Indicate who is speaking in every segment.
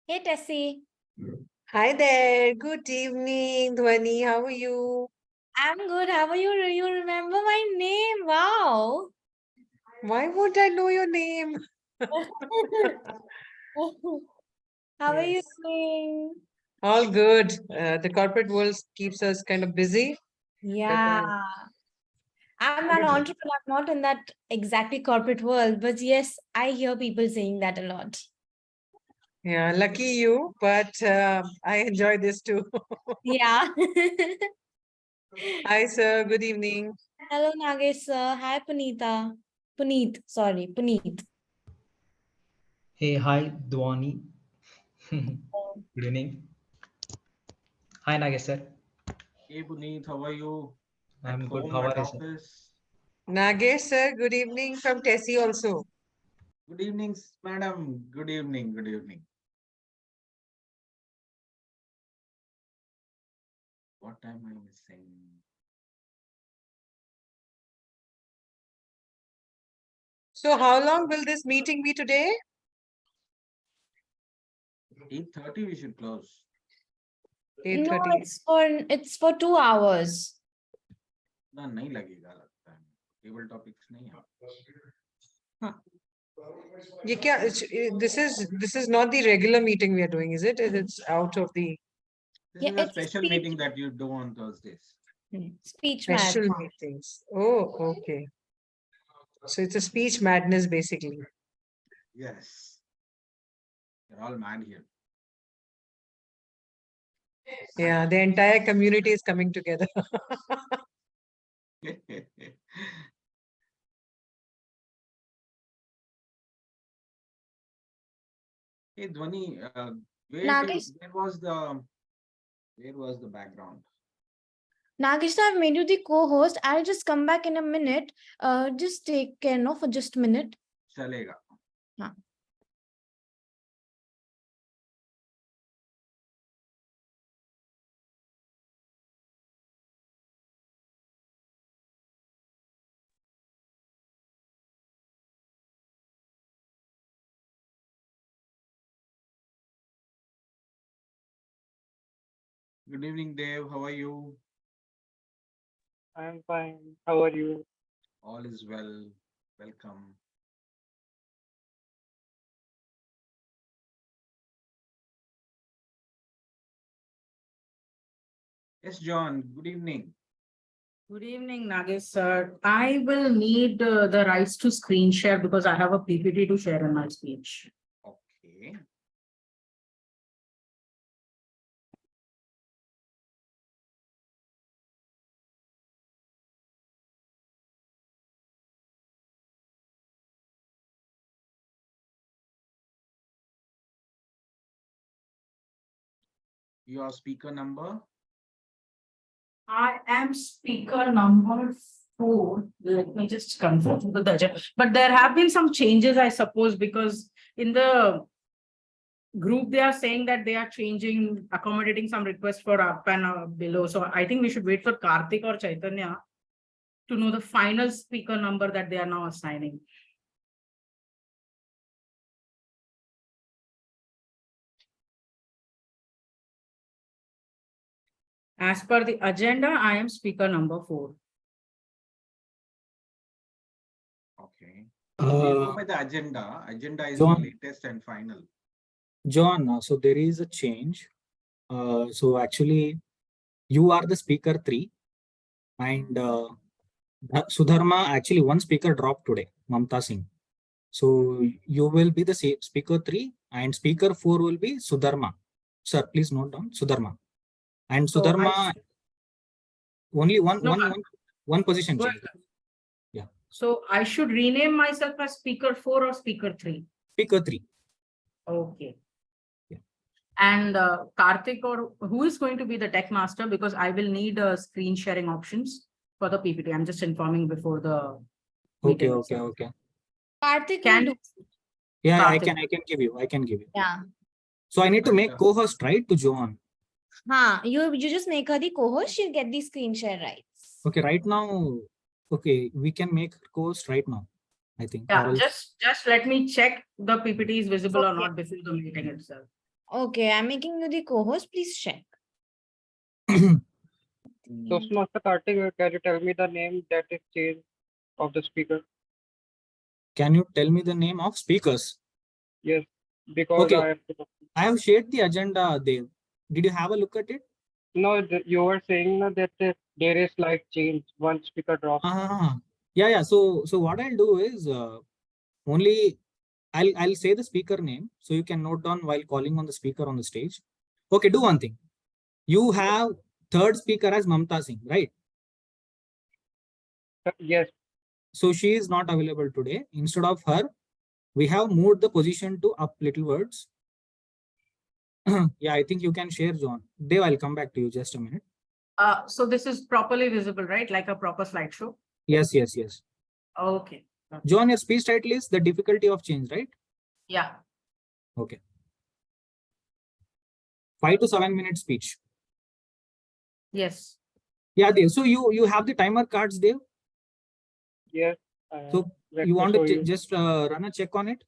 Speaker 1: Hey Tessie,
Speaker 2: Hi there. Good evening, Dhwani. How are you?
Speaker 1: I'm good. How are you? You remember my name? Wow.
Speaker 2: Why won't I know your name?
Speaker 1: How are you
Speaker 2: Yes.
Speaker 1: doing?
Speaker 2: All good. The corporate world keeps us kind of busy, but
Speaker 1: Yeah, I'm an entrepreneur, not in that exactly corporate world, but yes, I hear people saying that a lot.
Speaker 2: yeah, lucky you. But I enjoy this too.
Speaker 1: Yeah.
Speaker 2: Hi, sir. Good evening.
Speaker 1: Hello, Nagesh sir. Hi, Punita. Punith.
Speaker 3: Hey, hi, Dhwani. Good evening. Hi, Nagesh sir.
Speaker 4: Hey Punith, how are you? At
Speaker 3: I'm good.
Speaker 4: home,
Speaker 3: How
Speaker 4: at
Speaker 3: are you, sir?
Speaker 4: office?
Speaker 2: Nagesh, sir. Good evening from Tessie also.
Speaker 4: Good evening, madam. Good evening. Good evening. What am I missing?
Speaker 2: So, how long will this meeting be today?
Speaker 4: 8:30 we should close.
Speaker 1: No,
Speaker 2: 8:30.
Speaker 1: it's for 2 hours.
Speaker 4: ना नहीं लगेगा लगता है. Table topics नहीं है.
Speaker 2: ये क्या? This is not the regular meeting we are doing, is it? It's out of the
Speaker 4: This
Speaker 1: Yeah,
Speaker 4: is a
Speaker 1: it's a
Speaker 4: special
Speaker 1: speech,
Speaker 4: meeting that you do on Thursdays.
Speaker 1: speech match.
Speaker 2: special meetings. Oh, okay. So it's a speech madness, basically.
Speaker 4: Yes. You're all mad here.
Speaker 2: Yeah, the entire community is coming together.
Speaker 4: Hey Dhwani,
Speaker 1: Nagesh,
Speaker 4: where was the background?
Speaker 1: Nagesh, I've made you the co-host. I'll just come back in a minute. Just take care, no, for just a minute.
Speaker 4: चलेगा.
Speaker 1: हाँ.
Speaker 4: Good evening, Dev. How are you?
Speaker 5: I'm fine. How are you?
Speaker 4: All is well. Welcome. Yes, John. Good evening.
Speaker 6: Good evening, Nagesh sir. I will need the rights to screen share because I have a PPT to share in my speech.
Speaker 4: Okay. Your speaker number?
Speaker 6: I am speaker number 4. Let me just confirm with the agenda. But there have been some changes, I suppose, because in the group they are saying that they are changing, accommodating some requests for up and below. So I think we should wait for Karthik or Chaitanya to know the final speaker number that they are now assigning. As per the agenda, I am speaker number 4.
Speaker 4: Okay. We'll go by the agenda. Agenda is the
Speaker 3: John.
Speaker 4: latest and final.
Speaker 3: John, so there is a change. So actually, you are the speaker 3, and Sudharma, actually one speaker dropped today, Mamta Singh. So you will be the speaker 3, and speaker 4 will be Sudharma. Sir, please note down Sudharma. And
Speaker 6: So
Speaker 3: Sudharma, only one position
Speaker 6: Go
Speaker 3: change.
Speaker 6: ahead.
Speaker 3: Yeah.
Speaker 6: So I should rename myself as speaker 4 or speaker 3.
Speaker 3: Speaker 3.
Speaker 6: Okay.
Speaker 3: Yeah.
Speaker 6: And Karthik, or who is going to be the tech master? Because I will need screen sharing options for the PPT. I'm just informing before the
Speaker 3: Okay,
Speaker 6: meeting
Speaker 3: okay,
Speaker 6: itself.
Speaker 3: okay.
Speaker 1: Karthik will
Speaker 6: Can
Speaker 1: do.
Speaker 3: Yeah, I
Speaker 6: Karthik.
Speaker 3: can give you.
Speaker 1: Yeah.
Speaker 3: So I need to make co-host, right, to Joan.
Speaker 1: You just make her the co-host. She'll get the screen share rights.
Speaker 3: Okay, right now, okay, we can make co-host right now, I think.
Speaker 6: Yeah, just let me check the PPT is visible or
Speaker 1: Okay.
Speaker 6: not before the meeting itself.
Speaker 1: Okay, I'm making you the co-host. Please check.
Speaker 5: Toastmaster Karthik, can you tell me the name that is changed of the speaker?
Speaker 3: Can you tell me the name of speakers?
Speaker 5: Yes, because
Speaker 3: Okay. I have shared the agenda, Dev. Did you have a look at it?
Speaker 5: no, you were saying that there is slight change. One speaker dropped.
Speaker 3: Yeah. So what I'll do is only I'll say the speaker name so you can note down while calling on the speaker on the stage. Okay, do one thing. You have third speaker as Mamta Singh, right?
Speaker 5: Yes,
Speaker 3: So she is not available today. Instead of her, we have moved the position to up little words. Yeah, I think you can share, John. Dev, I'll come back to you just a minute.
Speaker 6: So this is properly visible, right? Like a proper slideshow?
Speaker 3: Yes.
Speaker 6: Okay.
Speaker 3: John, your speech title is The Difficulty of Change, right?
Speaker 6: Yeah.
Speaker 3: Okay. 5 to 7 minute speech.
Speaker 6: Yes.
Speaker 3: Yeah, Dev. So you have the timer cards, Dev?
Speaker 5: yes.
Speaker 3: So
Speaker 5: let
Speaker 3: you
Speaker 5: me
Speaker 3: want
Speaker 5: show
Speaker 3: to
Speaker 5: you.
Speaker 3: just run a check on it?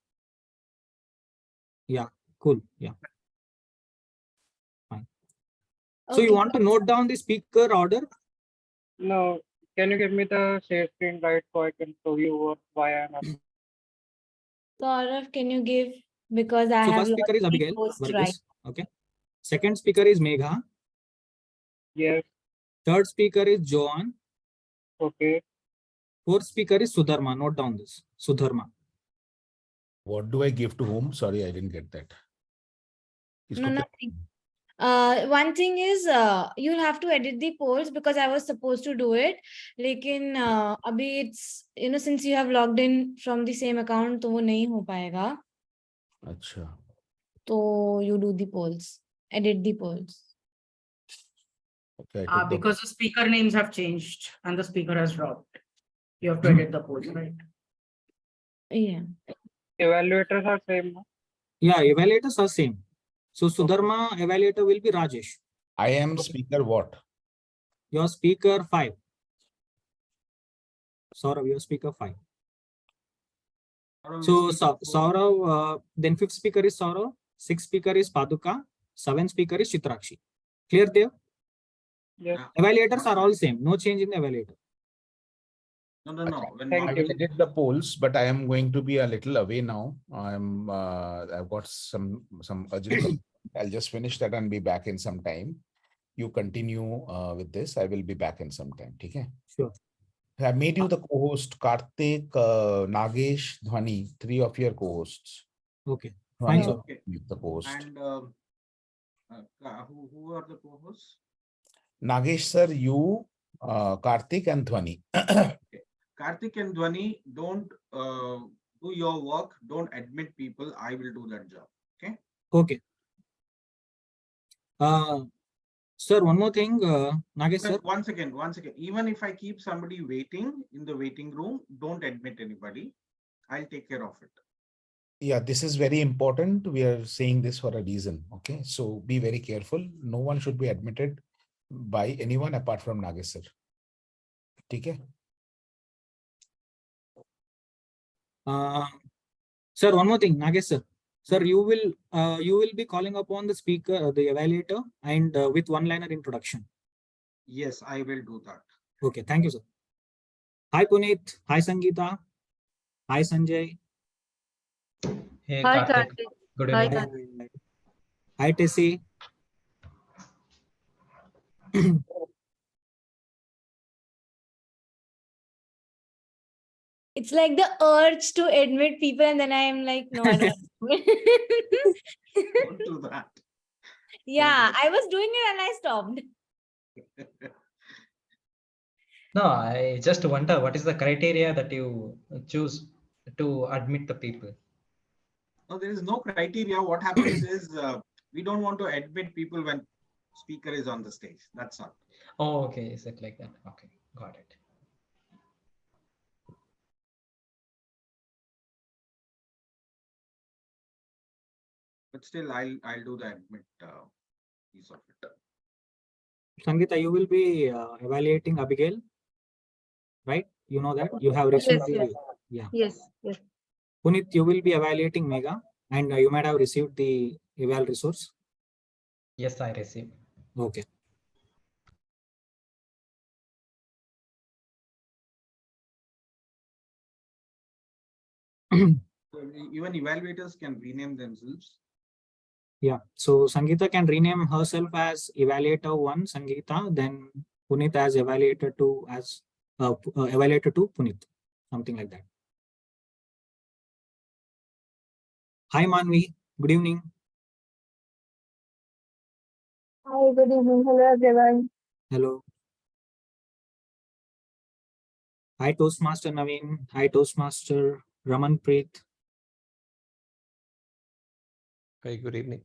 Speaker 3: Yeah, cool. Yeah. Fine. So you
Speaker 1: Okay,
Speaker 3: want to note down the speaker order?
Speaker 5: No, can you give me the share screen right so I can show you why I'm up?
Speaker 1: Sourav, can you give, because I
Speaker 3: So
Speaker 1: have
Speaker 3: first speaker is
Speaker 1: lost the
Speaker 3: Abigail.
Speaker 1: post right.
Speaker 3: Verghese. Okay. Second speaker is Megha.
Speaker 5: Yes,
Speaker 3: Third speaker is Joane.
Speaker 5: okay.
Speaker 3: Fourth speaker is Sudharma. Note down this. Sudharma.
Speaker 7: What do I give to whom? Sorry, I didn't get that.
Speaker 1: No, nothing. One thing is, you'll have to edit the polls because I was supposed to do it. Lekin, abhi it's, since you have logged in from the same account, तो वो नहीं हो पाएगा.
Speaker 7: Acha.
Speaker 1: So you do the polls, edit the polls.
Speaker 7: Okay, I took the-
Speaker 6: Because the speaker names have changed and the speaker has dropped. You have to edit the polls, right?
Speaker 1: Yeah.
Speaker 5: Evaluators are same. No?
Speaker 3: Yeah, evaluators are same. So Sudharma evaluator will be Rajesh.
Speaker 7: I am speaker what?
Speaker 3: Your speaker 5. Sourav, your speaker 5. So Sourav, then fifth speaker is Sourav, sixth speaker is Paduka, seventh speaker is Chitrakshi. Clear there?
Speaker 5: Yes.
Speaker 3: Evaluators are all same. No change in the evaluator.
Speaker 4: No. When
Speaker 5: Thank
Speaker 7: I
Speaker 5: you.
Speaker 7: will edit the polls, but I am going to be a little away now. I've got some urgency. I'll just finish that and be back in some time. You continue with this. I will be back in some time. Okay.
Speaker 3: Sure.
Speaker 7: I made you the co-host, Karthik, Nagesh, Dhwani, 3 of your co-hosts.
Speaker 3: Okay.
Speaker 7: Dhwani,
Speaker 3: Fine, sir.
Speaker 4: Okay.
Speaker 7: the co-host.
Speaker 4: And who are the co-hosts?
Speaker 7: Nagesh sir, you, Karthik and Dhwani.
Speaker 4: Karthik and Dhwani, don't do your work. Don't admit people. I will do that job.
Speaker 3: Okay. Sir, one more thing, Nagesh sir.
Speaker 4: One second. Even if I keep somebody waiting in the waiting room, don't admit anybody. I'll take care of it.
Speaker 7: Yeah, this is very important. We are saying this for a reason. Okay, so be very careful. No one should be admitted by anyone apart from Nagesh sir. Okay.
Speaker 3: Sir, one more thing, Nagesh sir. Sir, you will be calling upon the speaker, the evaluator, and with one-liner introduction.
Speaker 4: Yes, I will do that.
Speaker 3: Okay, thank you, sir. Hi, Punith. Hi, Sangeeta. Hi, Sanjay.
Speaker 8: Hey,
Speaker 9: Hi,
Speaker 8: Karthik.
Speaker 9: Karthik.
Speaker 8: Good
Speaker 9: Hi,
Speaker 8: evening.
Speaker 9: Karthik.
Speaker 3: Hi, Tessie.
Speaker 1: It's like the urge to admit people, and then I am like, no, I don't.
Speaker 4: Don't do that.
Speaker 1: Yeah, I was doing it and I stopped.
Speaker 8: No, I just wonder what is the criteria that you choose to admit the people?
Speaker 4: No, there is no criteria. What happens is we don't want to admit people when speaker is on the stage. That's all.
Speaker 8: Oh, okay. Is it like that? Okay, got it.
Speaker 4: But still, I'll do the admit piece of it.
Speaker 3: Sangeeta, you will be evaluating Abigail, right? You know that you have received
Speaker 9: Yes,
Speaker 3: yeah.
Speaker 9: Yes.
Speaker 3: Punith, you will be evaluating Megha, and you might have received the eval resource?
Speaker 8: Yes, I received.
Speaker 3: Okay.
Speaker 4: Even evaluators can rename themselves.
Speaker 3: Yeah. So Sangeeta can rename herself as Evaluator 1, Sangeeta, then Punith as Evaluator 2 as Evaluator 2, Punith. Something like that. Hi Manvi, good evening.
Speaker 9: Hi, good evening. Hello, everyone.
Speaker 3: Hello. Hi Toastmaster Naveen. Hi Toastmaster Ramanpreet.
Speaker 10: Hi, good evening.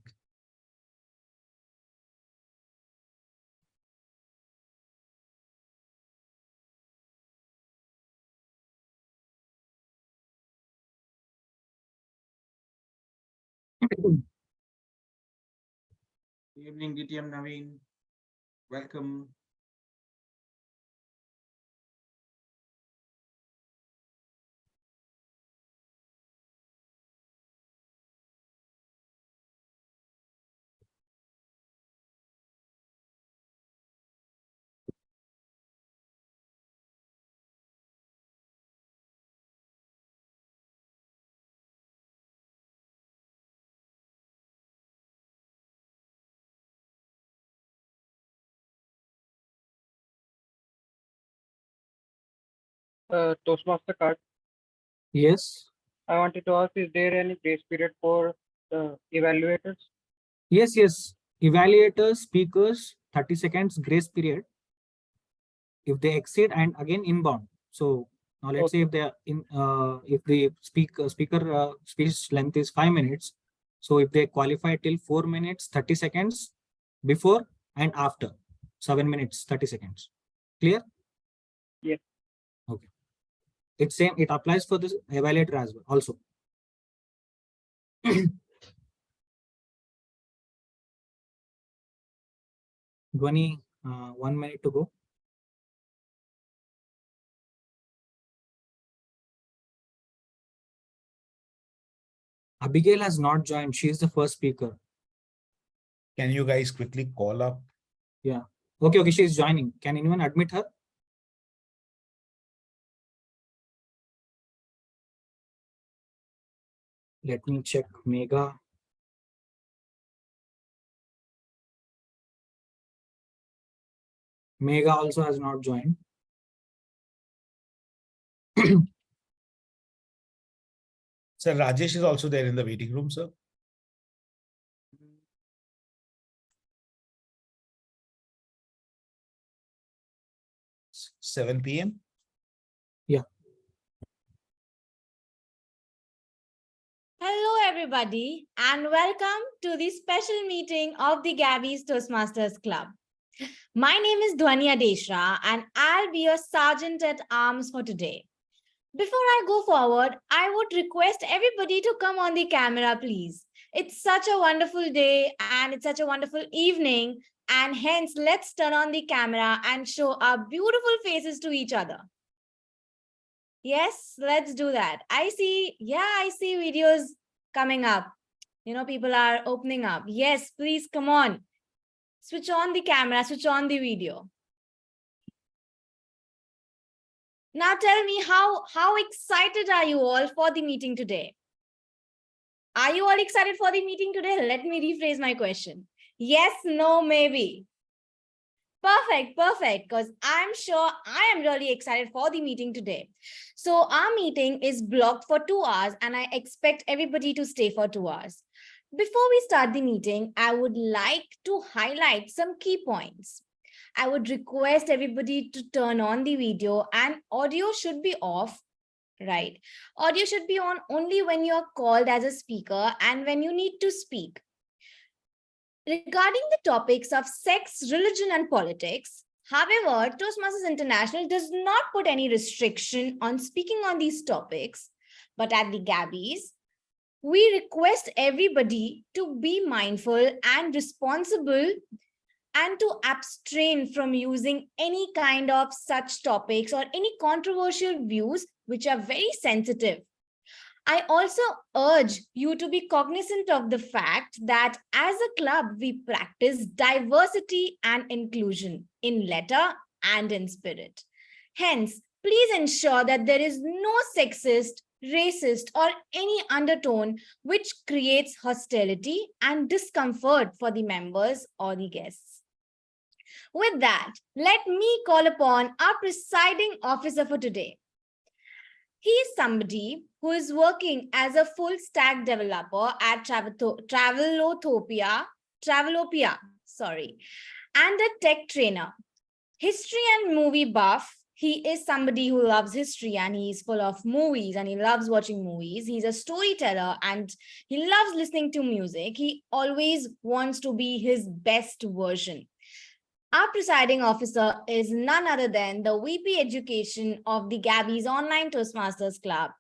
Speaker 4: Good evening, DTM Naveen. Welcome.
Speaker 5: Toastmaster card.
Speaker 3: Yes.
Speaker 5: I wanted to ask, is there any grace period for the evaluators?
Speaker 3: Yes, yes. Evaluators, speakers, 30 seconds grace period. If they exceed and again inbound. So now let's say if they are in if the speaker speech length is 5 minutes. So if they qualify till 4 minutes, 30 seconds before and after 7 minutes, 30 seconds. Clear?
Speaker 5: Yes.
Speaker 3: Okay. It's same, it applies for this evaluator as well also. Dhwani, 1 minute to go. Abigail has not joined. She is the first speaker.
Speaker 7: Can you guys quickly call up?
Speaker 3: Yeah. Okay, okay. She is joining. Can anyone admit her? Let me check Megha. Megha also has not joined.
Speaker 7: Sir, Rajesh is also there in the waiting room, sir. It's 7 p.m.
Speaker 3: Yeah.
Speaker 1: Hello, everybody, and welcome to the special meeting of the Gabbys Toastmasters Club. My name is Dhwani Adesara, and I'll be your sergeant at arms for today. Before I go forward, I would request everybody to come on the camera, please. It's such a wonderful day and it's such a wonderful evening, and hence let's turn on the camera and show our beautiful faces to each other. Yes, let's do that. I see videos coming up. You know, people are opening up. Yes, please come on. Switch on the camera, switch on the video. Now tell me, how excited are you all for the meeting today? Are you all excited for the meeting today? Let me rephrase my question. Yes, no, maybe. Perfect, perfect, because I'm sure I am really excited for the meeting today. So our meeting is blocked for 2 hours and I expect everybody to stay for 2 hours. Before we start the meeting, I would like to highlight some key points. I would request everybody to turn on the video and audio should be off, right? Audio should be on only when you're called as a speaker and when you need to speak. Regarding the topics of sex, religion, and politics, however, Toastmasters International does not put any restriction on speaking on these topics, but at the Gabbys, we request everybody to be mindful and responsible and to abstain from using any kind of such topics or any controversial views which are very sensitive. I also urge you to be cognizant of the fact that as a club, we practice diversity and inclusion in letter and in spirit. Hence, please ensure that there is no sexist, racist, or any undertone which creates hostility and discomfort for the members or the guests. With that, let me call upon our presiding officer for today. He is somebody who is working as a full stack developer at Travelopia, and a tech trainer. History and movie buff. He is somebody who loves history and he's full of movies and he loves watching movies. He's a storyteller and he loves listening to music. He always wants to be his best version. Our presiding officer is none other than the VP Education of the Gabbys Online Toastmasters Club.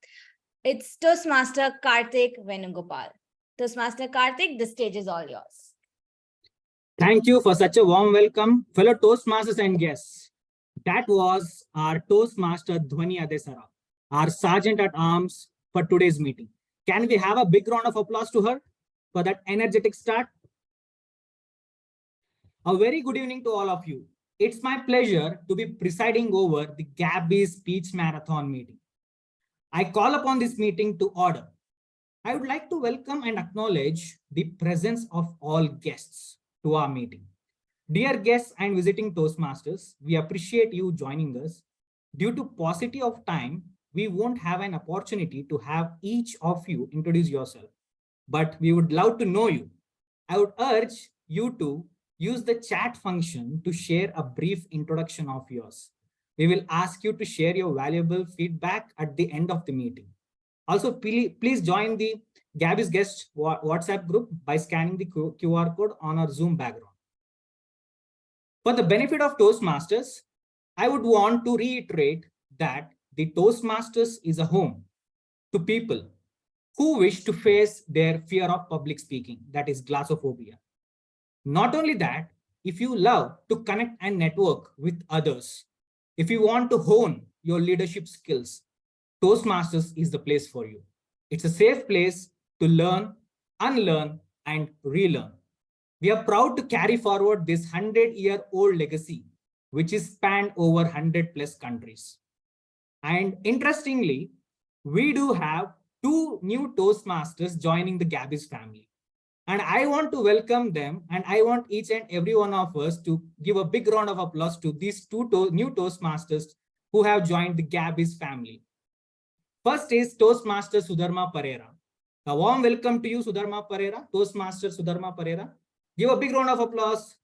Speaker 1: It's Toastmaster Karthik Venugopal. Toastmaster Karthik, the stage is all yours.
Speaker 3: Thank you for such a warm welcome, fellow Toastmasters and guests. That was our Toastmaster Dhwani Adesara, our Sergeant at Arms for today's meeting. Can we have a big round of applause to her for that energetic start? A very good evening to all of you. It's my pleasure to be presiding over the Gabby Speech Marathon meeting. I call upon this meeting to order. I would like to welcome and acknowledge the presence of all guests to our meeting. Dear guests and visiting Toastmasters, we appreciate you joining us. Due to paucity of time, we won't have an opportunity to have each of you introduce yourself, but we would love to know you. I would urge you to use the chat function to share a brief introduction of yours. We will ask you to share your valuable feedback at the end of the meeting. Also, please join the Gabby's guest WhatsApp group by scanning the QR code on our Zoom background. For the benefit of Toastmasters, I would want to reiterate that the Toastmasters is a home to people who wish to face their fear of public speaking, that is glossophobia. Not only that, if you love to connect and network with others, if you want to hone your leadership skills, Toastmasters is the place for you. It's a safe place to learn, unlearn, and relearn. We are proud to carry forward this 100-year-old legacy, which is spanned over 100+ countries. And interestingly, we do have 2 new Toastmasters joining the Gabbys family. And I want to welcome them, and I want each and every one of us to give a big round of applause to these 2 new Toastmasters who have joined the Gabbys family. First is Toastmaster Sudharma Pereira. A warm welcome to you, Sudharma Pereira, Toastmaster Sudharma Pereira. Give a big round of applause.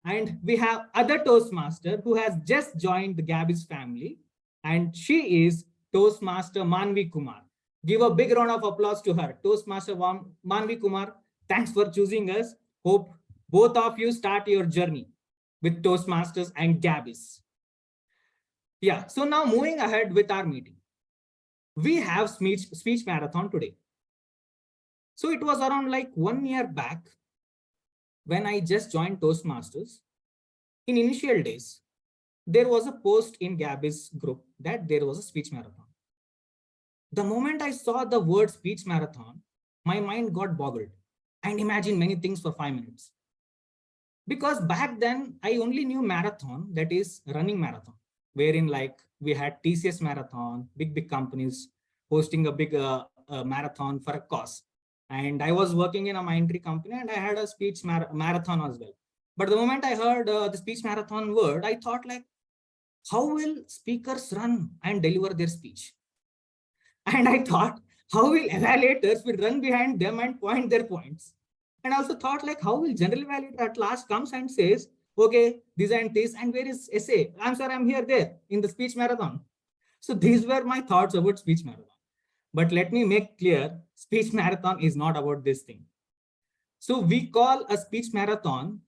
Speaker 3: And we have other Toastmaster who has just joined the Gabbys family, and she is Toastmaster Manvi Kumar. Give a big round of applause to her. Toastmaster Manvi Kumar, thanks for choosing us. Hope both of you start your journey with Toastmasters and Gabbys. Yeah, so now moving ahead with our meeting. We have speech marathon today. So it was around like 1 year back when I just joined Toastmasters. In initial days, there was a post in Gabby's group that there was a speech marathon. The moment I saw the word speech marathon, my mind got boggled and imagined many things for 5 minutes. Because back then, I only knew marathon, that is running marathon, wherein like we had TCS marathon, big companies hosting a big marathon for a cause. And I was working in a Mindtree company and I had a speech marathon as well. But the moment I heard the speech marathon word, I thought like, how will speakers run and deliver their speech? And I thought, how will evaluators will run behind them and point their points? And I also thought like, how will general evaluator at last comes and says, okay, this and this, and where is essay? I'm sorry, I'm here, there in the speech marathon. So these were my thoughts about speech marathon. But let me make clear, speech marathon is not about this thing. So we call a speech marathon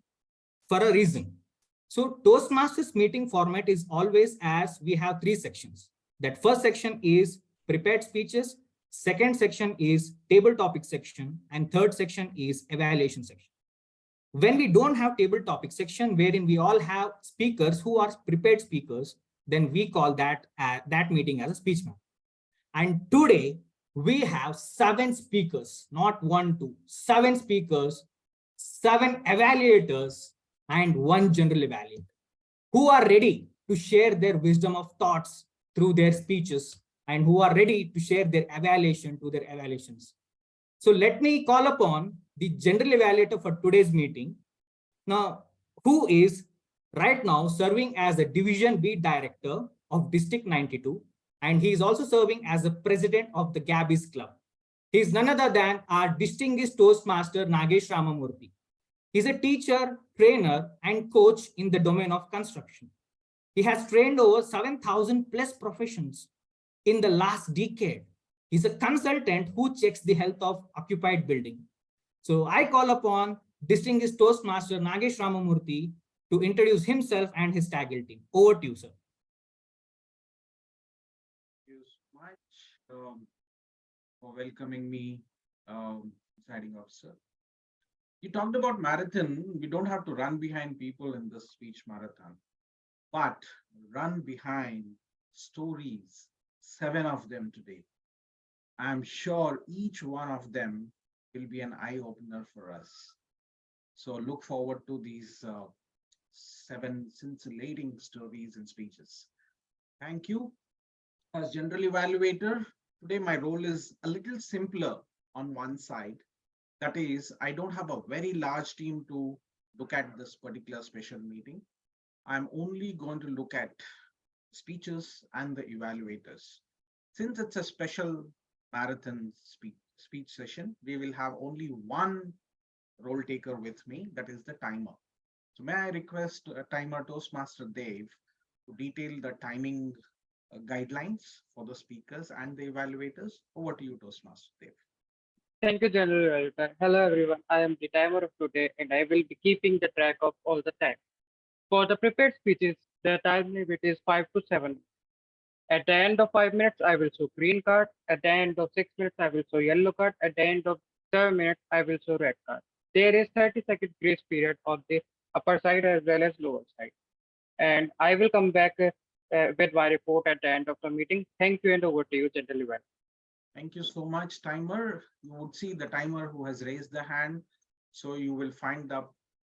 Speaker 3: for a reason. So Toastmasters meeting format is always as we have 3 sections. That first section is prepared speeches, second section is table topic section, and third section is evaluation section. When we don't have table topic section, wherein we all have speakers who are prepared speakers, then we call that meeting as a speech marathon. And today we have 7 speakers, not 1, 2, 7 speakers, 7 evaluators, and 1 general evaluator who are ready to share their wisdom of thoughts through their speeches and who are ready to share their evaluation to their evaluations. So let me call upon the general evaluator for today's meeting. Now, who is right now serving as a Division B Director of District 92, and he is also serving as the President of the Gabbys Club. He is none other than our distinguished Toastmaster Nagesh Ramamurthy. He is a teacher, trainer, and coach in the domain of construction. He has trained over 7,000 plus professions in the last decade. He's a consultant who checks the health of occupied building. So I call upon distinguished Toastmaster Nagesh Ramamurthy to introduce himself and his Taggle team. Over to you, sir.
Speaker 4: Thank you so much for welcoming me, presiding officer. You talked about marathon. We don't have to run behind people in this speech marathon, but run behind stories, 7 of them today. I'm sure each one of them will be an eye-opener for us. So look forward to these 7 scintillating stories and speeches. Thank you. As general evaluator, today my role is a little simpler on one side. That is, I don't have a very large team to look at this particular special meeting. I'm only going to look at speeches and the evaluators. Since it's a special marathon speech session, we will have only one role taker with me, that is the timer. So may I request a timer Toastmaster Dev to detail the timing guidelines for the speakers and the evaluators. Over to you, Toastmaster Dev.
Speaker 5: Thank you, General Evaluator. Hello, everyone. I am the timer of today, and I will be keeping the track of all the time. For the prepared speeches, the time limit is 5 to 7. At the end of 5 minutes, I will show green card. At the end of 6 minutes, I will show yellow card. At the end of 7 minutes, I will show red card. There is 30-second grace period on the upper side as well as lower side. And I will come back with my report at the end of the meeting. Thank you, and over to you, General Evaluator.
Speaker 4: Thank you so much, timer. You would see the timer who has raised the hand. So you will find the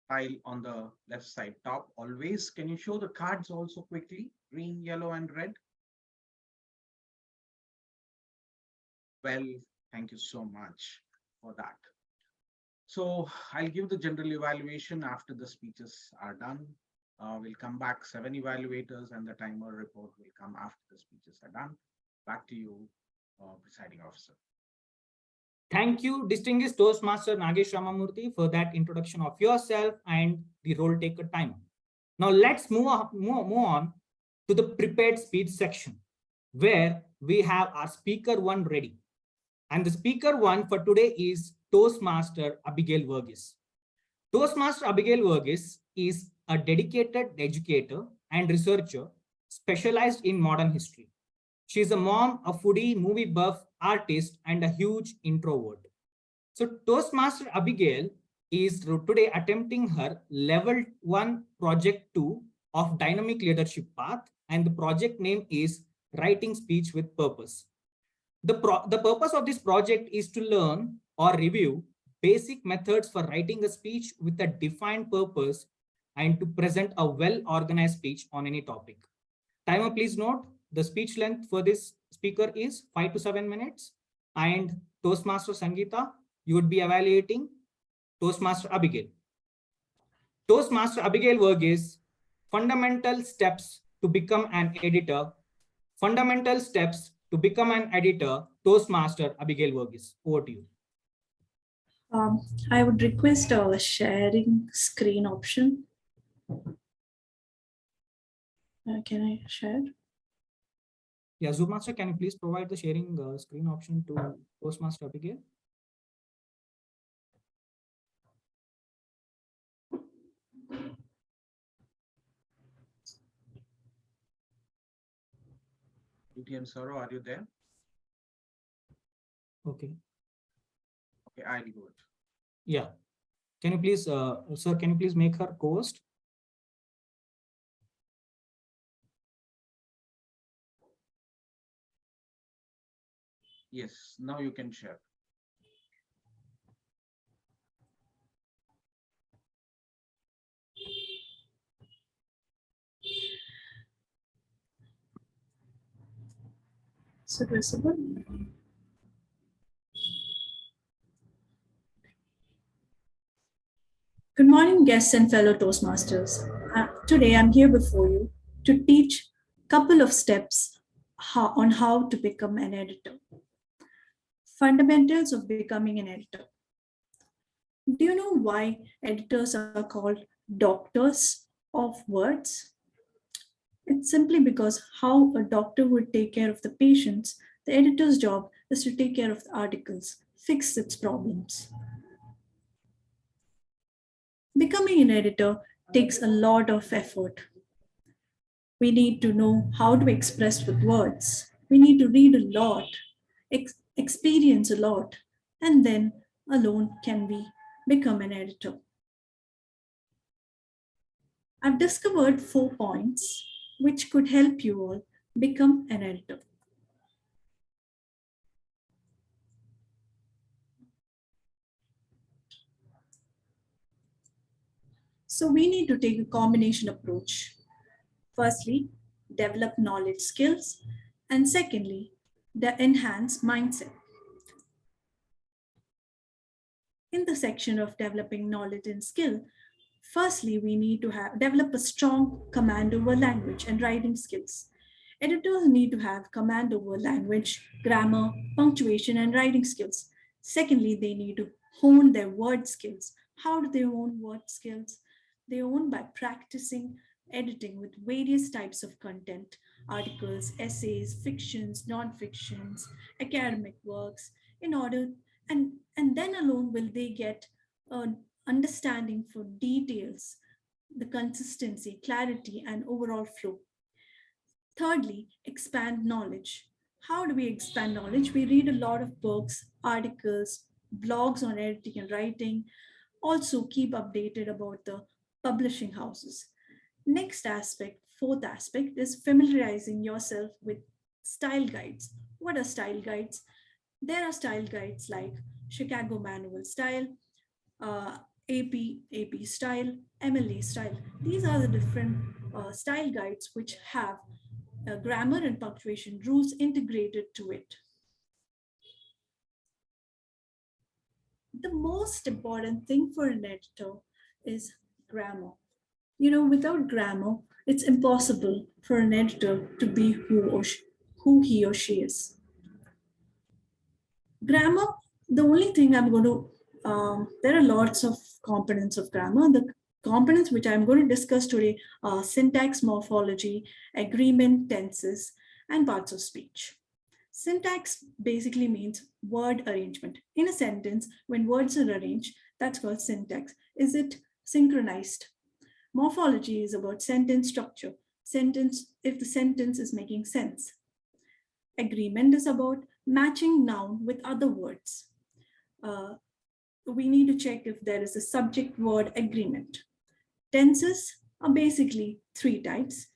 Speaker 4: file on the left side top always. Can you show the cards also quickly? Green, yellow, and red. Well, thank you so much for that. So I'll give the general evaluation after the speeches are done. We'll come back 7 evaluators and the timer report will come after the speeches are done. Back to you, presiding officer.
Speaker 3: Thank you, distinguished Toastmaster Nagesh Ramamurthy, for that introduction of yourself and the role taker timer. Now let's move on to the prepared speech section, where we have our speaker 1 ready. And the speaker 1 for today is Toastmaster Abigail Verghese. Toastmaster Abigail Verghese is a dedicated educator and researcher specialized in modern history. She is a mom, a foodie, movie buff, artist, and a huge introvert. So Toastmaster Abigail is today attempting her level 1 project 2 of dynamic leadership path, and the project name is Writing Speech with Purpose. The purpose of this project is to learn or review basic methods for writing a speech with a defined purpose and to present a well-organized speech on any topic. Timer, please note, the speech length for this speaker is 5 to 7 minutes. And Toastmaster Sangeeta, you would be evaluating Toastmaster Abigail. Toastmaster Abigail Verghese, fundamental steps to become an editor. Fundamental steps to become an editor, Toastmaster Abigail Verghese. Over to you.
Speaker 11: I would request a sharing screen option. Can I share?
Speaker 3: Yeah, Zoom Master, can you please provide the sharing screen option to Toastmaster Abigail?
Speaker 4: Duty and Sourav, are you there?
Speaker 3: Okay.
Speaker 4: Okay, I'll do it.
Speaker 3: Yeah. Can you please, sir, can you please make her co-host?
Speaker 4: Yes, now you can share.
Speaker 11: So visible. Good morning, guests and fellow Toastmasters. Today I'm here before you to teach a couple of steps on how to become an editor. Fundamentals of becoming an editor. Do you know why editors are called doctors of words? It's simply because how a doctor would take care of the patients, the editor's job is to take care of the articles, fix its problems. Becoming an editor takes a lot of effort. We need to know how to express with words. We need to read a lot, experience a lot, and then alone can we become an editor. I've discovered 4 points which could help you all become an editor. So we need to take a combination approach. Firstly, develop knowledge skills, and secondly, the enhance mindset. In the section of developing knowledge and skill, firstly, we need to develop a strong command over language and writing skills. Editors need to have command over language, grammar, punctuation, and writing skills. Secondly, they need to hone their word skills. How do they hone word skills? They hone by practicing editing with various types of content, articles, essays, fictions, non-fictions, academic works, in order, and then alone will they get an understanding for details, the consistency, clarity, and overall flow. Thirdly, expand knowledge. How do we expand knowledge? We read a lot of books, articles, blogs on editing and writing. Also, keep updated about the publishing houses. Next aspect, fourth aspect, is familiarizing yourself with style guides. What are style guides? There are style guides like Chicago Manual Style, AP Style, MLA Style. These are the different style guides which have grammar and punctuation rules integrated to it. The most important thing for an editor is grammar. You know, without grammar, it's impossible for an editor to be who he or she is. Grammar, the only thing I'm going to, there are lots of components of grammar. The components which I'm going to discuss today are syntax, morphology, agreement, tenses, and parts of speech. Syntax basically means word arrangement. In a sentence, when words are arranged, that's called syntax. Is it synchronized? Morphology is about sentence structure. Sentence, if the sentence is making sense. Agreement is about matching noun with other words. We need to check if there is a subject word agreement. Tenses are basically 3 types: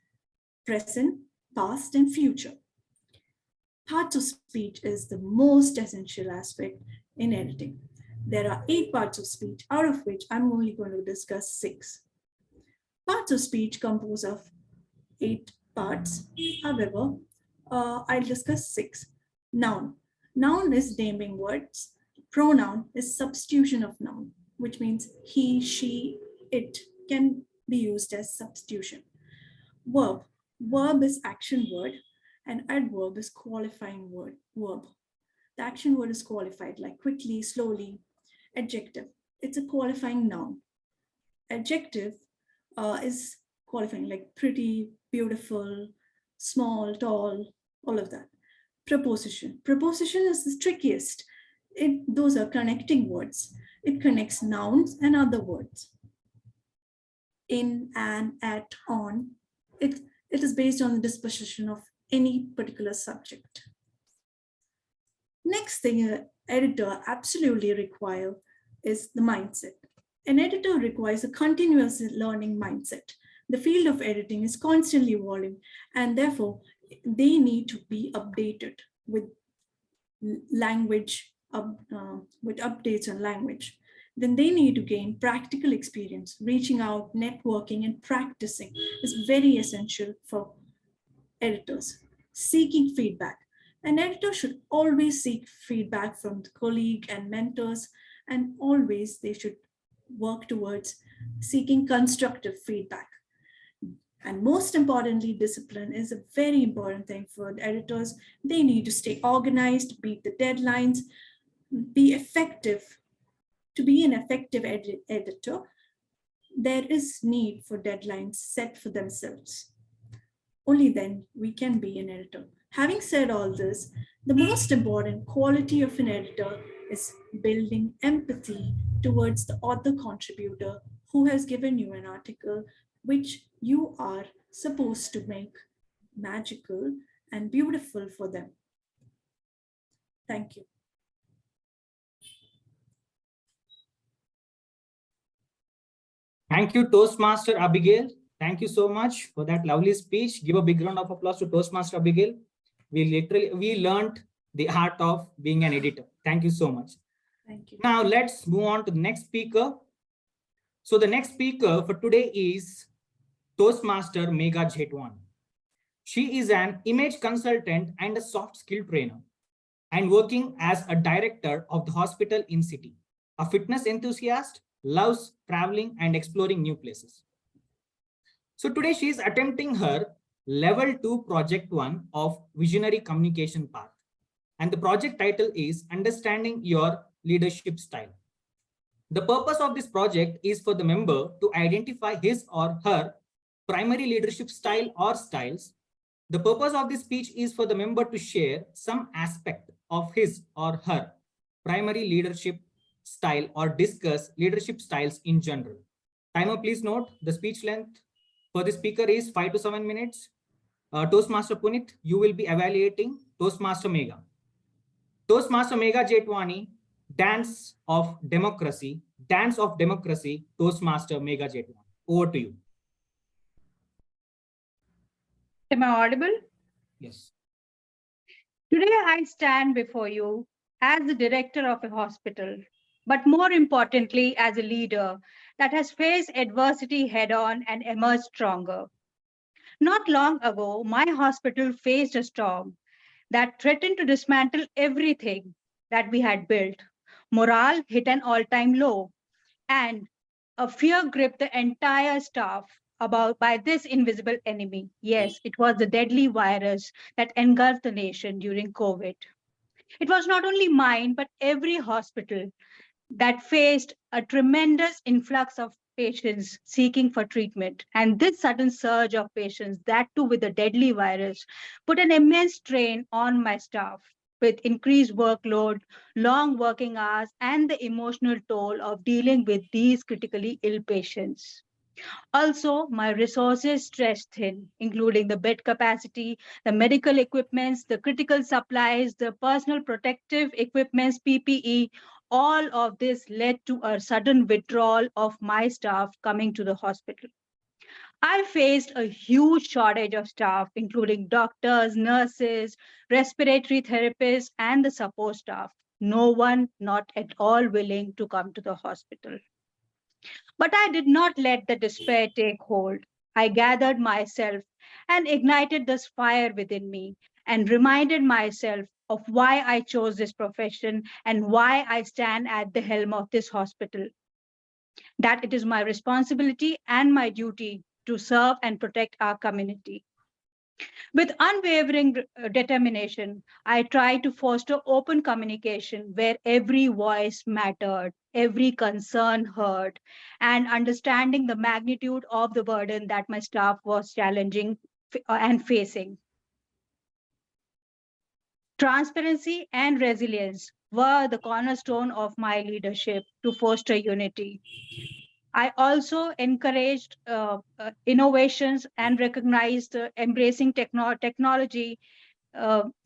Speaker 11: present, past, and future. Parts of speech is the most essential aspect in editing. There are 8 parts of speech, out of which I'm only going to discuss 6. Parts of speech compose of 8 parts. However, I'll discuss 6. Noun. Noun is naming words. Pronoun is substitution of noun, which means he, she, it can be used as substitution. Verb. Verb is action word, and adverb is qualifying verb. The action word is qualified like quickly, slowly. Adjective. It's a qualifying noun. Adjective is qualifying like pretty, beautiful, small, tall, all of that. Preposition. Preposition is the trickiest. Those are connecting words. It connects nouns and other words. In, an, at, on. It is based on the disposition of any particular subject. Next thing an editor absolutely requires is the mindset. An editor requires a continuous learning mindset. The field of editing is constantly evolving, and therefore they need to be updated with language, with updates on language. Then they need to gain practical experience. Reaching out, networking, and practicing is very essential for editors. Seeking feedback. An editor should always seek feedback from the colleague and mentors, and always they should work towards seeking constructive feedback. And most importantly, discipline is a very important thing for the editors. They need to stay organized, beat the deadlines, be effective. To be an effective editor, there is need for deadlines set for themselves. Only then we can be an editor. Having said all this, the most important quality of an editor is building empathy towards the author contributor who has given you an article which you are supposed to make magical and beautiful for them. Thank you.
Speaker 3: Thank you, Toastmaster Abigail. Thank you so much for that lovely speech. Give a big round of applause to Toastmaster Abigail. We learned the art of being an editor. Thank you so much.
Speaker 11: Thank you.
Speaker 3: Now let's move on to the next speaker. So the next speaker for today is Toastmaster Megha Jethwani. She is an image consultant and a soft skill trainer and working as a director of the hospital in city. A fitness enthusiast, loves traveling and exploring new places. So today she is attempting her level 2 project 1 of visionary communication path. And the project title is Understanding Your Leadership Style. The purpose of this project is for the member to identify his or her primary leadership style or styles. The purpose of this speech is for the member to share some aspect of his or her primary leadership style or discuss leadership styles in general. Timer, please note the speech length for the speaker is 5 to 7 minutes. Toastmaster Punith, you will be evaluating Toastmaster Megha. Toastmaster Megha Jethwani, Dance of Democracy, Toastmaster Megha Jethwani. Over to you.
Speaker 12: Am I audible?
Speaker 3: Yes.
Speaker 12: Today I stand before you as the director of a hospital, but more importantly, as a leader that has faced adversity head-on and emerged stronger. Not long ago, my hospital faced a storm that threatened to dismantle everything that we had built. Morale hit an all-time low, and a fear gripped the entire staff by this invisible enemy. Yes, it was the deadly virus that engulfed the nation during COVID. It was not only mine, but every hospital that faced a tremendous influx of patients seeking for treatment. And this sudden surge of patients, that too with the deadly virus, put an immense strain on my staff with increased workload, long working hours, and the emotional toll of dealing with these critically ill patients. Also, my resources stretched thin, including the bed capacity, the medical equipments, the critical supplies, the personal protective equipments, PPE. All of this led to a sudden withdrawal of my staff coming to the hospital. I faced a huge shortage of staff, including doctors, nurses, respiratory therapists, and the support staff. No one not at all willing to come to the hospital. But I did not let the despair take hold. I gathered myself and ignited this fire within me and reminded myself of why I chose this profession and why I stand at the helm of this hospital. That it is my responsibility and my duty to serve and protect our community. With unwavering determination, I try to foster open communication where every voice mattered, every concern heard, and understanding the magnitude of the burden that my staff was challenging and facing. Transparency and resilience were the cornerstone of my leadership to foster unity. I also encouraged innovations and recognized embracing technology with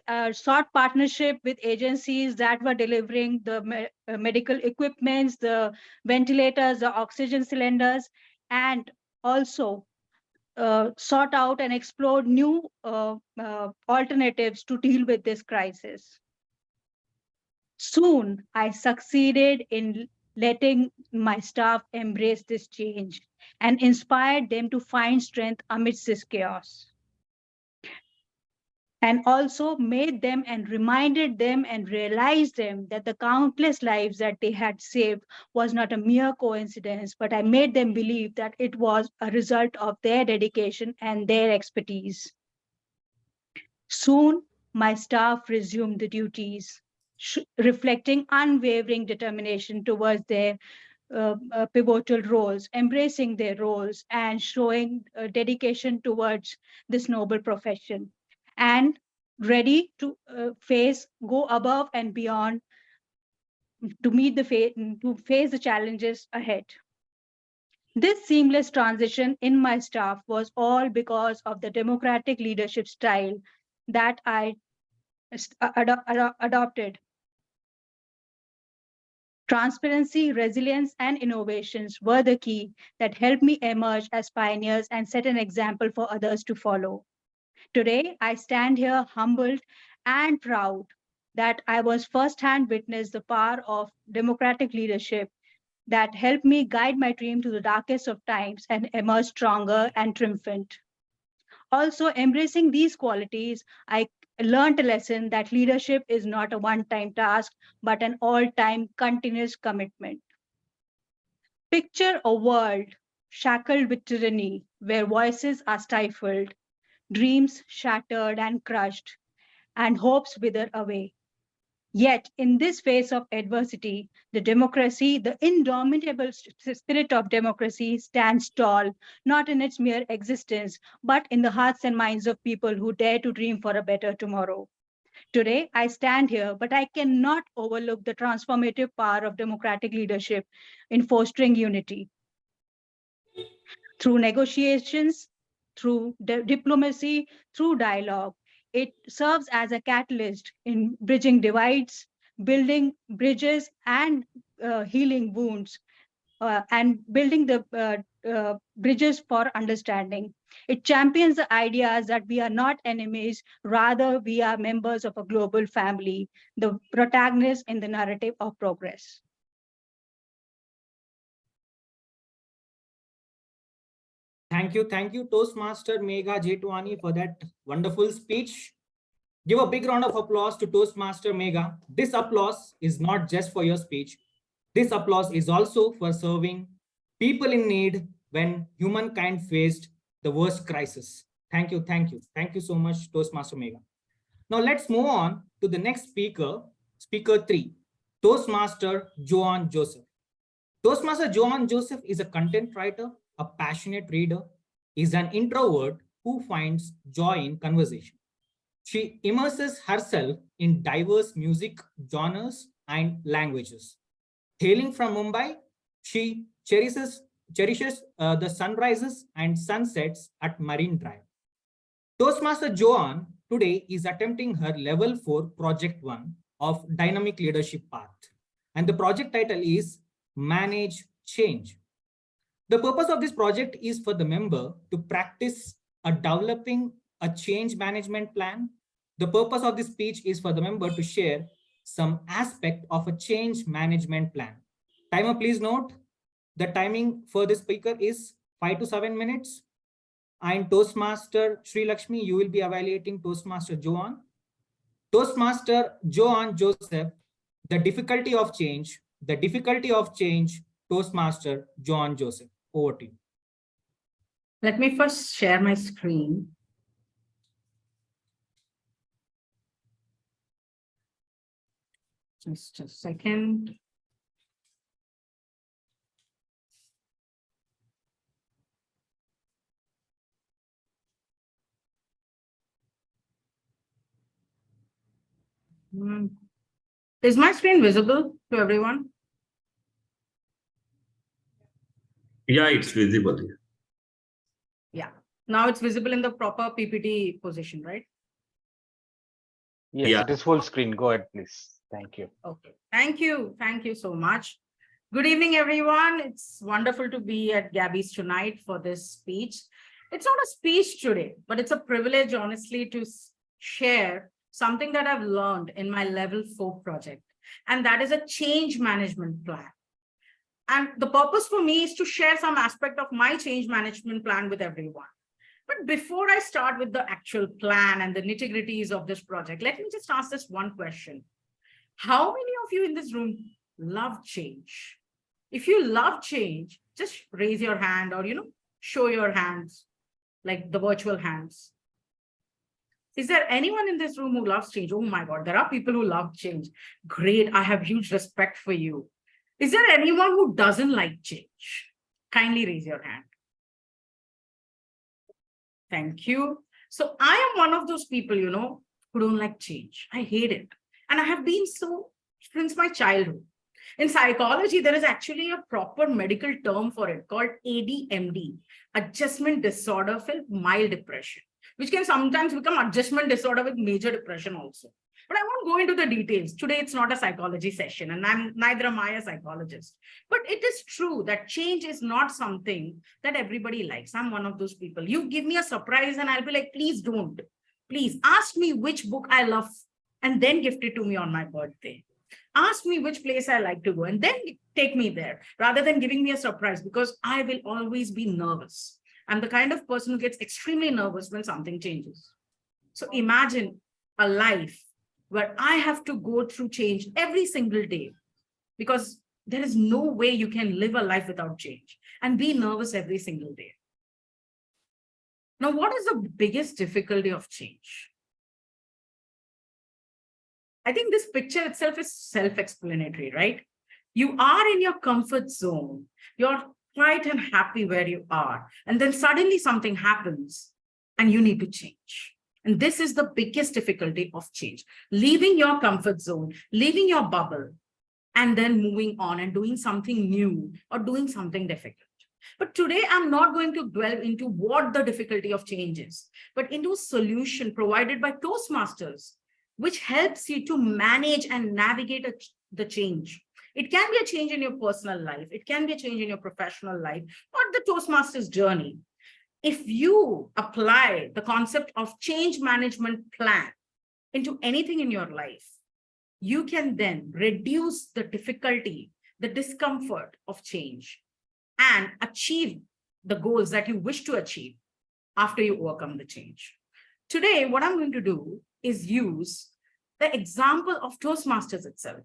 Speaker 12: a short partnership with agencies that were delivering the medical equipments, the ventilators, the oxygen cylinders, and also sought out and explored new alternatives to deal with this crisis. Soon, I succeeded in letting my staff embrace this change and inspired them to find strength amidst this chaos. And also made them and reminded them and realized them that the countless lives that they had saved was not a mere coincidence, but I made them believe that it was a result of their dedication and their expertise. Soon, my staff resumed the duties, reflecting unwavering determination towards their pivotal roles, embracing their roles and showing dedication towards this noble profession, and ready to go above and beyond to meet to face the challenges ahead. This seamless transition in my staff was all because of the democratic leadership style that I adopted. Transparency, resilience, and innovations were the key that helped me emerge as pioneers and set an example for others to follow. Today, I stand here humbled and proud that I was firsthand witness the power of democratic leadership that helped me guide my team to the darkest of times and emerge stronger and triumphant. Also, embracing these qualities, I learned a lesson that leadership is not a one-time task, but an all-time continuous commitment. Picture a world shackled with tyranny, where voices are stifled, dreams shattered and crushed, and hopes wither away. Yet, in this phase of adversity, the indomitable spirit of democracy stands tall, not in its mere existence, but in the hearts and minds of people who dare to dream for a better tomorrow. Today, I stand here, but I cannot overlook the transformative power of democratic leadership in fostering unity. Through negotiations, through diplomacy, through dialogue, it serves as a catalyst in bridging divides, building bridges, and healing wounds, and building the bridges for understanding. It champions the ideas that we are not enemies, rather we are members of a global family, the protagonists in the narrative of progress.
Speaker 3: Thank you, Toastmaster Megha Jethwani, for that wonderful speech. Give a big round of applause to Toastmaster Megha. This applause is not just for your speech. This applause is also for serving people in need when humankind faced the worst crisis. Thank you. Thank you so much, Toastmaster Megha. Now let's move on to the next speaker, speaker 3, Toastmaster Joane Joseph. Toastmaster Joane Joseph is a content writer, a passionate reader, is an introvert who finds joy in conversation. She immerses herself in diverse music genres and languages. Hailing from Mumbai, she cherishes the sunrises and sunsets at Marine Drive. Toastmaster Joane today is attempting her level 4 project 1 of dynamic leadership path. And the project title is Manage Change. The purpose of this project is for the member to practice developing a change management plan. The purpose of this speech is for the member to share some aspect of a change management plan. Timer, please note, the timing for this speaker is 5 to 7 minutes. And Toastmaster Shrilakshmi, you will be evaluating Toastmaster Joane. Toastmaster Joane Joseph, the difficulty of change, Toastmaster Joane Joseph. Over to you.
Speaker 6: Let me first share my screen. Just a second. Is my screen visible to everyone?
Speaker 13: Yeah, it's visible.
Speaker 6: Yeah. Now it's visible in the proper PPT position, right?
Speaker 14: Yes, it is full screen. Go ahead, please. Thank you.
Speaker 6: Okay. Thank you. Thank you so much. Good evening, everyone. It's wonderful to be at Gabbys tonight for this speech. It's not a speech today, but it's a privilege, honestly, to share something that I've learned in my level 4 project. And that is a change management plan. And the purpose for me is to share some aspect of my change management plan with everyone. But before I start with the actual plan and the nitty-gritties of this project, let me just ask this one question. How many of you in this room love change? If you love change, just raise your hand or, show your hands, like the virtual hands. Is there anyone in this room who loves change? Oh my God, there are people who love change. Great, I have huge respect for you. Is there anyone who doesn't like change? Kindly raise your hand. Thank you. So I am one of those people, who don't like change. I hate it. And I have been so since my childhood. In psychology, there is actually a proper medical term for it called ADMD, adjustment disorder with mild depression, which can sometimes become adjustment disorder with major depression also. But I won't go into the details. Today, it's not a psychology session, and neither am I a psychologist. But it is true that change is not something that everybody likes. I'm one of those people. You give me a surprise and I'll be like, please don't. Please ask me which book I love and then gift it to me on my birthday. Ask me which place I like to go and then take me there rather than giving me a surprise, because I will always be nervous. I'm the kind of person who gets extremely nervous when something changes. So imagine a life where I have to go through change every single day, because there is no way you can live a life without change and be nervous every single day. Now, what is the biggest difficulty of change? I think this picture itself is self-explanatory, right? You are in your comfort zone. You're quite and happy where you are. And then suddenly something happens and you need to change. And this is the biggest difficulty of change. Leaving your comfort zone, leaving your bubble, and then moving on and doing something new or doing something difficult. But today, I'm not going to delve into what the difficulty of change is, but into a solution provided by Toastmasters, which helps you to manage and navigate the change. It can be a change in your personal life. It can be a change in your professional life or the Toastmasters journey. If you apply the concept of change management plan into anything in your life, you can then reduce the difficulty, the discomfort of change, and achieve the goals that you wish to achieve after you overcome the change. Today, what I'm going to do is use the example of Toastmasters itself.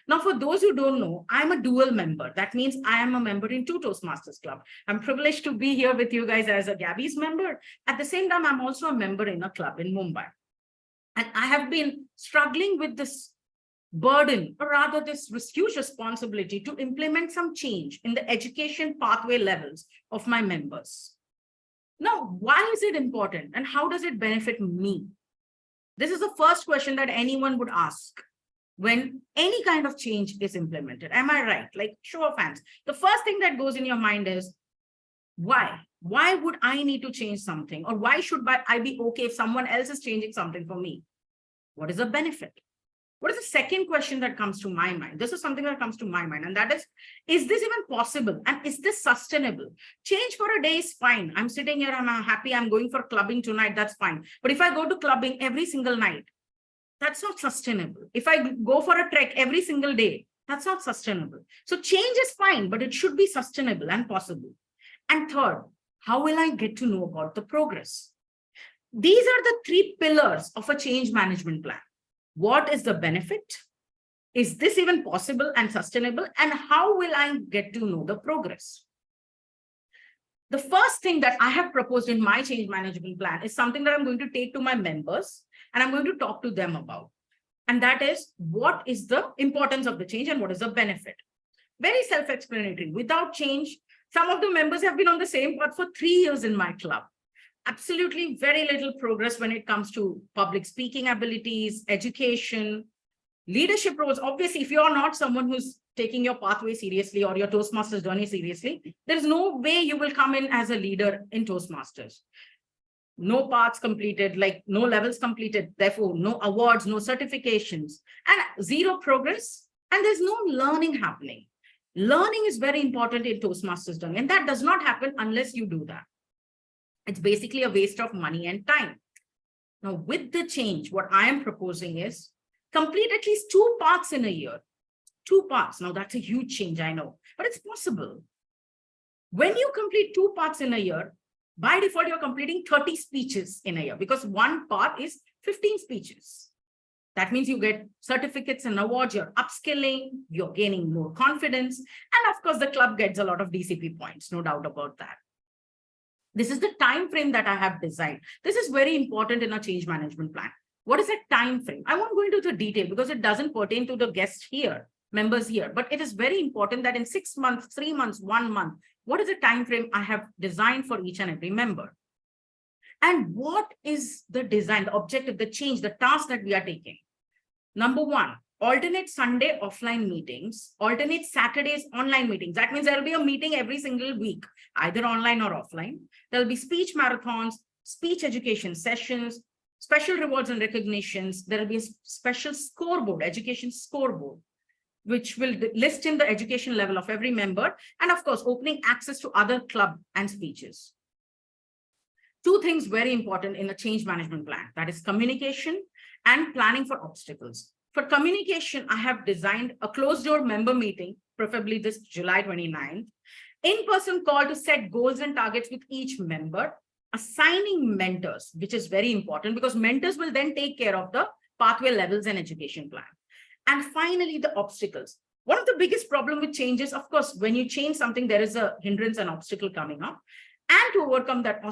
Speaker 6: Now, for those who don't know, I'm a dual member. That means I am a member in 2 Toastmasters Club. I'm privileged to be here with you guys as a Gabbys member. At the same time, I'm also a member in a club in Mumbai. And I have been struggling with this burden, or rather this huge responsibility to implement some change in the education pathway levels of my members. Now, why is it important and how does it benefit me? This is the first question that anyone would ask when any kind of change is implemented. Am I right? Like, show of hands. The first thing that goes in your mind is, why? Why would I need to change something? Or why should I be okay if someone else is changing something for me? What is the benefit? What is the second question that comes to my mind? This is something that comes to my mind, and that is this even possible? And is this sustainable? Change for a day is fine. I'm sitting here, I'm happy, I'm going for clubbing tonight, that's fine. But if I go to clubbing every single night, that's not sustainable. If I go for a trek every single day, that's not sustainable. So change is fine, but it should be sustainable and possible. And third, how will I get to know about the progress? These are the 3 pillars of a change management plan. What is the benefit? Is this even possible and sustainable? And how will I get to know the progress? The first thing that I have proposed in my change management plan is something that I'm going to take to my members and I'm going to talk to them about. And that is, what is the importance of the change and what is the benefit? Very self-explanatory. Without change, some of the members have been on the same path for 3 years in my club. Absolutely very little progress when it comes to public speaking abilities, education, leadership roles. Obviously, if you're not someone who's taking your pathway seriously or your Toastmasters journey seriously, there's no way you will come in as a leader in Toastmasters. No paths completed, like no levels completed, therefore no awards, no certifications, and 0 progress, and there's no learning happening. Learning is very important in Toastmasters journey, and that does not happen unless you do that. It's basically a waste of money and time. Now, with the change, what I am proposing is complete at least 2 parts in a year. 2 parts. Now, that's a huge change, I know, but it's possible. When you complete 2 parts in a year, by default, you're completing 30 speeches in a year because 1 part is 15 speeches. That means you get certificates and awards, you're upskilling, you're gaining more confidence. And of course, the club gets a lot of DCP points, no doubt about that. This is the time frame that I have designed. This is very important in a change management plan. What is that time frame? I won't go into the detail because it doesn't pertain to the guests here, members here, but it is very important that in 6 months, 3 months, 1 month, what is the time frame I have designed for each and every member? And what is the design, the objective, the change, the task that we are taking? Number 1, alternate Sunday offline meetings, alternate Saturdays online meetings. That means there will be a meeting every single week, either online or offline. There will be speech marathons, speech education sessions, special rewards and recognitions. There will be a special scoreboard, education scoreboard, which will list in the education level of every member. And of course, opening access to other club and speeches. 2 things very important in a change management plan, that is communication and planning for obstacles. For communication, I have designed a closed door member meeting, preferably this July 29th, in-person call to set goals and targets with each member, assigning mentors, which is very important because mentors will then take care of the pathway levels and education plan. And finally, the obstacles. One of the biggest problem with change is, of course, when you change something, there is a hindrance and obstacle coming up. And to overcome that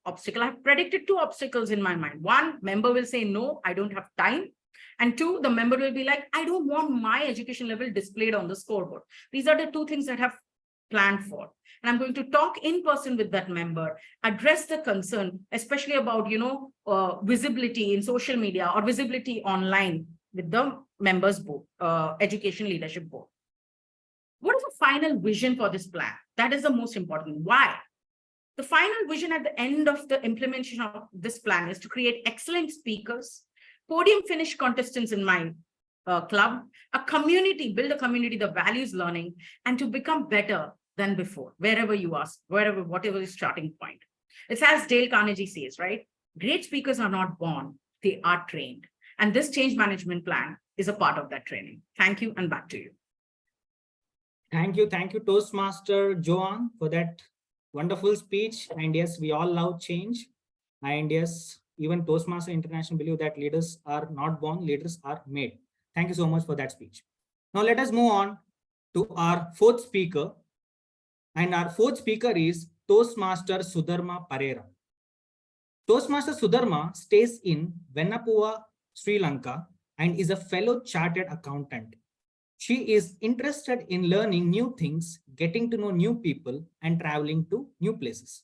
Speaker 6: obstacle, I have predicted 2 obstacles in my mind. 1, member will say, no, I don't have time. And 2, the member will be like, I don't want my education level displayed on the scoreboard. These are the 2 things that I have planned for. And I'm going to talk in person with that member, address the concern, especially about, visibility in social media or visibility online with the members board, education leadership board. What is the final vision for this plan? That is the most important. Why? The final vision at the end of the implementation of this plan is to create excellent speakers, podium finish contestants in my club, a community, build a community, the values learning, and to become better than before, wherever you are, whatever is starting point. It's as Dale Carnegie says, right? Great speakers are not born, they are trained. And this change management plan is a part of that training. Thank you, and back to you.
Speaker 3: Thank you, Toastmaster Joane, for that wonderful speech. And yes, we all love change. And yes, even Toastmaster International believe that leaders are not born, leaders are made. Thank you so much for that speech. Now let us move on to our 4th speaker. And our 4th speaker is Toastmaster Sudharma Pereira. Toastmaster Sudharma stays in Venugopal, Sri Lanka, and is a fellow chartered accountant. She is interested in learning new things, getting to know new people, and traveling to new places.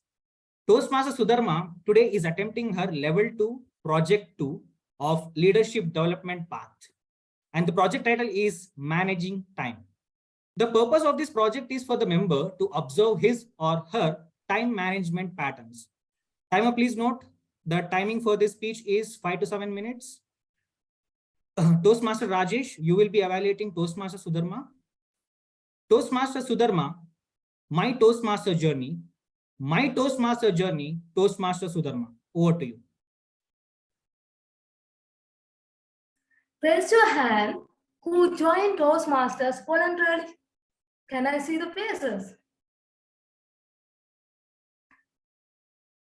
Speaker 3: Toastmaster Sudharma today is attempting her level 2 project 2 of leadership development path. And the project title is Managing Time. The purpose of this project is for the member to observe his or her time management patterns. Timer, please note, the timing for this speech is 5 to 7 minutes. Toastmaster Rajesh, you will be evaluating Toastmaster Sudharma. Toastmaster Sudharma, my Toastmaster journey, Toastmaster Sudharma. Over to you.
Speaker 9: Raise your hand who joined Toastmasters voluntarily. Can I see the faces?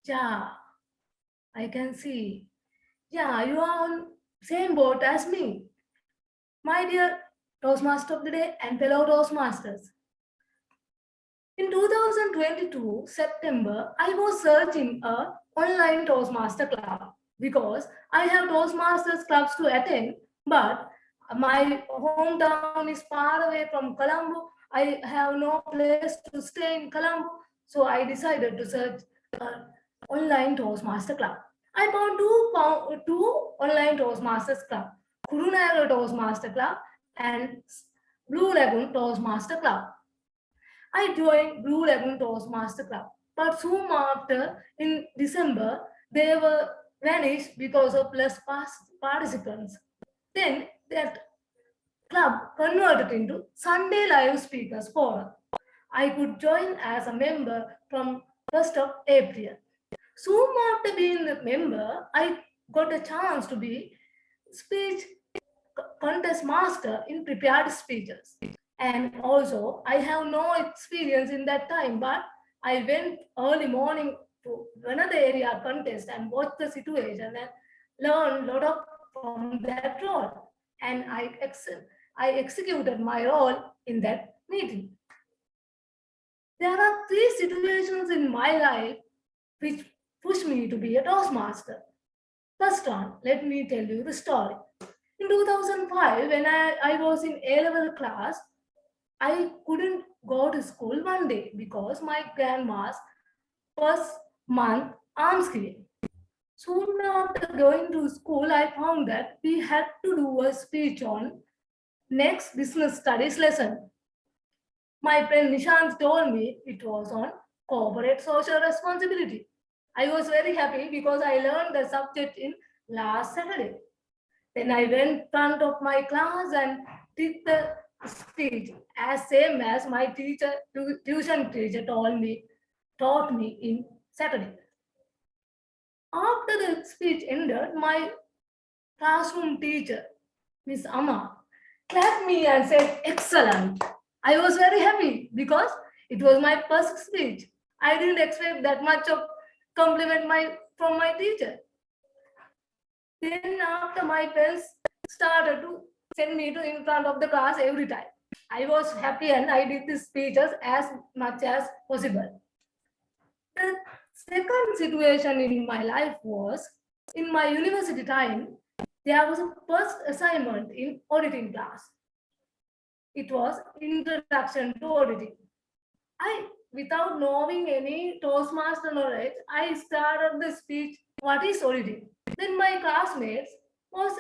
Speaker 9: Yeah, I can see. Yeah, you are on same boat as me. My dear Toastmaster of the Day and fellow Toastmasters. In 2022, September, I was searching an online Toastmaster club because I have Toastmasters clubs to attend, but my hometown is far away from Colombo. I have no place to stay in Colombo, so I decided to search an online Toastmaster club. I found two online Toastmasters club, Kurunagara Toastmaster Club and Blue Lagoon Toastmaster Club. I joined Blue Lagoon Toastmaster Club, but soon after, in December, they were vanished because of less participants. Then that club converted into Sunday Live Speakers Forum. I could join as a member from 1st of April. Soon after being the member, I got a chance to be speech contest master in prepared speeches. And also, I have no experience in that time, but I went early morning to another area contest and watched the situation and learned a lot of from that role. And I executed my role in that meeting. There are three situations in my life which pushed me to be a Toastmaster. First one, let me tell you the story. In 2005, when I was in A-level class, I couldn't go to school one day because my grandma's first month alms giving. Soon after going to school, I found that we had to do a speech on next business studies lesson. My friend Nishant told me it was on corporate social responsibility. I was very happy because I learned the subject in last Saturday. Then I went in front of my class and did the speech as same as my teacher, tuition teacher taught me in Saturday. After the speech ended, my classroom teacher, Miss Amma, clapped me and said, "Excellent." I was very happy because it was my first speech. I didn't expect that much of compliment from my teacher. Then after my friends started to send me to in front of the class every time. I was happy and I did the speeches as much as possible. The second situation in my life was in my university time, there was a first assignment in auditing class. It was introduction to auditing. Without knowing any Toastmaster knowledge, I started the speech, what is auditing? Then my classmates was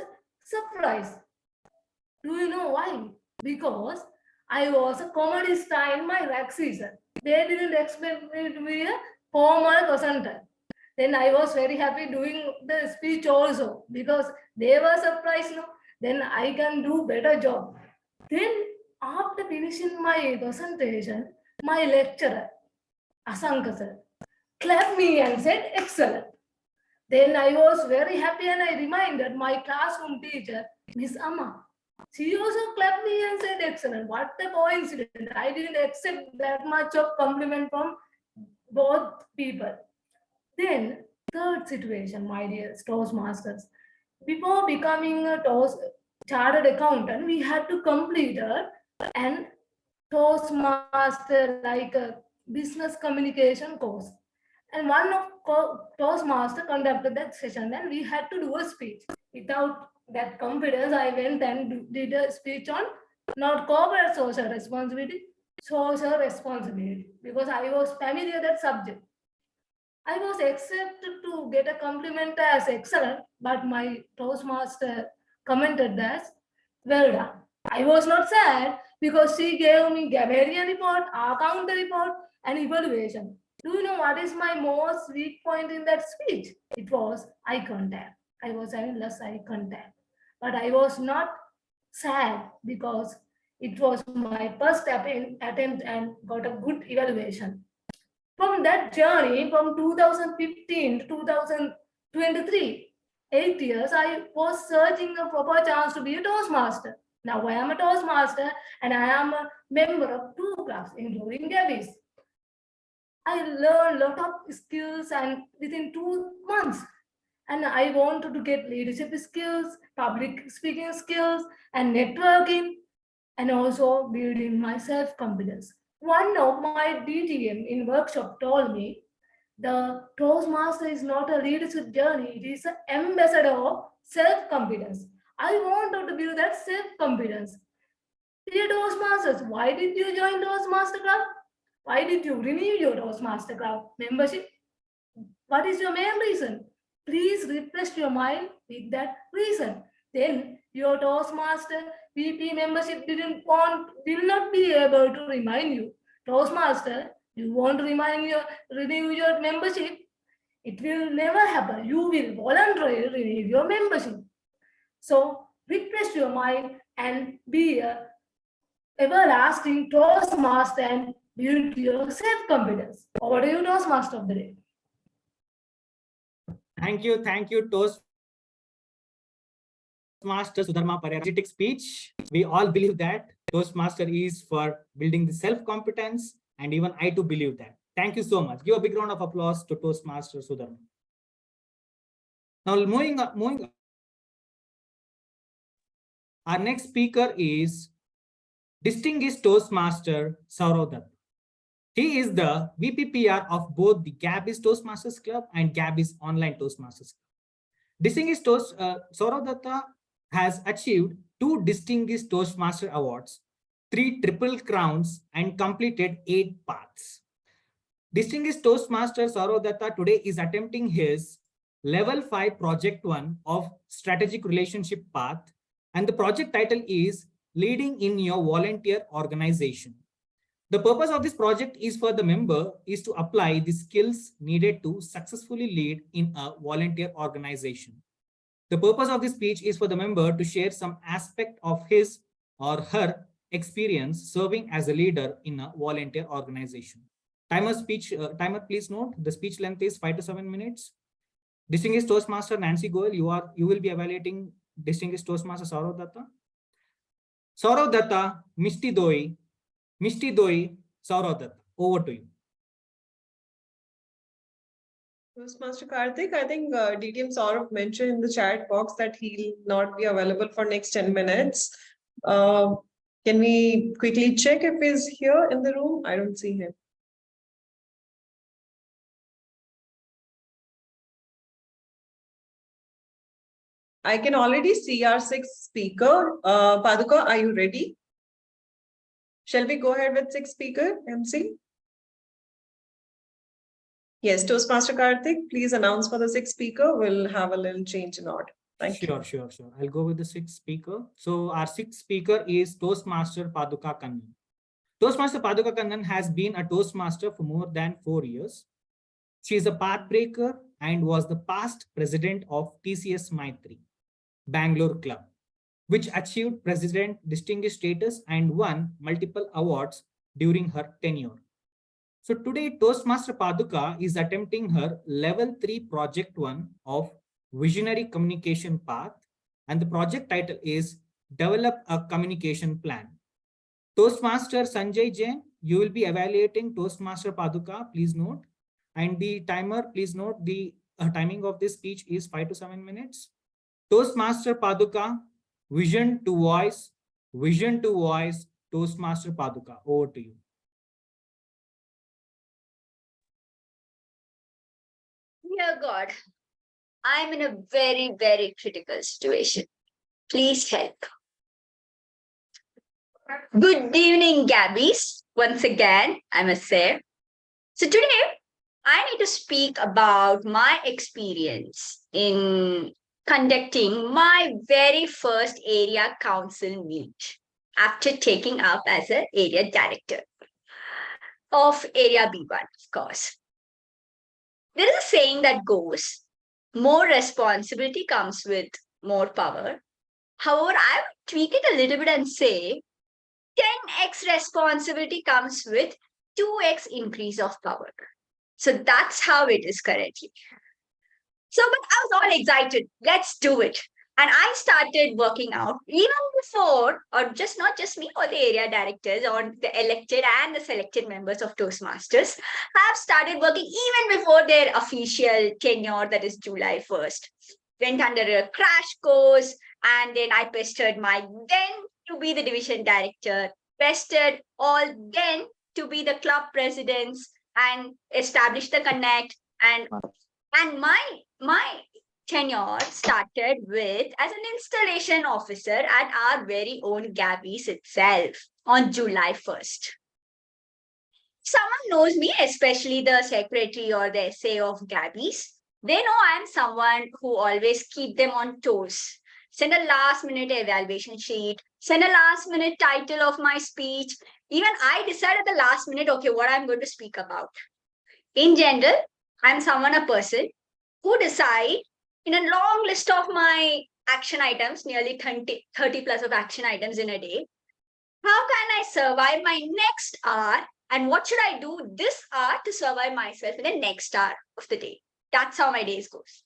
Speaker 9: surprised. Do you know why? Because I was a comedy star in my rag season. They didn't expect me to be a formal presenter. Then I was very happy doing the speech also because they were surprised. No? Then I can do better job. Then after finishing my presentation, my lecturer, Asanka sir, clapped me and said, "Excellent." Then I was very happy and I reminded my classroom teacher, Miss Amma. She also clapped me and said, "Excellent." What a coincidence. I didn't accept that much of compliment from both people. Then, third situation, my dear Toastmasters. Before becoming a chartered accountant, we had to complete an Toastmaster like a business communication course. And one of Toastmaster conducted that session and we had to do a speech. Without that confidence, I went and did a speech on not corporate social responsibility because I was familiar that subject. I was accepted to get a compliment as excellent, but my Toastmaster commented as well done. I was not sad because she gave me Gabby report, account report, and evaluation. Do you know what is my most weak point in that speech? It was eye contact. I was having less eye contact. But I was not sad because it was my first attempt and got a good evaluation. From that journey, from 2015 to 2023, 8 years, I was searching a proper chance to be a Toastmaster. Now I am a Toastmaster and I am a member of 2 clubs, including Gabbys. I learned a lot of skills and within 2 months. And I wanted to get leadership skills, public speaking skills, and networking, and also building my self-confidence. One of my DTM in workshop told me, the Toastmaster is not a leadership journey, it is an ambassador of self-confidence. I wanted to build that self-confidence. Dear Toastmasters, why did you join Toastmaster Club? Why did you renew your Toastmaster Club membership? What is your main reason? Please refresh your mind with that reason. Then your Toastmaster VP membership will not be able to remind you. Toastmaster, you want to renew your membership? It will never happen. You will voluntarily renew your membership. So refresh your mind and be a everlasting Toastmaster and build your self-confidence. Over to you, Toastmaster of the day.
Speaker 3: Thank you, Toastmaster Sudharma Parera. Energetic speech. We all believe that Toastmaster is for building the self-competence, and even I too believe that. Thank you so much. Give a big round of applause to Toastmaster Sudharma. Now moving on. Our next speaker is Distinguished Toastmaster Sourav Dutta. He is the VPPR of both the Gabbys Toastmasters Club and Gabbys Online Toastmasters Club. Distinguished Sourav Dutta has achieved 2 Distinguished Toastmaster Awards, 3 Triple Crowns, and completed 8 paths. Distinguished Toastmaster Sourav Dutta today is attempting his Level 5 Project 1 of Strategic Relationship Path, and the project title is Leading in Your Volunteer Organization. The purpose of this project is for the member is to apply the skills needed to successfully lead in a volunteer organization. The purpose of this speech is for the member to share some aspect of his or her experience serving as a leader in a volunteer organization. Timer, please note the speech length is 5 to 7 minutes. Distinguished Toastmaster Nancy Goel, you will be evaluating Distinguished Toastmaster Sourav Dutta. Sourav Dutta, Mishti Doi, Sourav Dutta. Over to you.
Speaker 15: Toastmaster Karthik, I think DTM Sourav mentioned in the chat box that he'll not be available for next 10 minutes. Can we quickly check if he's here in the room? I don't see him. I can already see our 6th speaker. Paduka, are you ready? Shall we go ahead with 6th speaker, Emcee? Yes, Toastmaster Karthik, please announce for the 6th speaker. We'll have a little change in order. Thank you.
Speaker 3: Sure. I'll go with the 6th speaker. So our 6th speaker is Toastmaster Paduka Kannan. Toastmaster Paduka Kannan has been a Toastmaster for more than 4 years. She is a pathbreaker and was the past president of TCS Maitri, Bangalore Club, which achieved President Distinguished status and won multiple awards during her tenure. So today, Toastmaster Paduka is attempting her Level 3 Project 1 of Visionary Communication Path, and the project title is Develop a Communication Plan. Toastmaster Sanjay Jain, you will be evaluating Toastmaster Paduka, please note. And the timer, please note the timing of this speech is 5 to 7 minutes. Toastmaster Paduka, vision to voice, Toastmaster Paduka, over to you.
Speaker 16: Dear God, I'm in a very, very critical situation. Please help. Good evening, Gabbys. Once again, I must say. So today, I need to speak about my experience in conducting my very first area council meet after taking up as an area director of Area B1, of course. There is a saying that goes, more responsibility comes with more power. However, I would tweak it a little bit and say 10x responsibility comes with 2x increase of power. So that's how it is currently. So, but I was all excited. Let's do it. And I started working out even before, or just not just me, or the area directors, or the elected and the selected members of Toastmasters have started working even before their official tenure, that is July 1st. Went under a crash course, and then I pestered my then to be the division director, pestered all then to be the club presidents, and established the connect. And my tenure started with as an installation officer at our very own Gabbys itself on July 1st. Someone knows me, especially the secretary or the SA of Gabbys. They know I'm someone who always keep them on toes. Send a last minute evaluation sheet, send a last minute title of my speech. Even I decide at the last minute, okay, what I'm going to speak about. In general, I'm a person who decide in a long list of my action items, nearly 30 plus of action items in a day, how can I survive my next hour, and what should I do this hour to survive myself in the next hour of the day? That's how my days goes.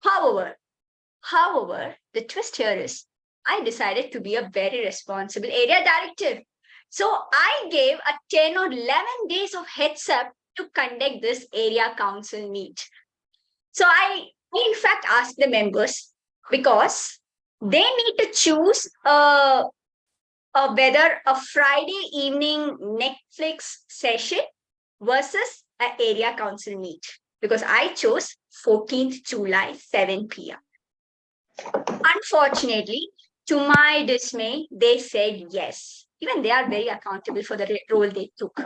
Speaker 16: However, the twist here is I decided to be a very responsible area director. So I gave a 10 or 11 days of heads up to conduct this area council meet. So I in fact asked the members because they need to choose whether a Friday evening Netflix session versus an area council meet, because I chose 14th July, 7 p.m. Unfortunately, to my dismay, they said yes. Even they are very accountable for the role they took.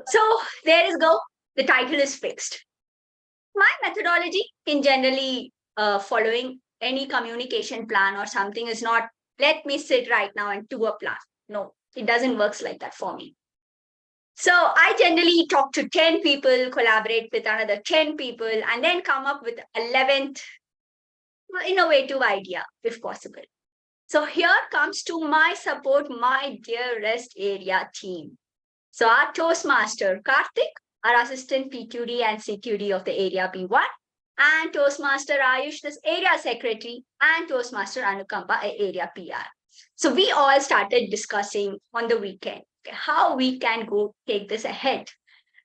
Speaker 16: So there is go. The title is fixed. My methodology in generally following any communication plan or something is not, let me sit right now and do a plan. No, it doesn't work like that for me. So I generally talk to 10 people, collaborate with another 10 people, and then come up with 11th innovative idea, if possible. So here comes to my support, my dearest area team. So our Toastmaster, Karthik, our assistant PQD and CQD of the area B1, and Toastmaster Ayush, this area secretary, and Toastmaster Anukampa, area PR. So we all started discussing on the weekend how we can go take this ahead.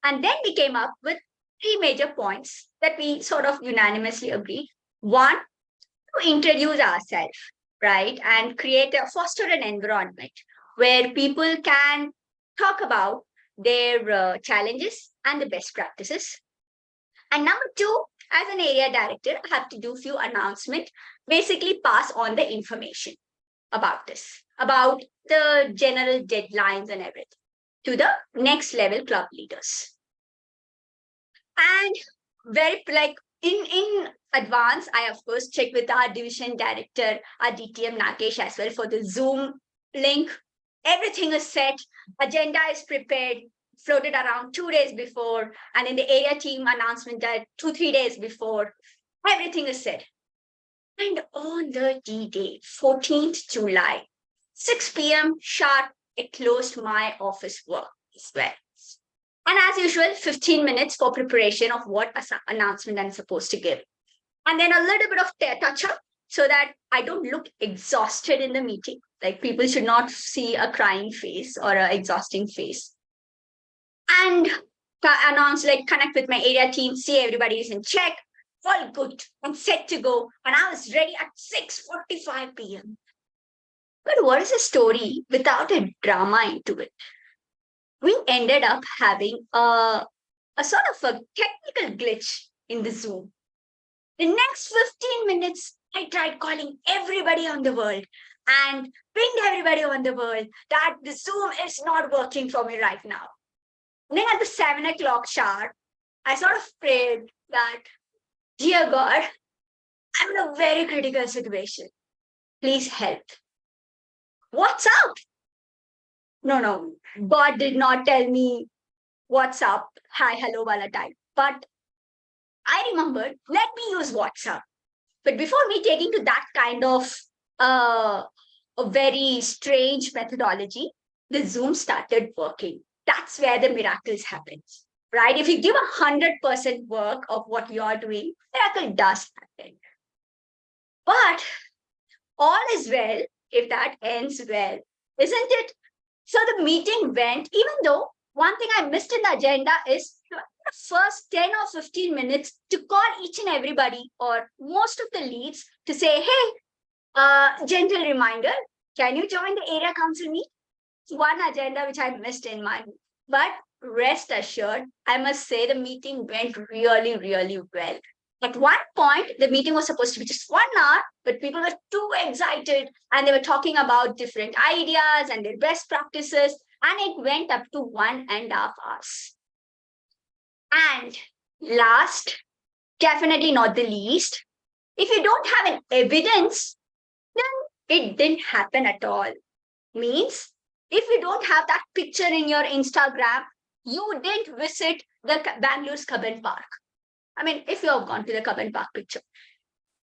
Speaker 16: And then we came up with 3 major points that we sort of unanimously agreed. One, to introduce ourselves, right? And foster an environment where people can talk about their challenges and the best practices. And number 2, as an area director, I have to do a few announcements, basically pass on the information about this, about the general deadlines and everything to the next level club leaders. And very in advance, I of course check with our division director, our DTM Nagesh as well for the Zoom link. Everything is set, agenda is prepared, floated around 2 days before, and in the area team announcement that 2-3 days before, everything is set. And on the D-Day, 14th July, 6 p.m. sharp, I closed my office work as well. And as usual, 15 minutes for preparation of what announcement I'm supposed to give. And then a little bit of touch-up so that I don't look exhausted in the meeting. Like people should not see a crying face or an exhausting face. And announce, connect with my area team, see everybody is in check, all good and set to go. And I was ready at 6:45 p.m. But what is the story without a drama into it? We ended up having a sort of a technical glitch in the Zoom. The next 15 minutes, I tried calling everybody on the world and pinged everybody on the world that the Zoom is not working for me right now. And then at the 7 o'clock sharp, I sort of prayed that, dear God, I'm in a very critical situation. Please help. What's up? No, God did not tell me what's up, hi, hello, wala type. But I remembered, let me use WhatsApp. But before me taking to that kind of a very strange methodology, the Zoom started working. That's where the miracles happen, right? If you give 100% work of what you're doing, miracle does happen. But all is well if that ends well, isn't it? So the meeting went, even though one thing I missed in the agenda is the first 10 or 15 minutes to call each and everybody or most of the leads to say, hey, gentle reminder, can you join the area council meet? One agenda which I missed in mine. But rest assured, I must say the meeting went really, really well. At one point, the meeting was supposed to be just 1 hour, but people were too excited and they were talking about different ideas and their best practices, and it went up to 1.5 hours. And last, definitely not the least, if you don't have an evidence, then it didn't happen at all. Means, if you don't have that picture in your Instagram, you didn't visit the Bangalore's Kabban Park. I mean, if you have gone to the Kabban Park picture.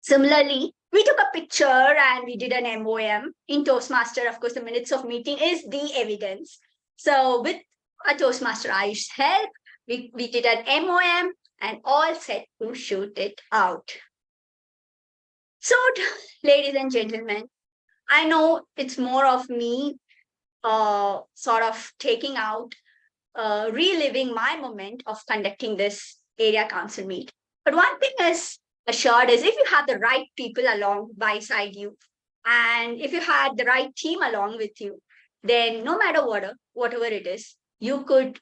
Speaker 16: Similarly, we took a picture and we did an MOM. In Toastmaster, of course, the minutes of meeting is the evidence. So with a Toastmaster Ayush's help, we did an MOM and all set to shoot it out. So, ladies and gentlemen, I know it's more of me sort of taking out, reliving my moment of conducting this area council meet. But one thing is assured is if you have the right people along by side you, and if you had the right team along with you, then no matter whatever it is, you could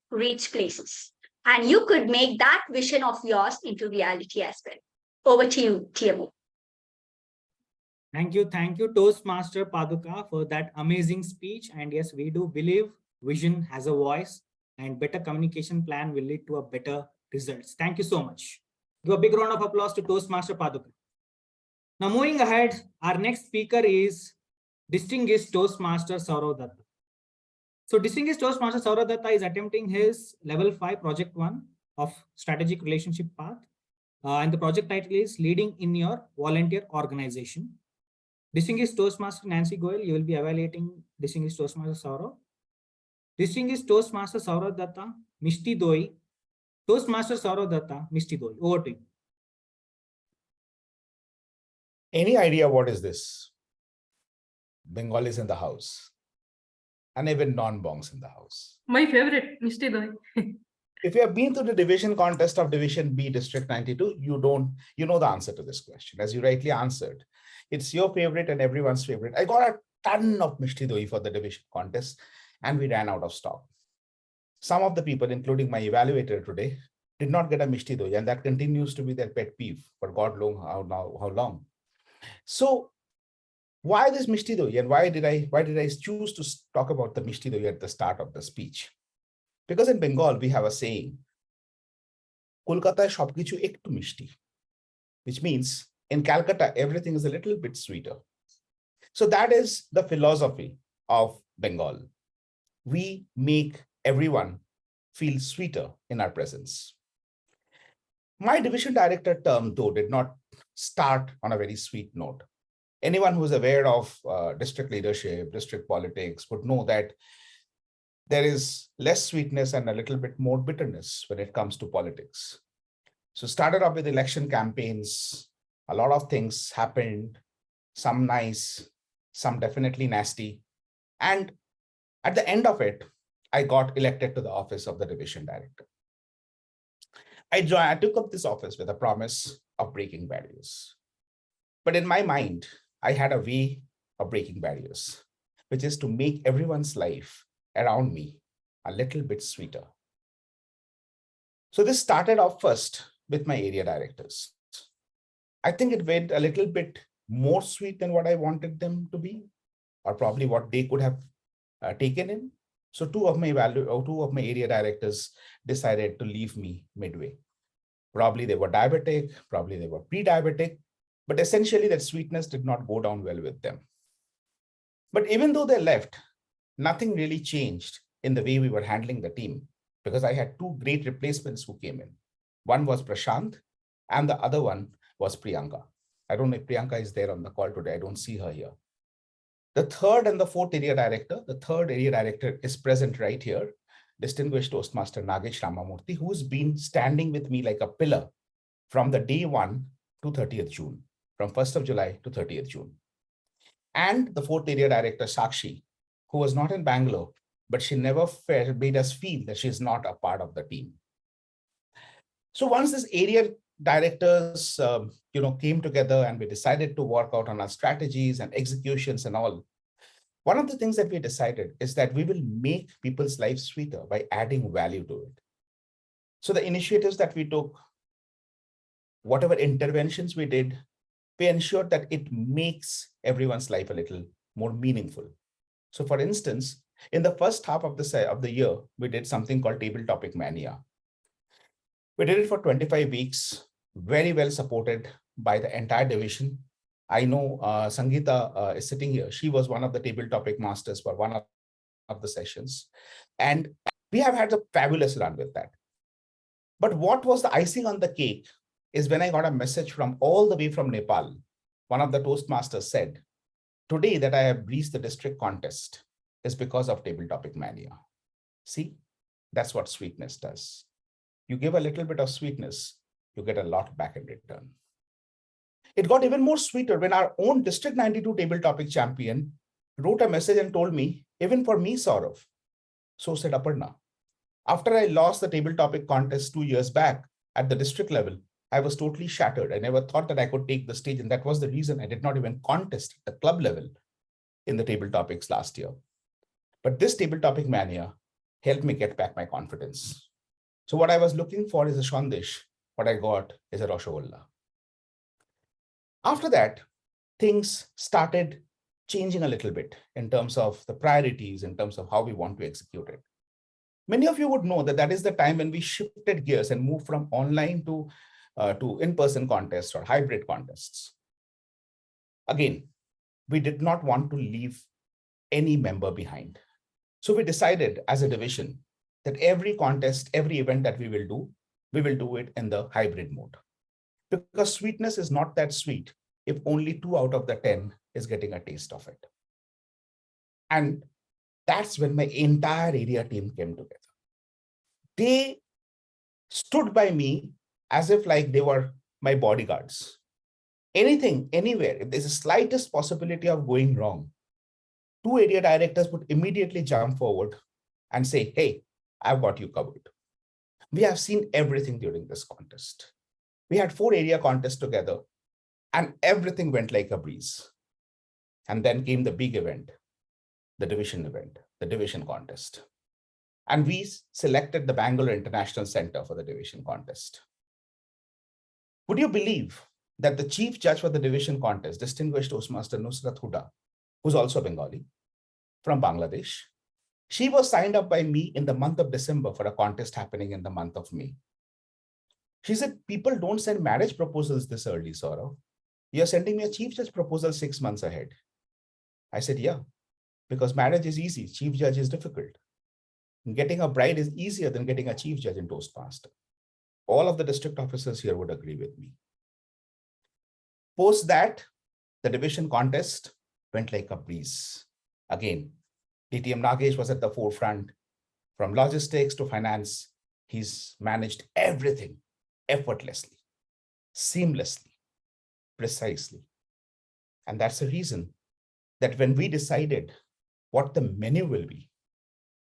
Speaker 16: reach places and you could make that vision of yours into reality as well. Over to you, TMO.
Speaker 3: Thank you, Toastmaster Paduka, for that amazing speech. And yes, we do believe vision has a voice, and better communication plan will lead to a better results. Thank you so much. Give a big round of applause to Toastmaster Paduka. Now, moving ahead, our next speaker is distinguished Toastmaster Sourav Dutta. So, distinguished Toastmaster Sourav Dutta is attempting his level 5 project 1 of strategic relationship path. And the project title is Leading in Your Volunteer Organization. Distinguished Toastmaster Nancy Goel, you will be evaluating Distinguished Toastmaster Sourav. Distinguished Toastmaster Sourav Dutta, Mishti Doi. Toastmaster Sourav Dutta, Mishti Doi. Over to you.
Speaker 7: Any idea what is this? Bengalis in the house. And even non-bongs in the house.
Speaker 6: My favorite, Mr. Dhwani.
Speaker 7: If you have been to the division contest of Division B, District 92, you know the answer to this question. As you rightly answered, it's your favorite and everyone's favorite. I got a ton of Mishti Doi for the division contest and we ran out of stock. Some of the people, including my evaluator today, did not get a Mishti Doi, and that continues to be their pet peeve for God knows how long. So why this Mishti Doi, and why did I choose to talk about the Mishti Doi at the start of the speech? Because in Bengal, we have a saying, Kolkata shopkichu ektu mishti, which means in Calcutta, everything is a little bit sweeter. So that is the philosophy of Bengal. We make everyone feel sweeter in our presence. My division director term, though, did not start on a very sweet note. Anyone who is aware of district leadership, district politics would know that there is less sweetness and a little bit more bitterness when it comes to politics. So started off with election campaigns. A lot of things happened, some nice, some definitely nasty. And at the end of it, I got elected to the office of the division director. I took up this office with a promise of breaking barriers. But in my mind, I had a way of breaking barriers, which is to make everyone's life around me a little bit sweeter. So this started off first with my area directors. I think it went a little bit more sweet than what I wanted them to be, or probably what they could have taken in. So two of my area directors decided to leave me midway. Probably they were diabetic, probably they were pre-diabetic, but essentially that sweetness did not go down well with them. But even though they left, nothing really changed in the way we were handling the team, because I had two great replacements who came in. One was Prashant and the other one was Priyanka. I don't know if Priyanka is there on the call today. I don't see her here. The third and the fourth area director, the third area director is present right here, distinguished Toastmaster Nagesh Ramamurthy, who's been standing with me like a pillar from the day 1 to 30th June, from 1st of July to 30th June. And the fourth area director, Sakshi, who was not in Bangalore, but she never made us feel that she's not a part of the team. So once this area directors came together and we decided to work out on our strategies and executions and all, one of the things that we decided is that we will make people's lives sweeter by adding value to it. So the initiatives that we took, whatever interventions we did, we ensured that it makes everyone's life a little more meaningful. So for instance, in the first half of the year, we did something called Table Topic Mania. We did it for 25 weeks, very well supported by the entire division. I know Sangeeta is sitting here. She was one of the table topic masters for one of the sessions. And we have had a fabulous run with that. But what was the icing on the cake is when I got a message from all the way from Nepal. One of the Toastmasters said, today that I have reached the district contest is because of Table Topic Mania. See, that's what sweetness does. You give a little bit of sweetness, you get a lot back in return. It got even more sweeter when our own District 92 table topic champion wrote a message and told me, even for me, Sourav. So said Aparna. After I lost the table topic contest 2 years back at the district level, I was totally shattered. I never thought that I could take the stage. And that was the reason I did not even contest at the club level in the table topics last year. But this table topic mania helped me get back my confidence. So what I was looking for is a Shandesh. What I got is a Rashogolla. After that, things started changing a little bit in terms of the priorities, in terms of how we want to execute it. Many of you would know that that is the time when we shifted gears and moved from online to in-person contests or hybrid contests. Again, we did not want to leave any member behind. So we decided as a division that every contest, every event that we will do it in the hybrid mode. Because sweetness is not that sweet if only 2 out of the 10 is getting a taste of it. And that's when my entire area team came together. They stood by me as if like they were my bodyguards. Anything, anywhere, if there's the slightest possibility of going wrong, 2 area directors would immediately jump forward and say, hey, I've got you covered. We have seen everything during this contest. We had 4 area contests together and everything went like a breeze. And then came the big event, the division contest. And we selected the Bangalore International Center for the division contest. Would you believe that the chief judge for the division contest, distinguished Toastmaster Nusrat Huda, who's also Bengali, from Bangladesh, she was signed up by me in the month of December for a contest happening in the month of May. She said, people don't send marriage proposals this early, Sourav. You're sending me a chief judge proposal 6 months ahead. I said, yeah, because marriage is easy, chief judge is difficult. Getting a bride is easier than getting a chief judge in Toastmaster. All of the district officers here would agree with me. Post that, the division contest went like a breeze. Again, DTM Nagesh was at the forefront. From logistics to finance, he's managed everything effortlessly, seamlessly, precisely. And that's the reason that when we decided what the menu will be,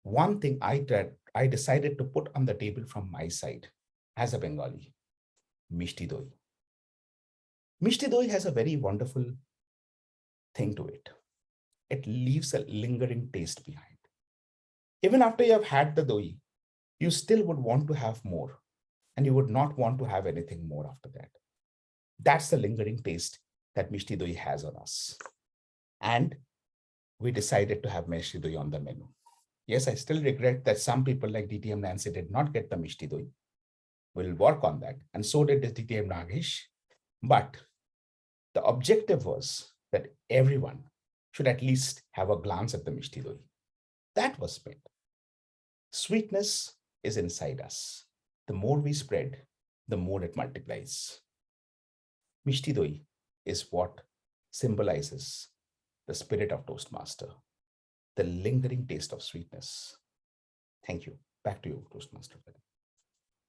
Speaker 7: one thing I decided to put on the table from my side as a Bengali, Mishti Doi. Mishti Doi has a very wonderful thing to it. It leaves a lingering taste behind. Even after you have had the doi, you still would want to have more, and you would not want to have anything more after that. That's the lingering taste that Mishti Doi has on us. And we decided to have Mishti Doi on the menu. Yes, I still regret that some people like DTM Nancy did not get the Mishti Doi. We'll work on that. And so did the DTM Nagesh. But the objective was that everyone should at least have a glance at the Mishti Doi. That was spread. Sweetness is inside us. The more we spread, the more it multiplies. Mishti Doi is what symbolizes the spirit of Toastmaster, the lingering taste of sweetness. Thank you. Back to you, Toastmaster.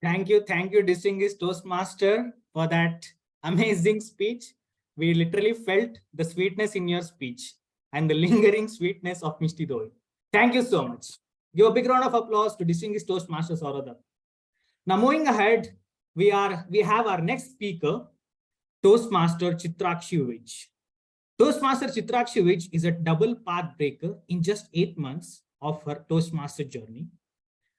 Speaker 3: Thank you, distinguished Toastmaster, for that amazing speech. We literally felt the sweetness in your speech and the lingering sweetness of Mishti Doi. Thank you so much. Give a big round of applause to distinguished Toastmaster Sourav. Now moving ahead, we have our next speaker, Toastmaster Chitrakshi. Toastmaster Chitrakshi is a double path breaker in just 8 months of her Toastmaster journey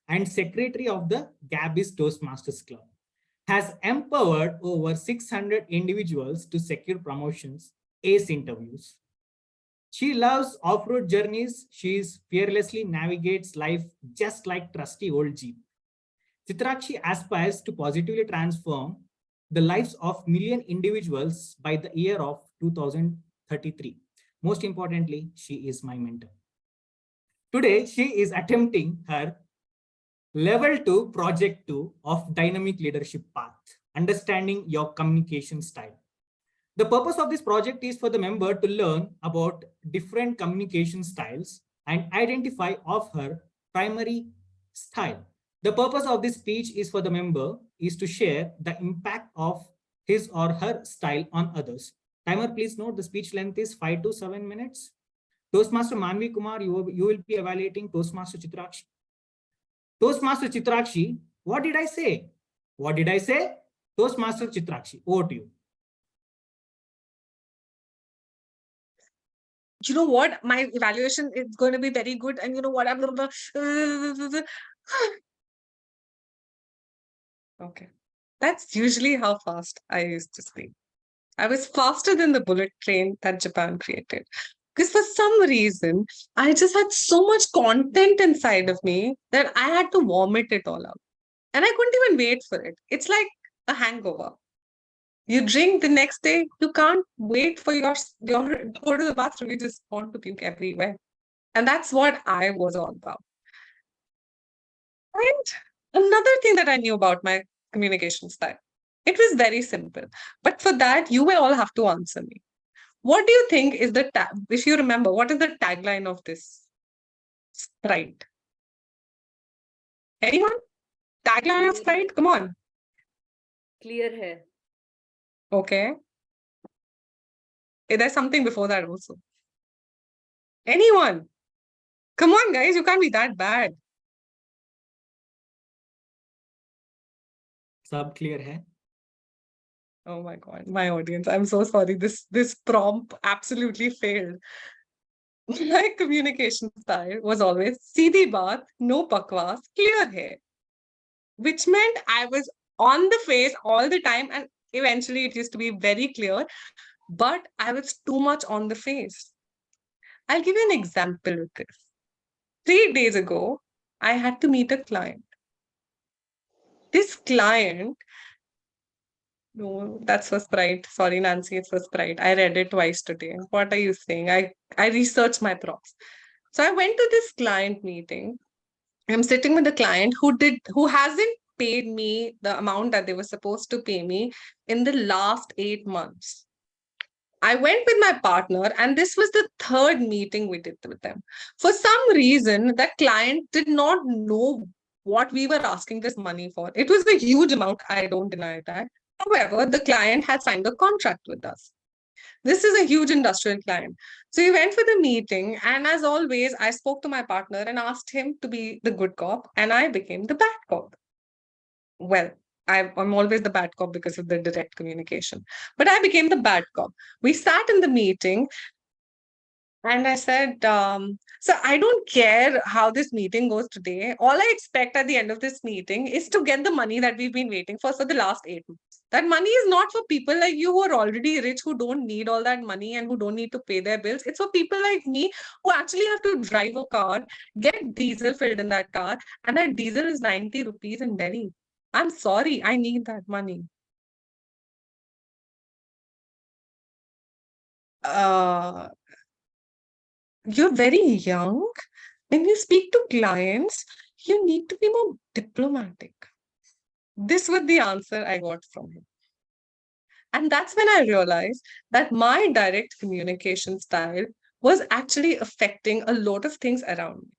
Speaker 3: and secretary of the Gabbys Toastmasters Club. Has empowered over 600 individuals to secure promotions, ace interviews. She loves off-road journeys. She fearlessly navigates life just like trusty old Jeep. Chitrakshi aspires to positively transform the lives of million individuals by the year of 2033. Most importantly, she is my mentor. Today, she is attempting her Level 2, Project 2 of Dynamic Leadership Path, Understanding Your Communication Style. The purpose of this project is for the member to learn about different communication styles and identify of her primary style. The purpose of this speech is for the member is to share the impact of his or her style on others. Timer, please note the speech length is 5 to 7 minutes. Toastmaster Manvi Kumar, you will be evaluating Toastmaster Chitrakshi. Toastmaster Chitrakshi, what did I say? What did I say? Toastmaster Chitrakshi, over to you.
Speaker 15: You know what? My evaluation is going to be very good. And you know what? I'm okay. That's usually how fast I used to speak. I was faster than the bullet train that Japan created. Because for some reason, I just had so much content inside of me that I had to vomit it all out. And I couldn't even wait for it. It's like a hangover. You drink the next day, you can't wait for your go to the bathroom, you just want to puke everywhere. And that's what I was all about. And another thing that I knew about my communication style, it was very simple. But for that, you will all have to answer me. What do you think is the if you remember, what is the tagline of this Sprite? Anyone? Tagline of Sprite? Come on.
Speaker 17: Clear hair.
Speaker 15: Okay. There's something before that also. Anyone? Come on, guys, you can't be that bad.
Speaker 3: Sab clear hai?
Speaker 15: Oh my God, my audience, I'm so sorry. This prompt absolutely failed. My communication style was always seedhi baat, no bakwas, clear hair. Which meant I was on the face all the time, and eventually it used to be very clear, but I was too much on the face. I'll give you an example with this. 3 days ago, I had to meet a client. This client, no, that's for Sprite. Sorry, Nancy, it's for Sprite. I read it twice today. What are you saying? I researched my props. So I went to this client meeting. I'm sitting with the client who hasn't paid me the amount that they were supposed to pay me in the last 8 months. I went with my partner, and this was the third meeting we did with them. For some reason, that client did not know what we were asking this money for. It was a huge amount. I don't deny that. However, the client had signed a contract with us. This is a huge industrial client. So we went for the meeting, and as always, I spoke to my partner and asked him to be the good cop, and I became the bad cop. Well, I'm always the bad cop because of the direct communication, but I became the bad cop. We sat in the meeting, and I said, so I don't care how this meeting goes today. All I expect at the end of this meeting is to get the money that we've been waiting for the last 8 months. That money is not for people like you who are already rich, who don't need all that money and who don't need to pay their bills. It's for people like me who actually have to drive a car, get diesel filled in that car, and that diesel is 90 rupees in Delhi. I'm sorry, I need that money. You're very young. When you speak to clients, you need to be more diplomatic. This was the answer I got from him. And that's when I realized that my direct communication style was actually affecting a lot of things around me.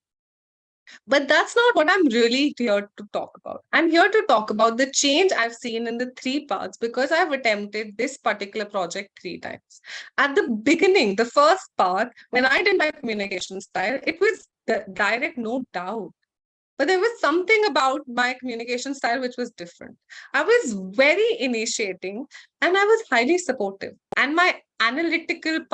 Speaker 15: But that's not what I'm really here to talk about. I'm here to talk about the change I've seen in the 3 parts because I've attempted this particular project 3 times. At the beginning, the first part, when I did my communication style, it was direct, no doubt. But there was something about my communication style which was different. I was very initiating and I was highly supportive. And my analytical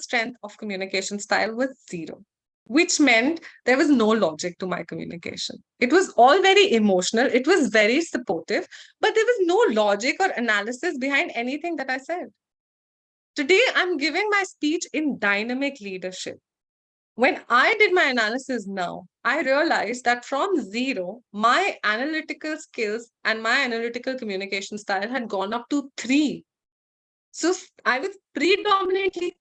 Speaker 15: strength of communication style was 0. Which meant there was no logic to my communication. It was all very emotional. It was very supportive, but there was no logic or analysis behind anything that I said. Today, I'm giving my speech in dynamic leadership. When I did my analysis now, I realized that from 0, my analytical skills and my analytical communication style had gone up to 3. So I was predominantly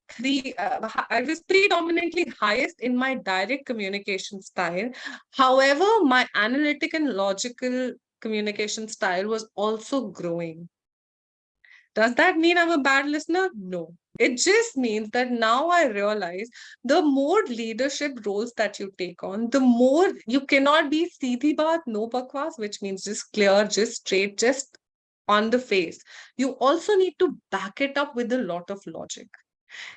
Speaker 15: highest in my direct communication style. However, my analytic and logical communication style was also growing. Does that mean I'm a bad listener? No. It just means that now I realize the more leadership roles that you take on, the more you cannot be seedhi baat, no bakwas, which means just clear, just straight, just on the face, you also need to back it up with a lot of logic.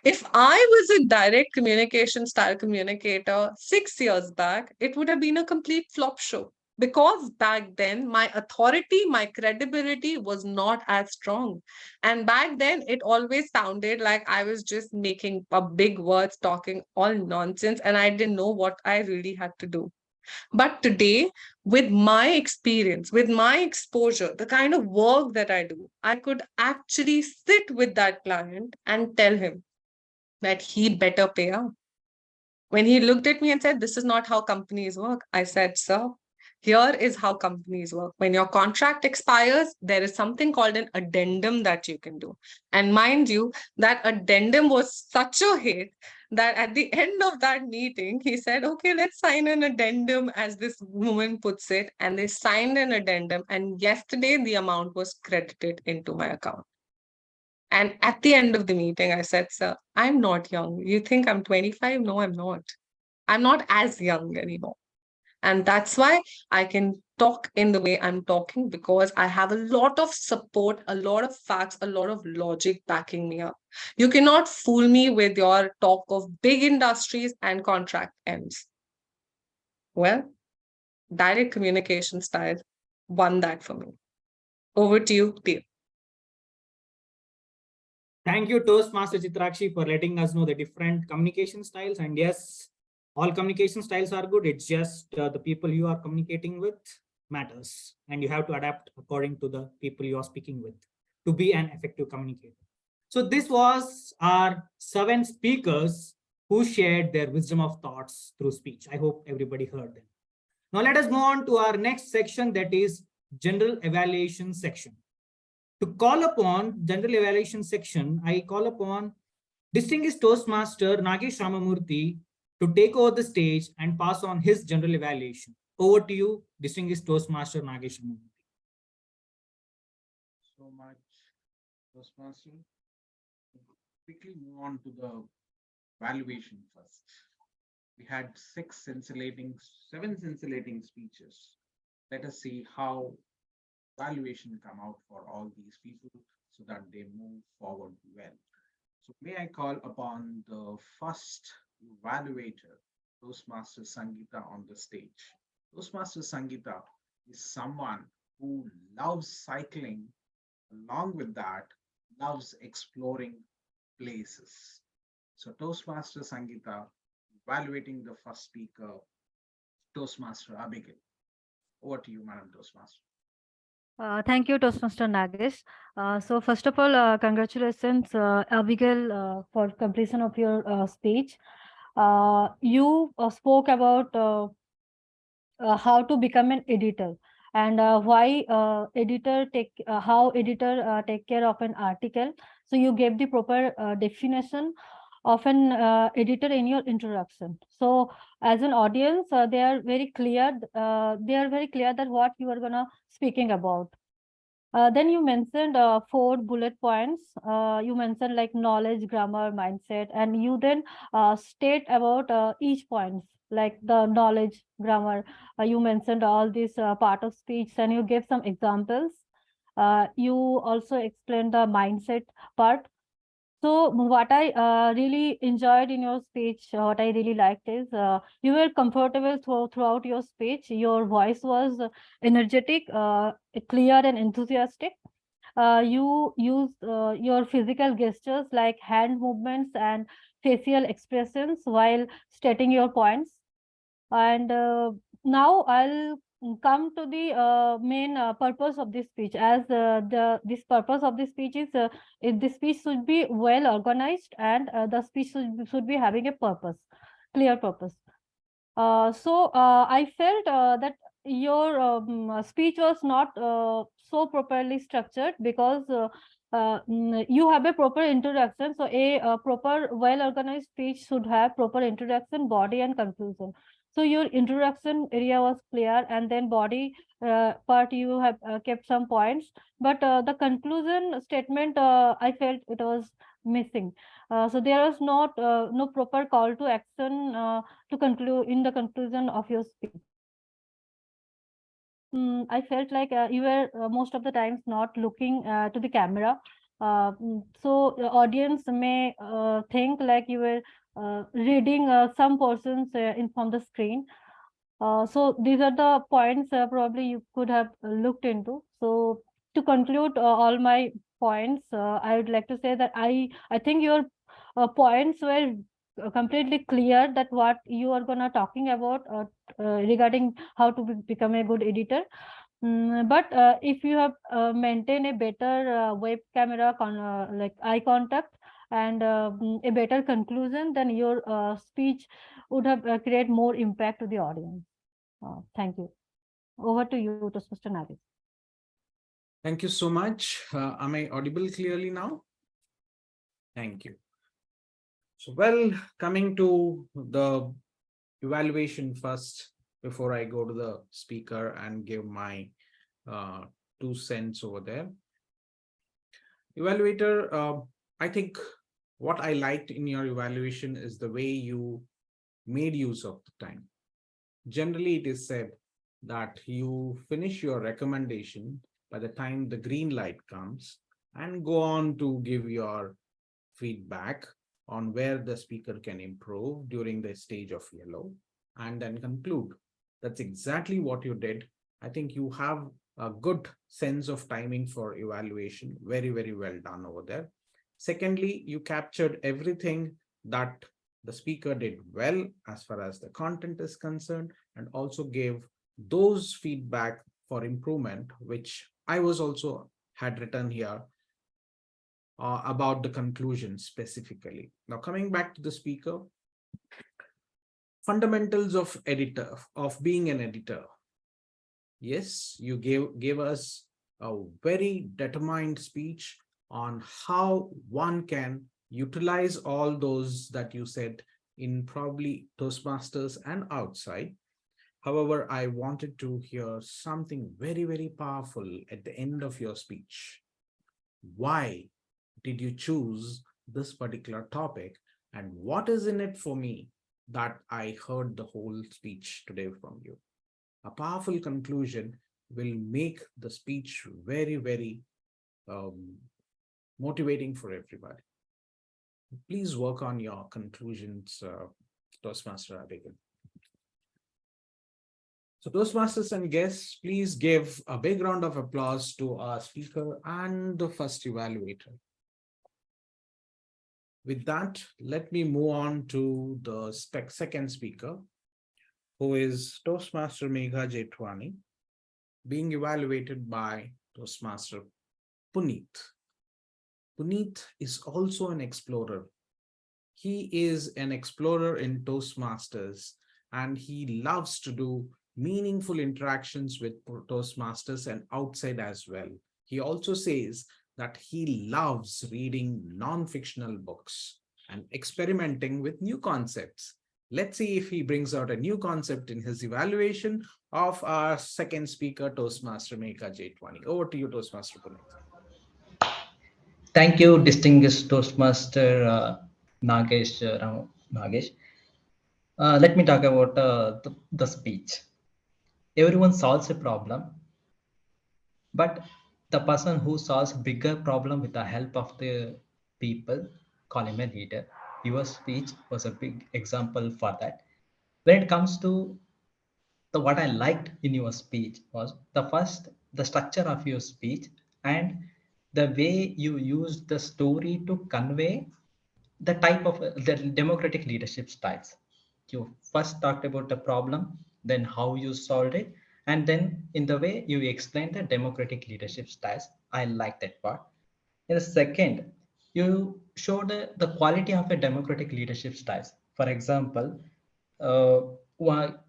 Speaker 15: If I was a direct communication style communicator 6 years back, it would have been a complete flop show. Because back then, my authority, my credibility was not as strong. And back then, it always sounded like I was just making up big words, talking all nonsense, and I didn't know what I really had to do. But today, with my experience, with my exposure, the kind of work that I do, I could actually sit with that client and tell him that he better pay up. When he looked at me and said, "This is not how companies work," I said, "Sir, here is how companies work. When your contract expires, there is something called an addendum that you can do." And mind you, that addendum was such a hit that at the end of that meeting, he said, "Okay, let's sign an addendum," as this woman puts it. And they signed an addendum. And yesterday, the amount was credited into my account. And at the end of the meeting, I said, "Sir, I'm not young. You think I'm 25? No, I'm not. I'm not as young anymore." And that's why I can talk in the way I'm talking, because I have a lot of support, a lot of facts, a lot of logic backing me up. You cannot fool me with your talk of big industries and contract ends. Well, direct communication style won that for me. Over to you, Dev.
Speaker 3: Thank you, Toastmaster Chitrakshi, for letting us know the different communication styles. And yes, all communication styles are good. It's just the people you are communicating with matters. And you have to adapt according to the people you are speaking with to be an effective communicator. So this was our 7 speakers who shared their wisdom of thoughts through speech. I hope everybody heard them. Now let us move on to our next section, that is general evaluation section. To call upon general evaluation section, I call upon distinguished Toastmaster Nagesh Ramamurthy to take over the stage and pass on his general evaluation. Over to you, distinguished Toastmaster Nagesh Ramamurthy.
Speaker 4: So much, Toastmaster. Quickly move on to the valuation first. We had 7 scintillating speeches. Let us see how valuation come out for all these people so that they move forward well. So may I call upon the first evaluator, Toastmaster Sangeeta, on the stage. Toastmaster Sangeeta is someone who loves cycling. Along with that, loves exploring places. So Toastmaster Sangeeta, evaluating the first speaker, Toastmaster Abigail. Over to you, Madam Toastmaster.
Speaker 18: Thank you, Toastmaster Nagesh. So first of all, congratulations, Abigail, for completion of your speech. You spoke about how to become an editor and why how editor take care of an article. So you gave the proper definition of an editor in your introduction. So as an audience, they are very clear. They are very clear that what you are gonna speaking about. Then you mentioned 4 bullet points. You mentioned like knowledge, grammar, mindset, and you then state about each points, like the knowledge, grammar. You mentioned all this part of speech, and you gave some examples. You also explained the mindset part. So what I really enjoyed in your speech, what I really liked is you were comfortable throughout your speech. Your voice was energetic, clear and enthusiastic. You used your physical gestures like hand movements and facial expressions while stating your points. And now I'll come to the main purpose of this speech. As this purpose of this speech is this speech should be well organized, and the speech should be having a purpose, clear purpose. So I felt that your speech was not so properly structured, because you have a proper introduction. So a proper well organized speech should have proper introduction, body and conclusion. So your introduction area was clear, and then body part you have kept some points, but the conclusion statement I felt it was missing. So there was not no proper call to action to conclude in the conclusion of your speech. I felt like you were most of the times not looking to the camera. So the audience may think like you were reading some portions in from the screen. So these are the points probably you could have looked into. So to conclude all my points, I would like to say that I think your points were completely clear that what you are gonna talking about regarding how to become a good editor. But if you have maintained a better web camera like eye contact and a better conclusion, then your speech would have create more impact to the audience. Thank you. Over to you, Toastmaster Nagesh.
Speaker 4: Thank you so much. Am I audible clearly now? Thank you. So, well, coming to the evaluation first, before I go to the speaker and give my 2 cents over there. Evaluator, I think what I liked in your evaluation is the way you made use of the time. Generally, it is said that you finish your recommendation by the time the green light comes and go on to give your feedback on where the speaker can improve during the stage of yellow and then conclude. That's exactly what you did. I think you have a good sense of timing for evaluation. Very, very well done over there. Secondly, you captured everything that the speaker did well as far as the content is concerned, and also gave those feedback for improvement, which I was also had written here about the conclusion specifically. Now, coming back to the speaker, fundamentals of being an editor. Yes, you gave us a very determined speech on how one can utilize all those that you said in probably Toastmasters and outside. However, I wanted to hear something very, very powerful at the end of your speech. Why did you choose this particular topic, and what is in it for me that I heard the whole speech today from you? A powerful conclusion will make the speech very, very motivating for everybody. Please work on your conclusions, Toastmaster Abigail. So Toastmasters and guests, please give a big round of applause to our speaker and the first evaluator. With that, let me move on to the second speaker, who is Toastmaster Megha Jethwani, being evaluated by Toastmaster Punith. Punith is also an explorer. He is an explorer in Toastmasters, and he loves to do meaningful interactions with Toastmasters and outside as well. He also says that he loves reading non-fictional books and experimenting with new concepts. Let's see if he brings out a new concept in his evaluation of our second speaker, Toastmaster Megha Jethwani. Over to you, Toastmaster Punith.
Speaker 8: Thank you, distinguished Toastmaster Nagesh. Nagesh. Let me talk about the speech. Everyone solves a problem, but the person who solves a bigger problem with the help of the people, call him a leader. Your speech was a big example for that. When it comes to what I liked in your speech was the structure of your speech and the way you used the story to convey the type of the democratic leadership styles. You first talked about the problem, then how you solved it, and then in the way you explained the democratic leadership styles. I like that part. In the second, you showed the quality of a democratic leadership styles. For example, while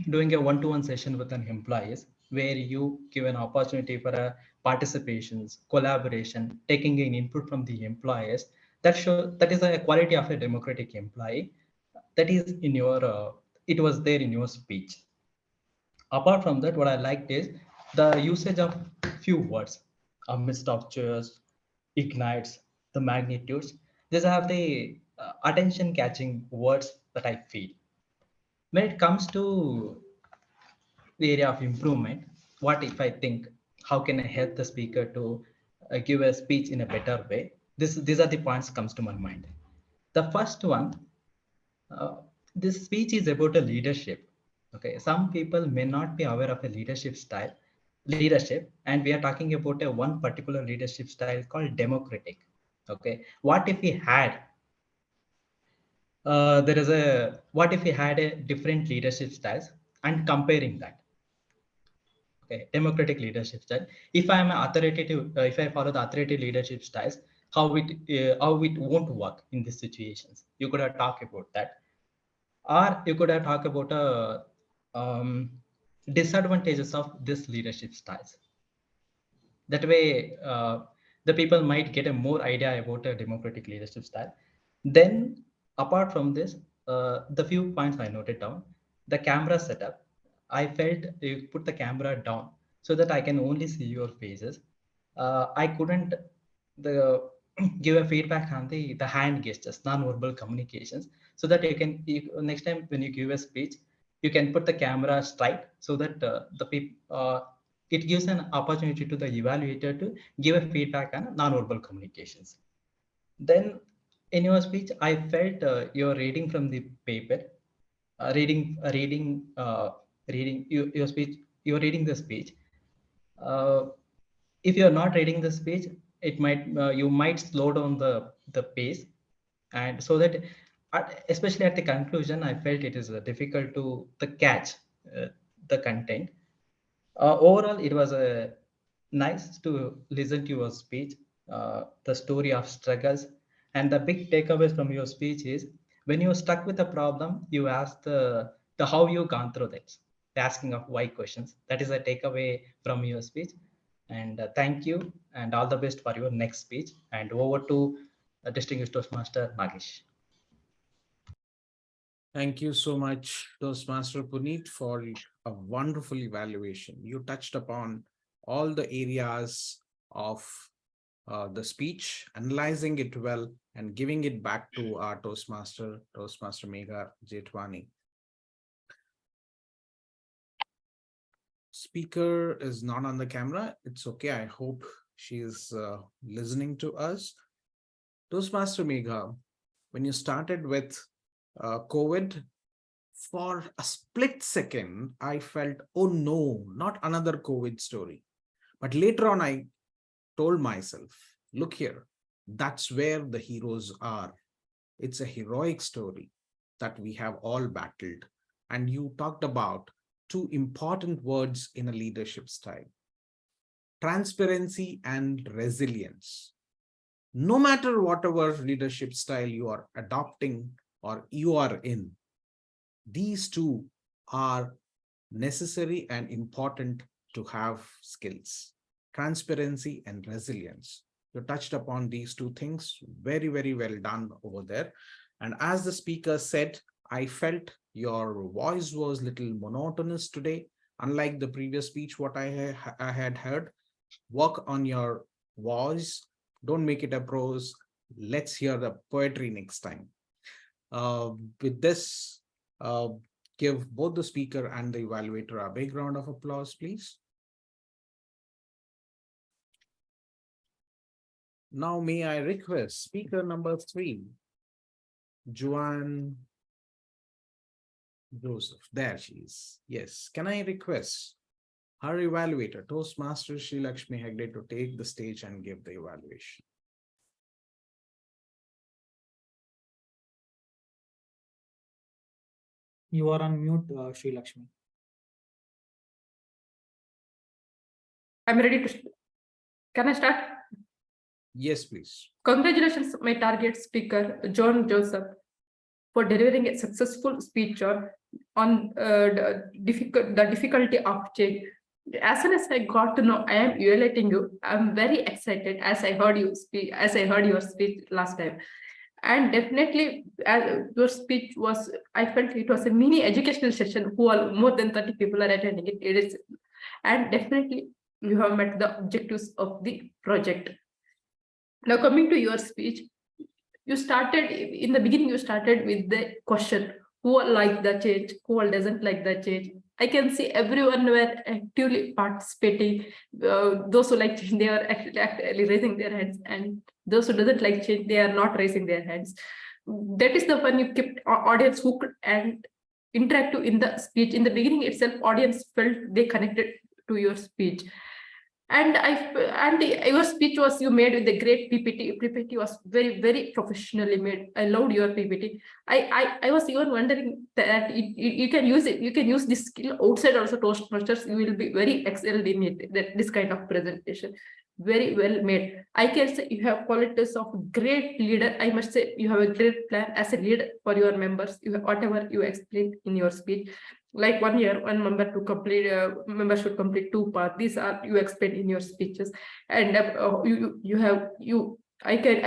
Speaker 8: doing a one-to-one session with an employees where you give an opportunity for a participations, collaboration, taking in input from the employees, that is a quality of a democratic employee. That is in your it was there in your speech. Apart from that, what I liked is the usage of few words amidst of chairs, ignites, the magnitudes. These have the attention catching words that I feel. When it comes to the area of improvement, what if I think, how can I help the speaker to give a speech in a better way? These are the points comes to my mind. The first one, this speech is about a leadership. Okay, some people may not be aware of a leadership style, and we are talking about a one particular leadership style called democratic. Okay, what if we had what if we had a different leadership styles and comparing that? Okay, democratic leadership style. If I am an authoritative, if I follow the authoritative leadership styles, how it won't work in these situations. You could have talked about that, or you could have talked about disadvantages of this leadership styles. That way, the people might get a more idea about a democratic leadership style. Then, apart from this, the few points I noted down, the camera setup, I felt you put the camera down so that I can only see your faces. I couldn't give a feedback on the hand gestures, non-verbal communications, so that next time when you give a speech, you can put the camera straight so that the people it gives an opportunity to the evaluator to give a feedback on non-verbal communications. Then in your speech, I felt you're reading from the paper, your speech, you're reading the speech. If you're not reading the speech, it might you might slow down the pace, and so that especially at the conclusion, I felt it is difficult to catch the content. Overall, it was nice to listen to your speech, the story of struggles, and the big takeaways from your speech is when you're stuck with a problem, you ask the how you gone through that, the asking of why questions. That is a takeaway from your speech. And thank you, and all the best for your next speech. And over to distinguished Toastmaster Nagesh.
Speaker 4: Thank you so much, Toastmaster Punith, for a wonderful evaluation. You touched upon all the areas of the speech, analyzing it well, and giving it back to our Toastmaster Megha Jethwani. Speaker is not on the camera. It's okay. I hope she is listening to us. Toastmaster Megha, when you started with COVID, for a split second, I felt, oh no, not another COVID story. But later on, I told myself, look here, that's where the heroes are. It's a heroic story that we have all battled. And you talked about two important words in a leadership style: transparency and resilience. No matter whatever leadership style you are adopting or you are in, these two are necessary and important to have skills: transparency and resilience. You touched upon these two things. Very, very well done over there. And as the speaker said, I felt your voice was a little monotonous today. Unlike the previous speech, what I had heard, work on your voice. Don't make it a prose. Let's hear the poetry next time. With this, give both the speaker and the evaluator a big round of applause, please. Now, may I request speaker number 3, Joane Joseph. There she is. Yes. Can I request her evaluator, Toastmaster Shrilakshmi Hegde, to take the stage and give the evaluation?
Speaker 3: You are on mute, Shrilakshmi.
Speaker 19: I'm ready to. Can I start?
Speaker 4: Yes, please.
Speaker 19: Congratulations, my target speaker, Joane Joseph, for delivering a successful speech on the difficulty of change. As soon as I got to know I am evaluating you, I'm very excited as I heard you speak, as I heard your speech last time. And definitely, your speech was, I felt it was a mini educational session who are more than 30 people are attending it. It is, and definitely you have met the objectives of the project. Now coming to your speech, you started, in the beginning, you started with the question, who like the change, who doesn't like the change. I can see everyone were actively participating. Those who like change, they are actually raising their hands, and those who doesn't like change, they are not raising their hands. That is the fun. You kept audience hooked and interactive in the speech. In the beginning itself, audience felt they connected to your speech. And your speech was you made with a great PPT. PPT was very professionally made. I loved your PPT. I was even wondering that you can use it. You can use this skill outside also Toastmasters. You will be very excelled in it. This kind of presentation, very well made. I can say you have qualities of great leader. I must say you have a great plan as a leader for your members. You have whatever you explained in your speech. Like 1 year, one member to complete, member should complete 2 parts. These are you explain in your speeches, and I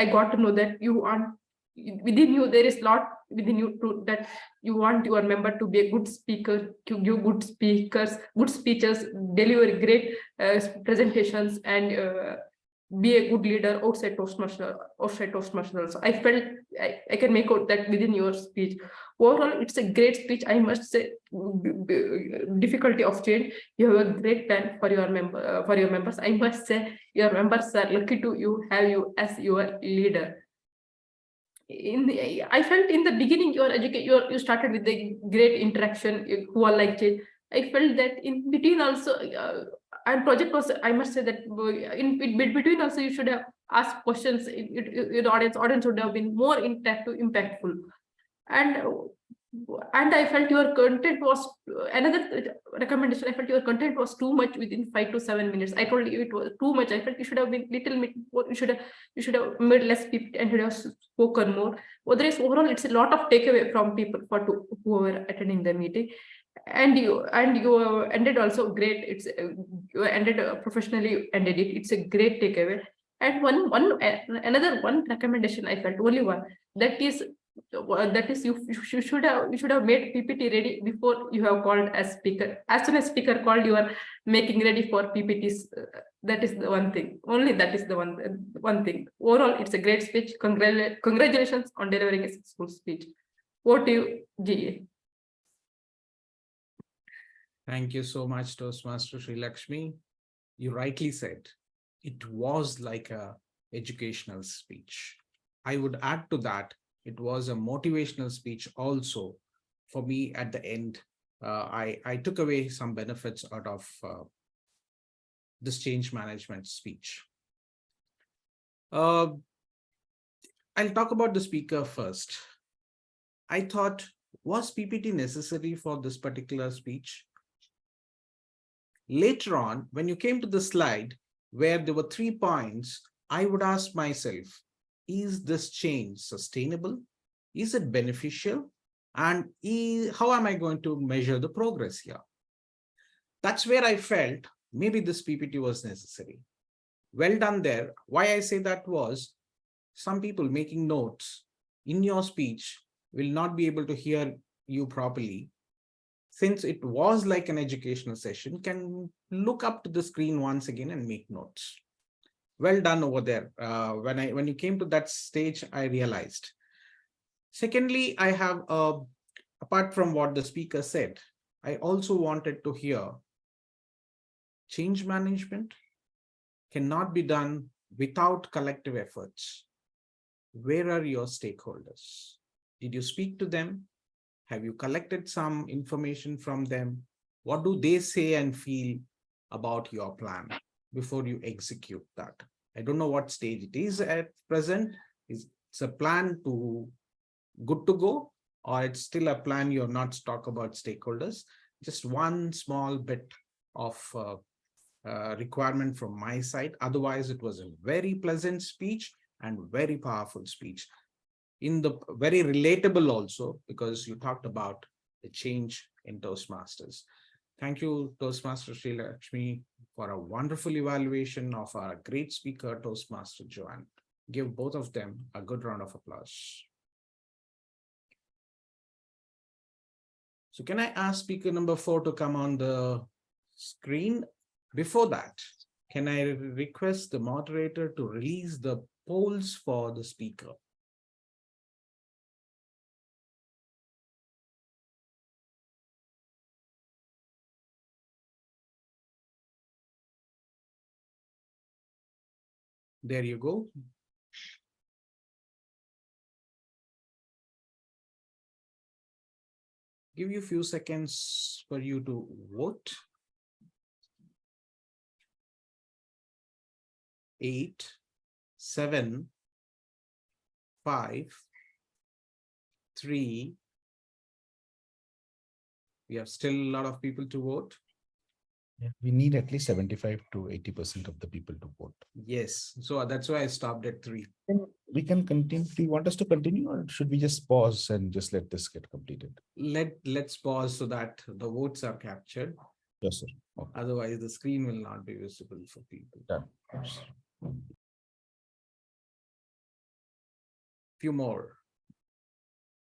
Speaker 19: got to know that you want within you there is lot within you to that you want your member to be a good speaker, to give good speeches, deliver great presentations, and be a good leader outside Toastmasters. So I felt I can make out that within your speech. Overall, it's a great speech. I must say, difficulty of change. You have a great plan for your members. I must say, your members are lucky to have you as your leader. I felt in the beginning you started with the great interaction, who are like change. I felt that in between also, and project was, I must say that in between also you should have asked questions. The audience would have been more interactive, impactful, and I felt your content was another recommendation. I felt your content was too much within 5 to 7 minutes. I told you it was too much. I felt you should have been little bit more. You should have made less people and should have spoken more. Otherwise, overall, it's a lot of takeaway from people who were attending the meeting. And you ended also great. It's you ended professionally. You ended it. It's a great takeaway. And another recommendation I felt, only one, that is you should have made PPT ready before you have called as speaker. As soon as speaker called, you are making ready for PPTs. That is the one thing. Only that is the one thing. Overall, it's a great speech. Congratulations on delivering a successful speech. What do you, GA?
Speaker 4: Thank you so much, Toastmaster Shrilakshmi. You rightly said it was like a educational speech. I would add to that, it was a motivational speech also. For me, at the end, I took away some benefits out of this change management speech. I'll talk about the speaker first. I thought, was PPT necessary for this particular speech? Later on, when you came to the slide where there were 3 points, I would ask myself, is this change sustainable? Is it beneficial? And how am I going to measure the progress here? That's where I felt maybe this PPT was necessary. Well done there. Why I say that was, some people making notes in your speech will not be able to hear you properly. Since it was like an educational session, can look up to the screen once again and make notes. Well done over there. When you came to that stage, I realized. Secondly, I have, apart from what the speaker said, I also wanted to hear change management cannot be done without collective efforts. Where are your stakeholders? Did you speak to them? Have you collected some information from them? What do they say and feel about your plan before you execute that? I don't know what stage it is at present. It's a plan to good to go, or it's still a plan you're not talk about stakeholders. Just one small bit of requirement from my side. Otherwise, it was a very pleasant speech and very powerful speech. In the very relatable also, because you talked about the change in Toastmasters. Thank you, Toastmaster Shrilakshmi, for a wonderful evaluation of our great speaker, Toastmaster Joane. Give both of them a good round of applause. So can I ask speaker number 4 to come on the screen? Before that, can I request the moderator to release the polls for the speaker? There you go. Give you a few seconds for you to vote. 8, 7, 5, 3. We have still a lot of people to vote.
Speaker 7: Yeah, we need at least 75 to 80% of the people to vote.
Speaker 4: Yes, so that's why I stopped at 3.
Speaker 7: We can continue. Do you want us to continue, or should we just pause and just let this get completed?
Speaker 4: Let's pause so that the votes are captured.
Speaker 7: Yes, sir. Okay.
Speaker 4: Otherwise, the screen will not be visible for people.
Speaker 7: Done.
Speaker 4: Few more.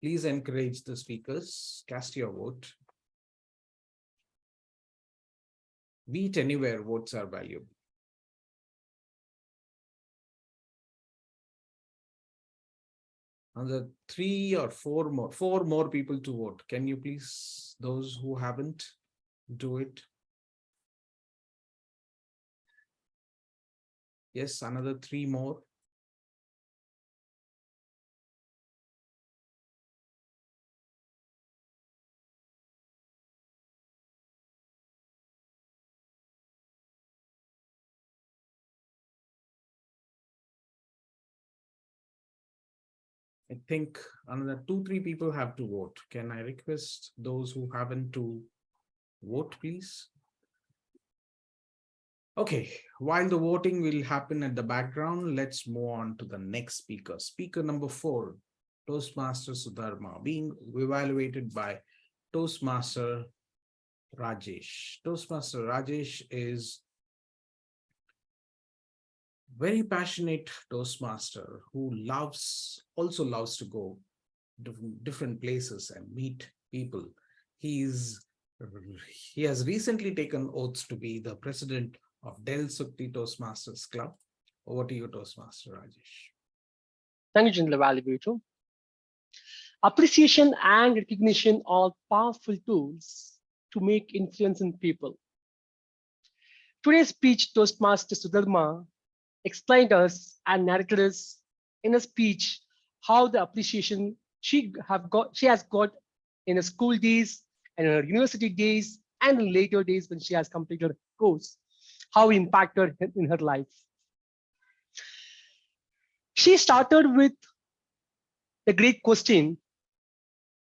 Speaker 4: Please encourage the speakers. Cast your vote. Be it anywhere, votes are valuable. Another 3 or 4 more people to vote. Can you please, those who haven't, do it? Yes, another 3 more. I think another 2-3 people have to vote. Can I request those who haven't to vote, please? Okay, while the voting will happen at the background, let's move on to the next speaker. Speaker number 4, Toastmaster Sudharma, being evaluated by Toastmaster Rajesh. Toastmaster Rajesh is very passionate Toastmaster who also loves to go different places and meet people. He has recently taken oaths to be the president of Del Sukti Toastmasters Club. Over to you, Toastmaster Rajesh.
Speaker 20: Thank you, General Evaluator. Appreciation and recognition are powerful tools to make influence in people. Today's speech, Toastmaster Sudharma explained us and narrated us in a speech how the appreciation she has got in her school days and her university days and in later days when she has completed her course, how it impacted in her life. She started with the great question,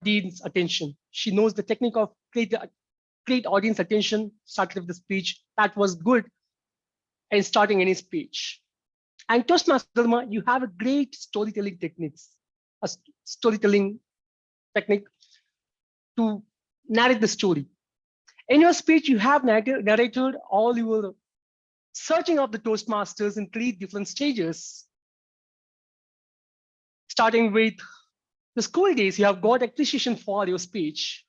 Speaker 20: audience attention. She knows the technique of great audience attention, started with the speech that was good in starting any speech. And Toastmaster Dharma, you have a great storytelling technique to narrate the story. In your speech, you have narrated all your searching of the Toastmasters in 3 different stages. Starting with the school days, you have got appreciation for your speech.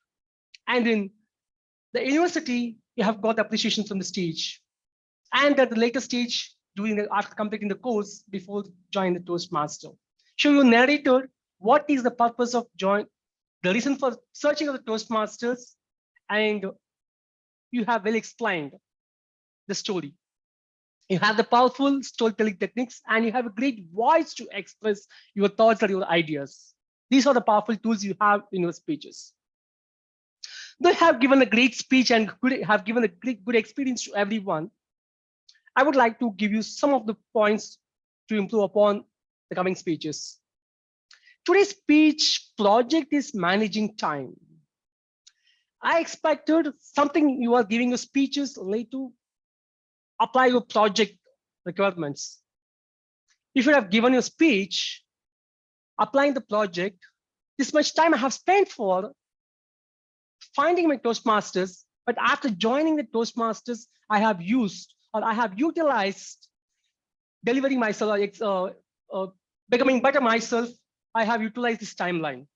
Speaker 20: And in the university, you have got appreciation from the stage. And at the later stage, after completing the course before joining the Toastmaster. So you narrated what is the purpose of the reason for searching of the Toastmasters, and you have well explained the story. You have the powerful storytelling techniques, and you have a great voice to express your thoughts and your ideas. These are the powerful tools you have in your speeches. They have given a great speech and have given a good experience to everyone. I would like to give you some of the points to improve upon the coming speeches. Today's speech project is managing time. I expected something you are giving your speeches late to apply your project requirements. You should have given your speech, applying the project. This much time I have spent for finding my Toastmasters, but after joining the Toastmasters, I have used or I have utilized delivering myself, becoming better myself. I have utilized this timeline.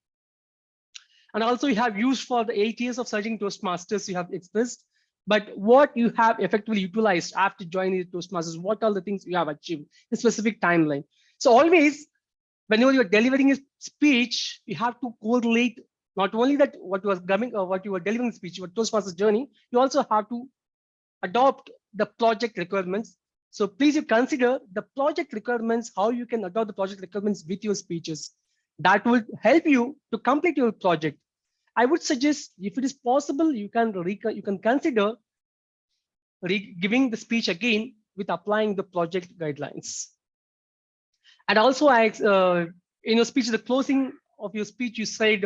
Speaker 20: And also you have used for the 8 years of searching Toastmasters you have expressed, but what you have effectively utilized after joining the Toastmasters, what are the things you have achieved, the specific timeline. So always, whenever you're delivering a speech, you have to correlate not only that what you are coming or what you are delivering speech, your Toastmasters journey, you also have to adopt the project requirements So please you consider the project requirements, how you can adopt the project requirements with your speeches. That will help you to complete your project. I would suggest, if it is possible, you can consider giving the speech again with applying the project guidelines. And also, in your speech, the closing of your speech, you said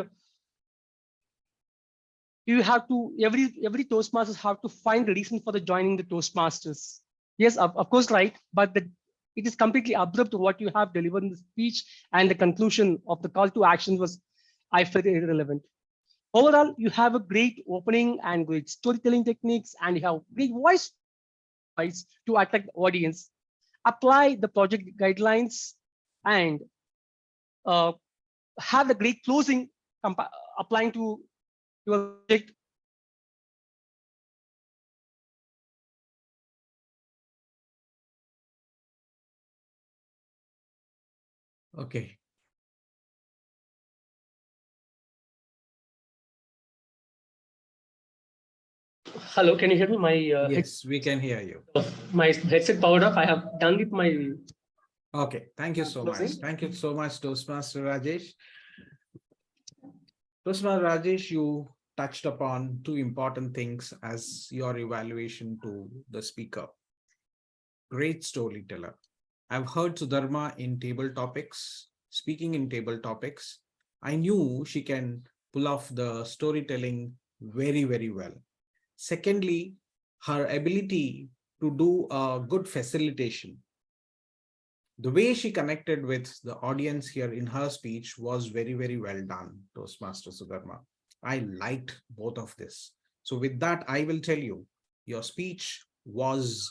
Speaker 20: you have to, every Toastmasters have to find the reason for the joining the Toastmasters. Yes, of course, right. But it is completely abrupt what you have delivered in the speech, and the conclusion of the call to action was, I felt, irrelevant. Overall, you have a great opening and great storytelling techniques, and you have great voice to attract the audience. Apply the project guidelines and have the great closing applying to your project.
Speaker 7: Okay.
Speaker 20: Hello, can you hear me? My
Speaker 10: yes, we can hear you.
Speaker 20: My headset powered off. I have done with my.
Speaker 10: Okay, thank you so much. Thank you so much, Toastmaster Rajesh. Toastmaster Rajesh, you touched upon two important things as your evaluation to the speaker. Great storyteller. I've heard Sudharma in table topics, speaking in table topics. I knew she can pull off the storytelling very, very well. Secondly, her ability to do a good facilitation. The way she connected with the audience here in her speech was very, very well done, Toastmaster Sudharma. I liked both of this. So with that, I will tell you, your speech was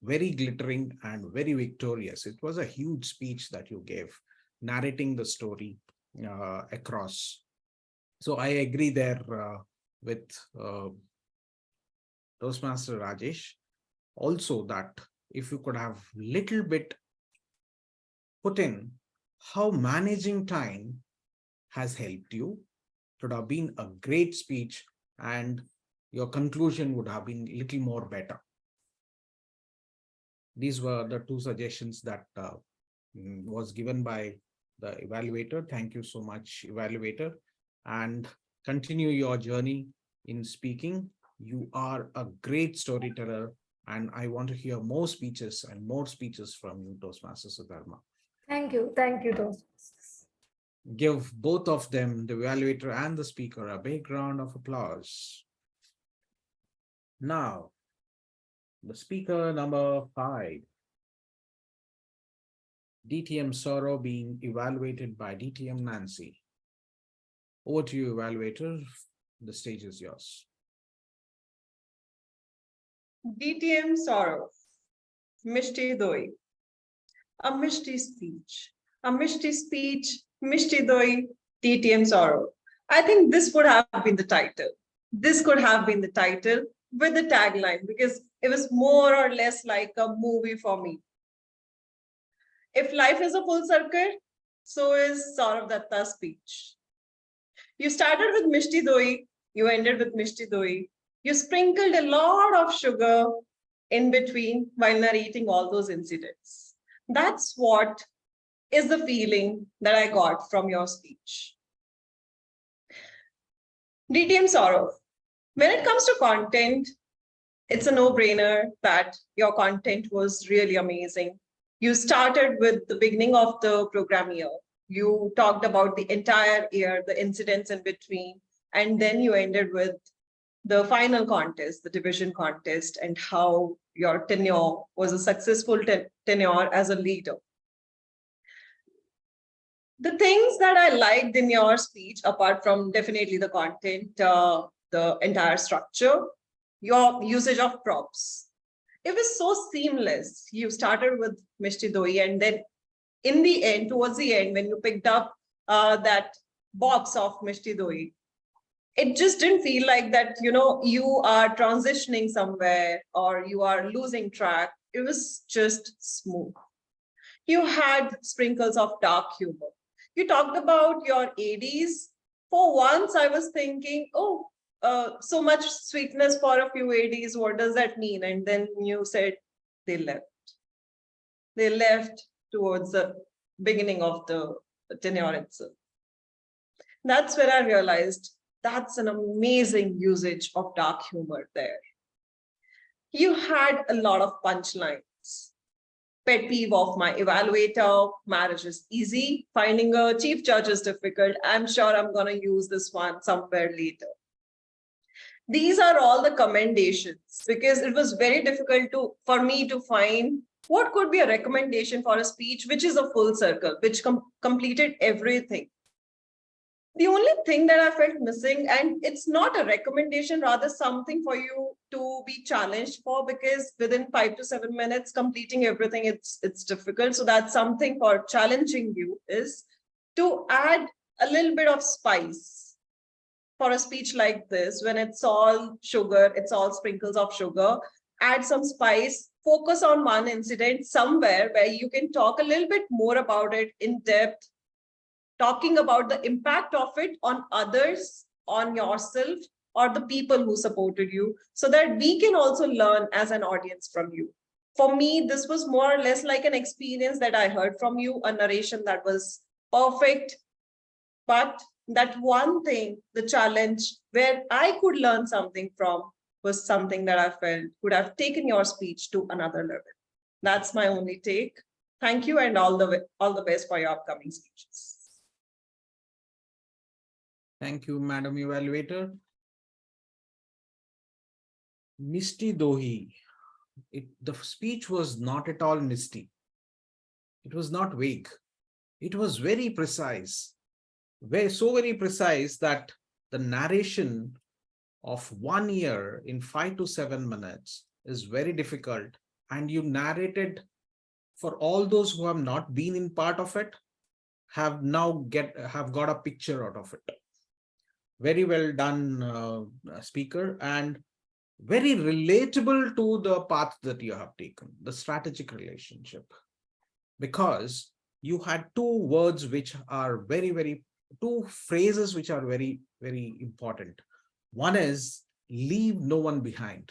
Speaker 10: very glittering and very victorious. It was a huge speech that you gave, narrating the story across. So I agree there with Toastmaster Rajesh. Also that if you could have little bit put in how managing time has helped you, it would have been a great speech and your conclusion would have been a little more better. These were the two suggestions that was given by the evaluator. Thank you so much, evaluator, and continue your journey in speaking. You are a great storyteller, and I want to hear more speeches and more speeches from you, Toastmaster Sudharma.
Speaker 9: Thank you, Toastmasters.
Speaker 10: Give both of them, the evaluator and the speaker, a big round of applause. Now, the speaker number 5, DTM Sourav being evaluated by DTM Nancy. Over to you, evaluator. The stage is yours.
Speaker 15: DTM Sourav, Mishti Doi. A Mishti speech. A Mishti speech, Mishti Doi, DTM Sourav. I think this would have been the title. This could have been the title with the tagline, because it was more or less like a movie for me. If life is a full circle, so is Sourav Dutta's speech. You started with Mishti Doi, you ended with Mishti Doi. You sprinkled a lot of sugar in between while narrating all those incidents. That's what is the feeling that I got from your speech. DTM Sourav, when it comes to content, it's a no-brainer that your content was really amazing. You started with the beginning of the program year. You talked about the entire year, the incidents in between, and then you ended with the final contest, the division contest, and how your tenure was a successful tenure as a leader. The things that I liked in your speech, apart from definitely the content, the entire structure, your usage of props. It was so seamless. You started with Mishti Doi, and then in the end, towards the end, when you picked up that box of Mishti Doi, it just didn't feel like that, you are transitioning somewhere or you are losing track. It was just smooth. You had sprinkles of dark humor. You talked about your ADs. For once, I was thinking, so much sweetness for a few ADs. What does that mean? And then you said they left. they left towards the beginning of the tenure itself. That's when I realized that's an amazing usage of dark humor there. You had a lot of punchlines. Pet peeve of my evaluator, marriage is easy, finding a chief judge is difficult. I'm sure I'm going to use this one somewhere later. These are all the commendations because it was very difficult for me to find what could be a recommendation for a speech, which is a full circle, which completed everything. The only thing that I felt missing, and it's not a recommendation, rather something for you to be challenged for, because within 5 to 7 minutes, completing everything, it's difficult. So that's something for challenging you, is to add a little bit of spice for a speech like this. When it's all sugar, it's all sprinkles of sugar, add some spice, focus on one incident somewhere where you can talk a little bit more about it in depth, talking about the impact of it on others, on yourself, or the people who supported you, so that we can also learn as an audience from you. For me, this was more or less like an experience that I heard from you, a narration that was perfect. But that one thing, the challenge where I could learn something from, was something that I felt could have taken your speech to another level. That's my only take. Thank you, and all the best for your upcoming speeches.
Speaker 10: Thank you, Madam Evaluator. Misty Dohi. The speech was not at all misty. It was not vague. It was very precise. So very precise that the narration of 1 year in 5 to 7 minutes is very difficult. And you narrated for all those who have not been in part of it, have got a picture out of it. Very well done, speaker, and very relatable to the path that you have taken, the strategic relationship, because you had two phrases which are very, very important. One is leave no one behind.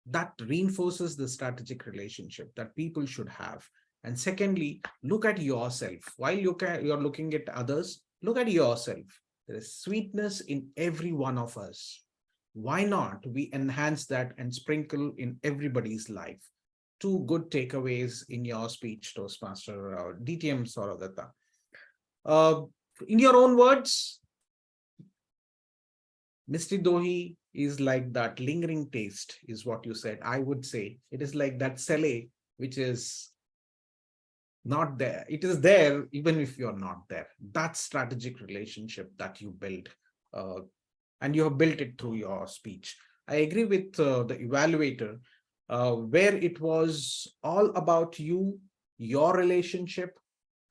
Speaker 10: That reinforces the strategic relationship that people should have. And secondly, look at yourself. While you're looking at others, look at yourself. There is sweetness in every one of us. Why not we enhance that and sprinkle in everybody's life? Two good takeaways in your speech, Toastmaster DTM Sourav Dutta. In your own words, Misty Dohi is like that lingering taste, is what you said. I would say it is like that cele, which is not there. It is there even if you're not there. That strategic relationship that you build, and you have built it through your speech. I agree with the evaluator, where it was all about you, your relationship,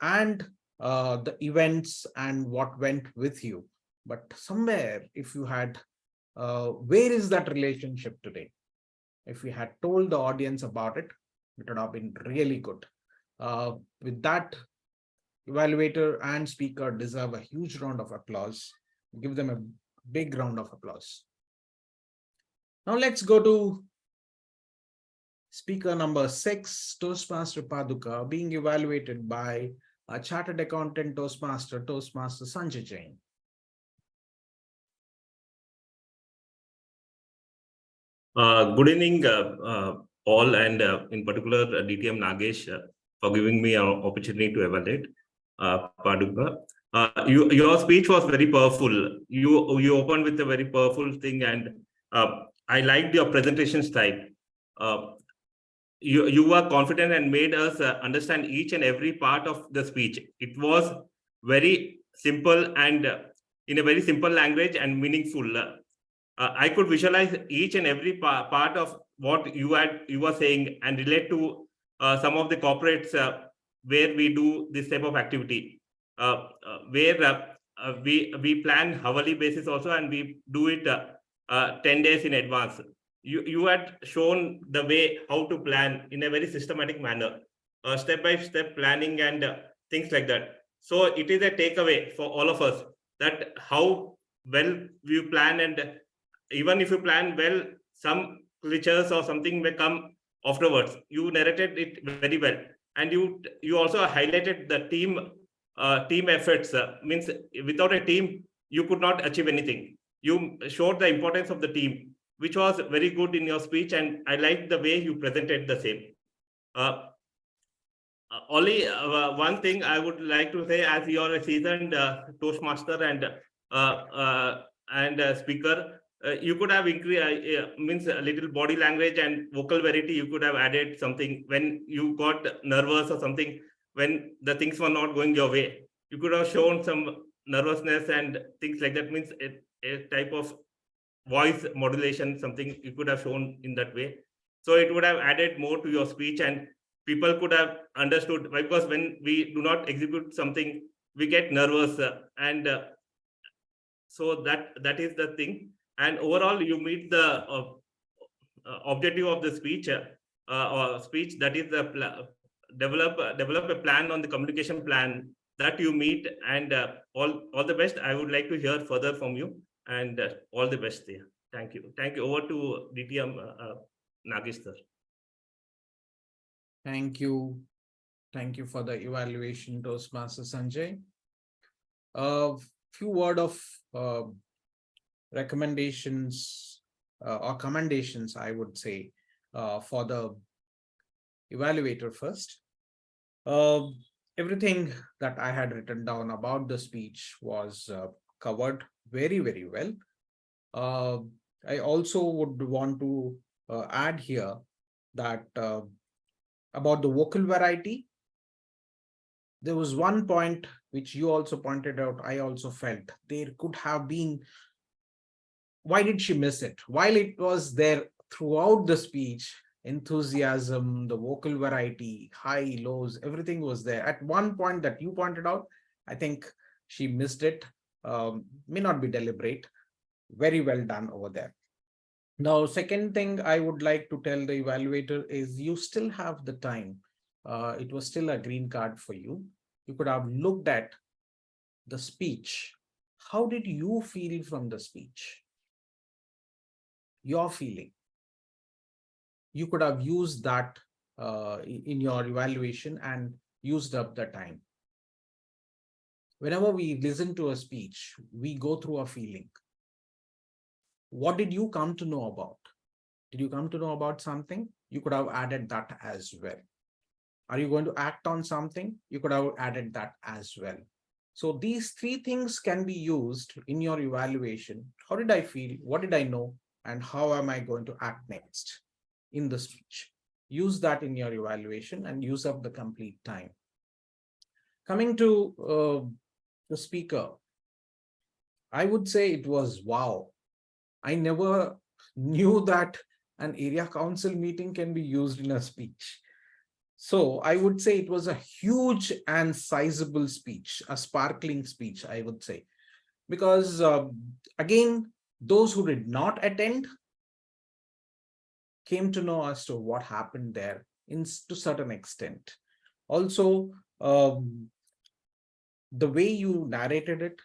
Speaker 10: and the events and what went with you. But somewhere, if you had, where is that relationship today? If we had told the audience about it, it would have been really good. With that, evaluator and speaker deserve a huge round of applause. Give them a big round of applause. Now let's go to speaker number 6, Toastmaster Paduka, being evaluated by a chartered accountant Toastmaster Sanjay Jain.
Speaker 13: Good evening, all, and in particular DTM Nagesh, for giving me an opportunity to evaluate Paduka. Your speech was very powerful. You opened with a very powerful thing, and I liked your presentation style. You were confident and made us understand each and every part of the speech. It was very simple and in a very simple language and meaningful. I could visualize each and every part of what you were saying and relate to some of the corporates where we do this type of activity, where we plan hourly basis also, and we do it 10 days in advance. You had shown the way how to plan in a very systematic manner, step-by-step planning and things like that. So it is a takeaway for all of us that how well we plan, and even if you plan well, some glitches or something may come afterwards. You narrated it very well, and you also highlighted the team efforts. Means without a team, you could not achieve anything. You showed the importance of the team, which was very good in your speech, and I liked the way you presented the same. Only one thing I would like to say, as you are a seasoned Toastmaster and speaker, you could have increased means a little body language and vocal variety. You could have added something when you got nervous or something, when the things were not going your way. You could have shown some nervousness and things like that. Means a type of voice modulation, something you could have shown in that way. So it would have added more to your speech, and people could have understood, because when we do not execute something, we get nervous, and so that is the thing. And overall, you meet the objective of the speech, that is the develop a plan on the communication plan that you meet, and all the best. I would like to hear further from you, and all the best there. Thank you. Over to DTM Nagesh sir.
Speaker 10: Thank you. Thank you for the evaluation, Toastmaster Sanjay. A few word of recommendations or commendations, I would say, for the evaluator first. Everything that I had written down about the speech was covered very, very well. I also would want to add here that about the vocal variety, there was one point which you also pointed out. I also felt there could have been, why did she miss it? While it was there throughout the speech, enthusiasm, the vocal variety, high, lows, everything was there. At one point that you pointed out, I think she missed it. May not be deliberate. Very well done over there. Now, second thing I would like to tell the evaluator is you still have the time. It was still a green card for you. You could have looked at the speech. How did you feel from the speech? Your feeling. You could have used that in your evaluation and used up the time. Whenever we listen to a speech, we go through a feeling. What did you come to know about? Did you come to know about something? You could have added that as well. Are you going to act on something? You could have added that as well. So these three things can be used in your evaluation. How did I feel? What did I know? And how am I going to act next in the speech? Use that in your evaluation and use up the complete time. Coming to the speaker, I would say it was wow. I never knew that an area council meeting can be used in a speech. So I would say it was a huge and sizable speech, a sparkling speech, I would say. Because again, those who did not attend came to know as to what happened there to certain extent. Also, the way you narrated it,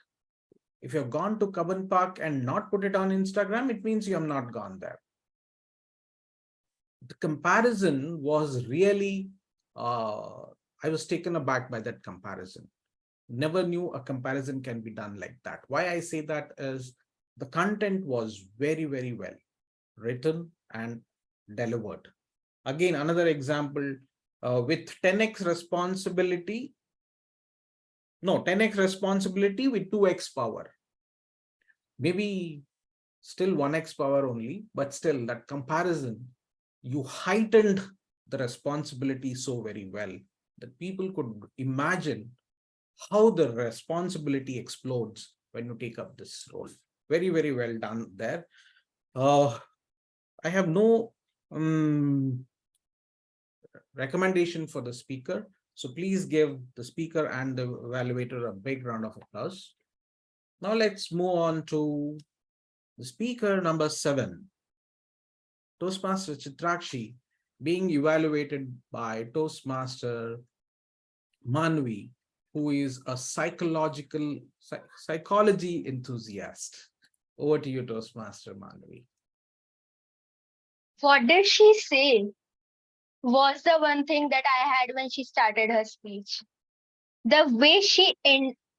Speaker 10: if you've gone to Cubbon Park and not put it on Instagram, it means you have not gone there. The comparison was really, I was taken aback by that comparison. Never knew a comparison can be done like that. Why I say that is the content was very, very well written and delivered. Again, another example with 10x responsibility. No, 10x responsibility with 2x power. Maybe still 1x power only, but still that comparison, you heightened the responsibility so very well that people could imagine how the responsibility explodes when you take up this role. Very, very well done there. I have no recommendation for the speaker. So please give the speaker and the evaluator a big round of applause. Now let's move on to the speaker number 7. Toastmaster Chitrakshi being evaluated by Toastmaster Manvi, who is a psychology enthusiast. Over to you, Toastmaster Manvi.
Speaker 16: What did she say?
Speaker 21: was the one thing that I had when she started her speech. The way she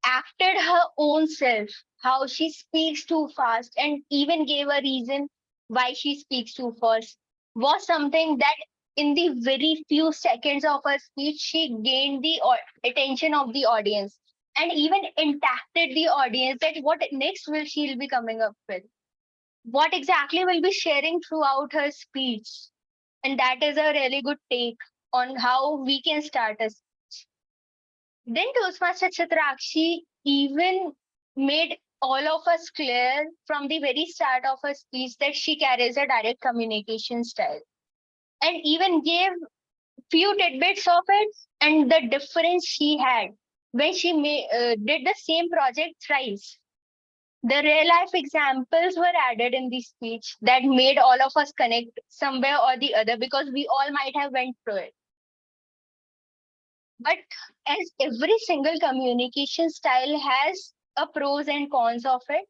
Speaker 21: acted her own self, how she speaks too fast, and even gave a reason why she speaks too fast, was something that in the very few seconds of her speech, she gained the attention of the audience and even impacted the audience that what next will she be coming up with, what exactly will be sharing throughout her speech. And that is a really good take on how we can start a speech. Then Toastmaster Chitrakshi even made all of us clear from the very start of her speech that she carries a direct communication style, and even gave few tidbits of it and the difference she had when she did the same project thrice. The real life examples were added in the speech that made all of us connect somewhere or the other because we all might have went through it. But as every single communication style has a pros and cons of it,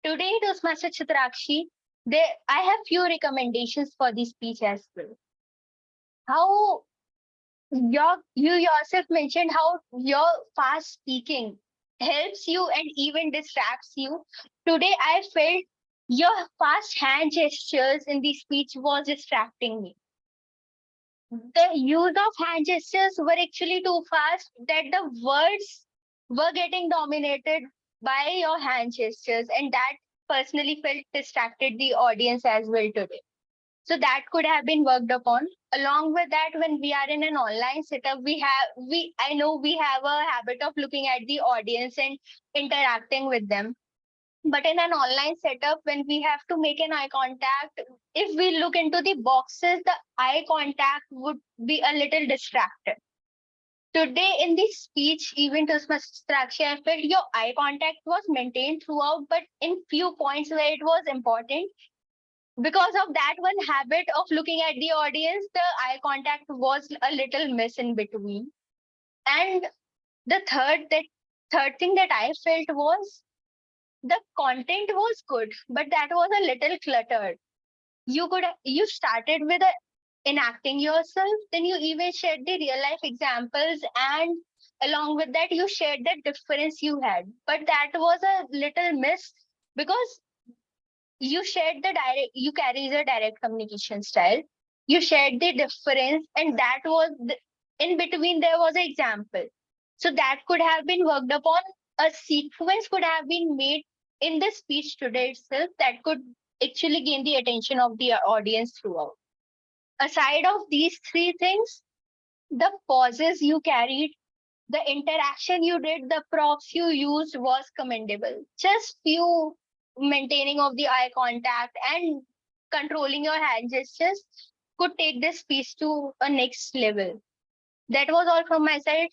Speaker 21: today Toastmaster Chitrakshi, I have few recommendations for the speech as well. How you yourself mentioned how your fast speaking helps you and even distracts you. Today I felt your fast hand gestures in the speech was distracting me. The use of hand gestures were actually too fast that the words were getting dominated by your hand gestures, and that personally felt distracted the audience as well today. So that could have been worked upon. Along with that, when we are in an online setup, I know we have a habit of looking at the audience and interacting with them. But in an online setup, when we have to make an eye contact, if we look into the boxes, the eye contact would be a little distracted. Today in the speech, even to Chitrakshi, I felt your eye contact was maintained throughout, but in few points where it was important, because of that one habit of looking at the audience, the eye contact was a little miss in between. And the third thing that I felt was the content was good, but that was a little cluttered. You started with enacting yourself, then you even shared the real life examples, and along with that, you shared the difference you had. But that was a little miss because you shared you carry the direct communication style. You shared the difference, and that was in between there was an example. So that could have been worked upon. A sequence could have been made in the speech today itself that could actually gain the attention of the audience throughout. Aside of these three things, the pauses you carried, the interaction you did, the props you used was commendable. Just few maintaining of the eye contact and controlling your hand gestures could take this speech to a next level. That was all from my side.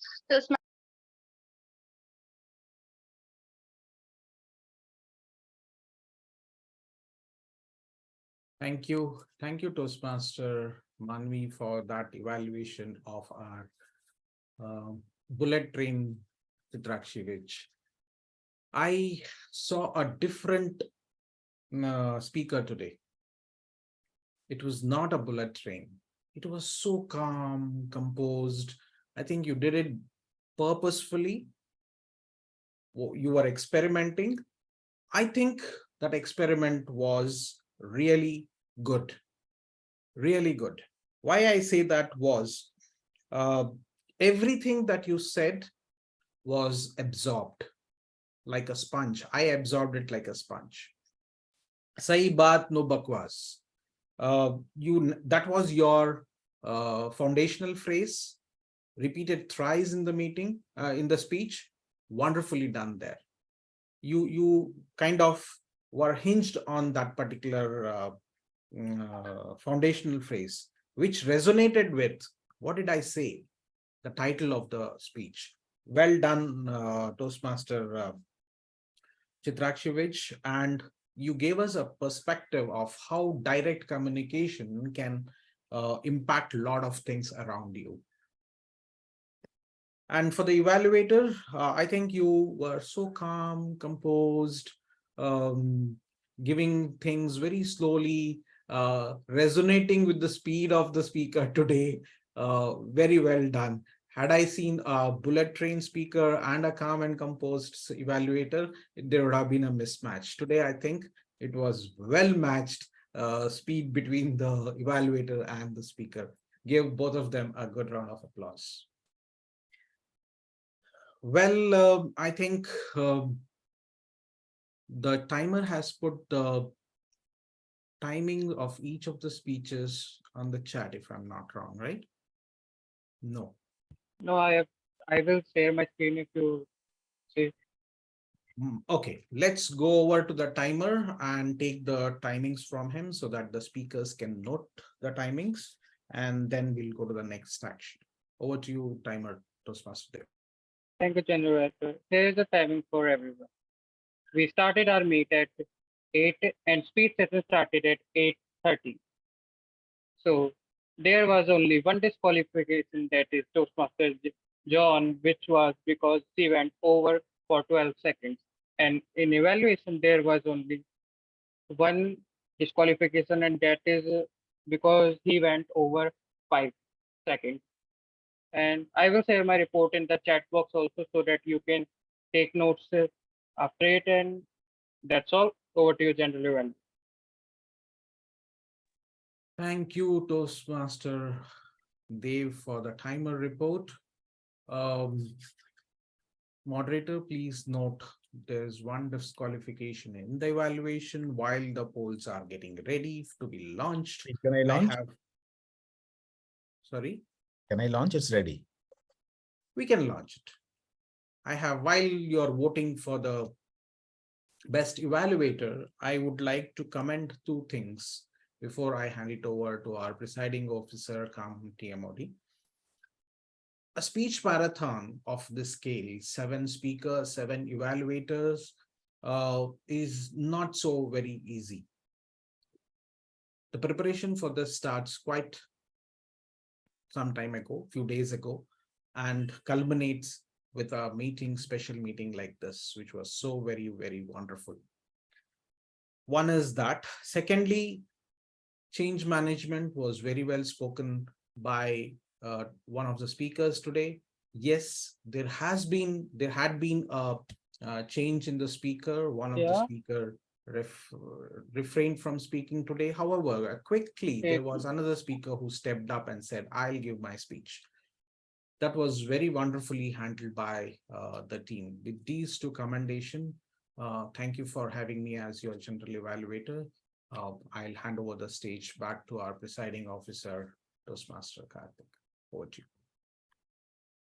Speaker 10: Thank you, Toastmaster Manvi, for that evaluation of our bullet train Chitrakshi, which I saw a different speaker today. It was not a bullet train. It was so calm, composed. I think you did it purposefully. You were experimenting. I think that experiment was really good. Really good. Why I say that was everything that you said was absorbed like a sponge. I absorbed it like a sponge. Sahi baat no bakwas. That was your foundational phrase, repeated thrice in the meeting, in the speech. Wonderfully done there. You kind of were hinged on that particular foundational phrase, which resonated with, what did I say? The title of the speech. Well done, Toastmaster Chitrakshi, and you gave us a perspective of how direct communication can impact a lot of things around you. And for the evaluator, I think you were so calm, composed, giving things very slowly, resonating with the speed of the speaker today. Very well done. Had I seen a bullet train speaker and a calm and composed evaluator, there would have been a mismatch. Today, I think it was well matched speed between the evaluator and the speaker. Give both of them a good round of applause. Well, I think the timer has put the timing of each of the speeches on the chat, if I'm not wrong, right? No.
Speaker 5: No, I will share my screen if you see.
Speaker 10: Okay, let's go over to the timer and take the timings from him so that the speakers can note the timings, and then we'll go to the next action. Over to you, timer, Toastmaster Dev.
Speaker 5: Thank you, Generator. Here is the timing for everyone. We started our meet at 8 and speech session started at 8:30. So there was only one disqualification, that is Toastmaster John, which was because he went over for 12 seconds. And in evaluation, there was only one disqualification, and that is because he went over 5 seconds. And I will share my report in the chat box also so that you can take notes after it. And that's all. Over to you, General Evaluator.
Speaker 10: Thank you, Toastmaster Dev, for the timer report. Moderator, please note there's one disqualification in the evaluation while the polls are getting ready to be launched.
Speaker 7: Can I launch?
Speaker 10: Sorry?
Speaker 7: Can I launch? It's ready.
Speaker 10: We can launch it. While you're voting for the best evaluator, I would like to comment 2 things before I hand it over to our presiding officer, TMOD. A speech marathon of this scale, 7 speakers, 7 evaluators, is not so very easy. The preparation for this starts quite some time ago, few days ago, and culminates with a special meeting like this, which was so very, very wonderful. One is that. Secondly, change management was very well spoken by one of the speakers today. Yes, there had been a change in the speaker. One of the speaker refrained from speaking today. However, quickly there was another speaker who stepped up and said, "I'll give my speech." That was very wonderfully handled by the team. With these 2 commendations, thank you for having me as your general evaluator. I'll hand over the stage back to our presiding officer, Toastmaster Karthik. Over to you.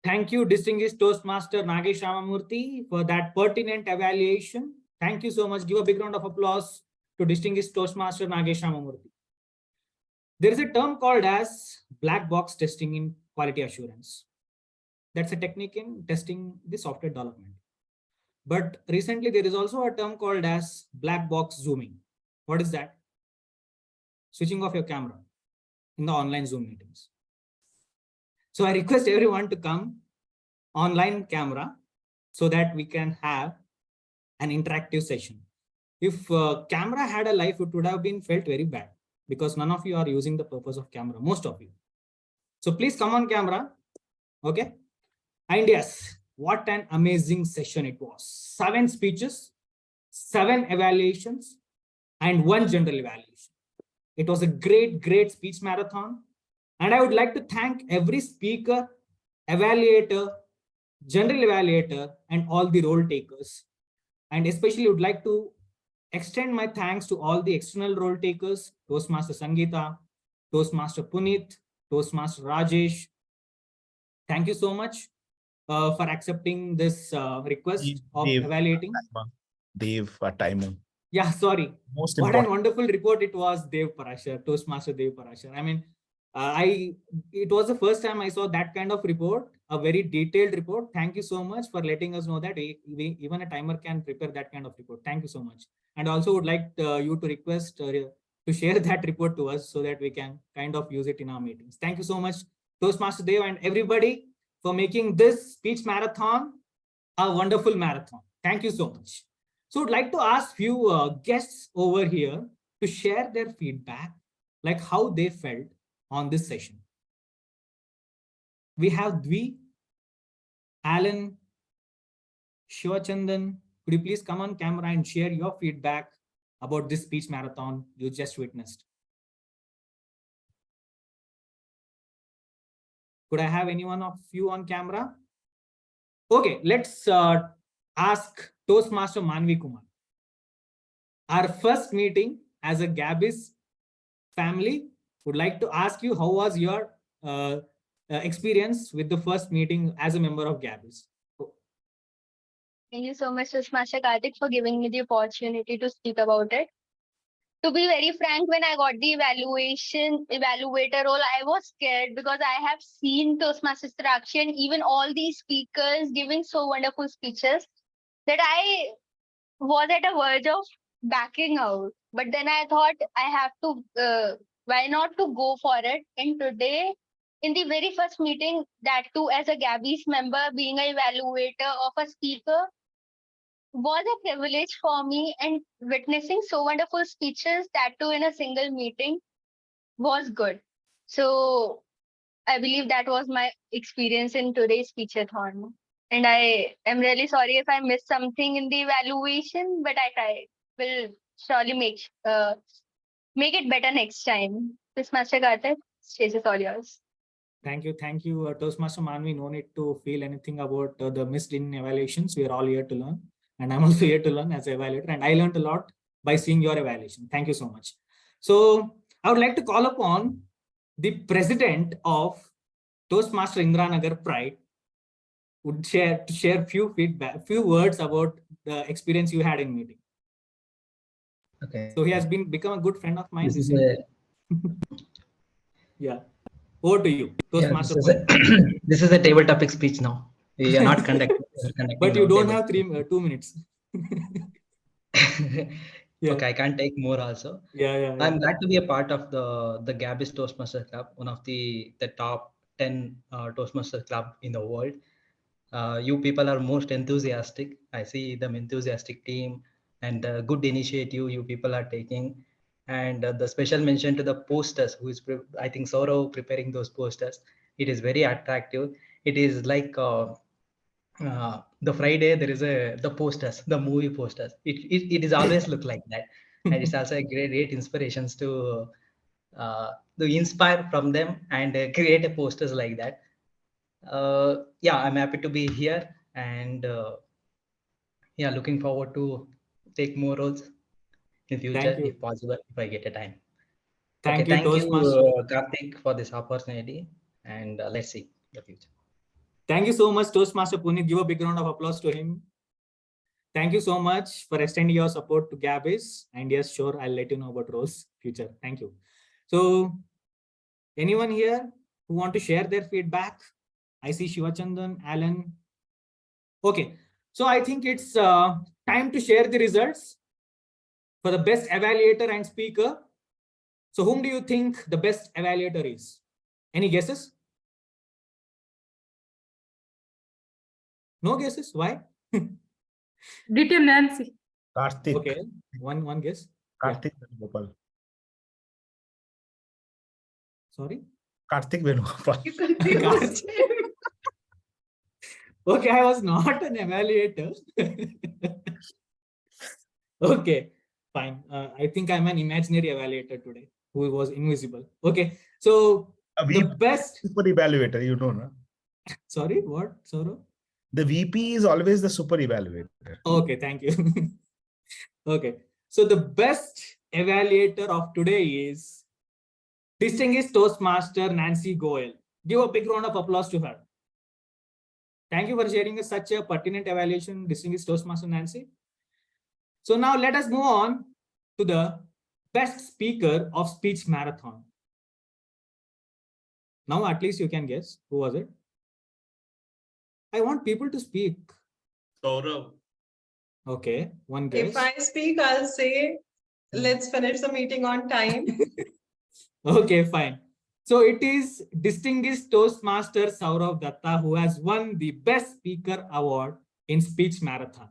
Speaker 3: Thank you, distinguished Toastmaster Nagesh Ramamurthy, for that pertinent evaluation. Thank you so much. Give a big round of applause to distinguished Toastmaster Nagesh Ramamurthy. There is a term called as black box testing in quality assurance. That's a technique in testing the software development. But recently, there is also a term called as black box zooming. What is that? Switching off your camera in the online Zoom meetings. So I request everyone to come online camera so that we can have an interactive session. If camera had a life, it would have been felt very bad because none of you are using the purpose of camera, most of you. So please come on camera. Okay. And yes, what an amazing session it was. 7 speeches, 7 evaluations, and 1 general evaluation. It was a great, great speech marathon. And I would like to thank every speaker, evaluator, general evaluator, and all the role takers. And especially would like to extend my thanks to all the external role takers, Toastmaster Sangeeta, Toastmaster Punith, Toastmaster Rajesh. Thank you so much for accepting this request of evaluating.
Speaker 7: Dev, a timer.
Speaker 3: Yeah, sorry.
Speaker 7: Most
Speaker 3: what
Speaker 7: important.
Speaker 3: a wonderful report it was, Dev Parashar, Toastmaster Dev Parashar. I mean, it was the first time I saw that kind of report, a very detailed report. Thank you so much for letting us know that even a timer can prepare that kind of report. Thank you so much. And also would like you to request to share that report to us so that we can kind of use it in our meetings. Thank you so much, Toastmaster Dev, and everybody for making this speech marathon a wonderful marathon. Thank you so much. So I'd like to ask few guests over here to share their feedback, like how they felt on this session. we have Dwi, Alan, Shivachandan. Could you please come on camera and share your feedback about this speech marathon you just witnessed? Could I have anyone of you on camera? Okay, let's ask Toastmaster Manvi Kumar. Our first meeting as a Gabbys family, would like to ask you, how was your experience with the first meeting as a member of Gabbys?
Speaker 21: Thank you so much, Toastmaster Karthik, for giving me the opportunity to speak about it. To be very frank, when I got the evaluator role, I was scared because I have seen Toastmasters Chitrakshi and even all these speakers giving so wonderful speeches that I was at a verge of backing out. But then I thought I have to, why not to go for it? And today, in the very first meeting, that too as a Gabbys member, being an evaluator of a speaker, was a privilege for me, and witnessing so wonderful speeches, that too in a single meeting, was good. So I believe that was my experience in today's speechathon. And I am really sorry if I missed something in the evaluation, but I will surely make it better next time. Toastmaster Karthik, stage is all yours.
Speaker 3: Thank you. Toastmaster Manvi, no need to feel anything about the missed in evaluations. We are all here to learn. And I'm also here to learn as an evaluator. And I learned a lot by seeing your evaluation. Thank you so much. So I would like to call upon the president of Toastmaster Indranagar Pride would share few words about the experience you had in meeting.
Speaker 8: Okay.
Speaker 3: So he has become a good friend of mine. Yeah. Over to you, Toastmaster.
Speaker 8: This is a table topic speech now. We are not conducting.
Speaker 3: But you don't have 2 minutes.
Speaker 8: Yeah. Okay, I can't take more also.
Speaker 3: Yeah.
Speaker 8: I'm glad to be a part of the Gabbys Toastmaster Club, one of the top 10 Toastmaster club in the world. You people are most enthusiastic. I see them enthusiastic team and good initiative you people are taking. And the special mention to the posters, who is I think Sourav preparing those posters. It is very attractive. It is like the Friday there is the posters, the movie posters. It is always look like that, and it's also a great inspirations to inspire from them and create a posters like that. Yeah, I'm happy to be here, and yeah, looking forward to take more roles in future if possible, if I get a time.
Speaker 3: Thank
Speaker 8: you,
Speaker 3: Toastmaster
Speaker 8: Karthik, for this opportunity, and let's see the future.
Speaker 3: Thank you so much, Toastmaster Punith. Give a big round of applause to him. Thank you so much for extending your support to Gabbys. And yes, sure, I'll let you know about Rose future. Thank you. So, anyone here who want to share their feedback? I see Shivachandan, Alan. Okay, so I think it's time to share the results for the best evaluator and speaker. So, whom do you think the best evaluator is? Any guesses? No guesses? Why?
Speaker 19: DTM Nancy.
Speaker 7: Karthik.
Speaker 3: Okay, one guess.
Speaker 7: Karthik Venugopal.
Speaker 3: Sorry?
Speaker 7: Karthik Venugopal.
Speaker 19: You confused him.
Speaker 3: Okay, I was not an evaluator. Okay, fine. I think I'm an imaginary evaluator today who was invisible. Okay, so the best
Speaker 7: super evaluator, you know, no?
Speaker 3: Sorry, what? Sourav?
Speaker 7: The VP is always the super evaluator.
Speaker 3: Okay, thank you. Okay, so the best evaluator of today is distinguished Toastmaster Nancy Goel. Give a big round of applause to her. Thank you for sharing such a pertinent evaluation, distinguished Toastmaster Nancy. So now let us move on to the best speaker of speech marathon. Now at least you can guess who was it. I want people to speak.
Speaker 13: Sourav.
Speaker 3: Okay, one guess.
Speaker 15: If I speak, I'll say, let's finish the meeting on time.
Speaker 3: Okay, fine. So it is distinguished Toastmaster Sourav Dutta who has won the Best Speaker Award in Speech Marathon.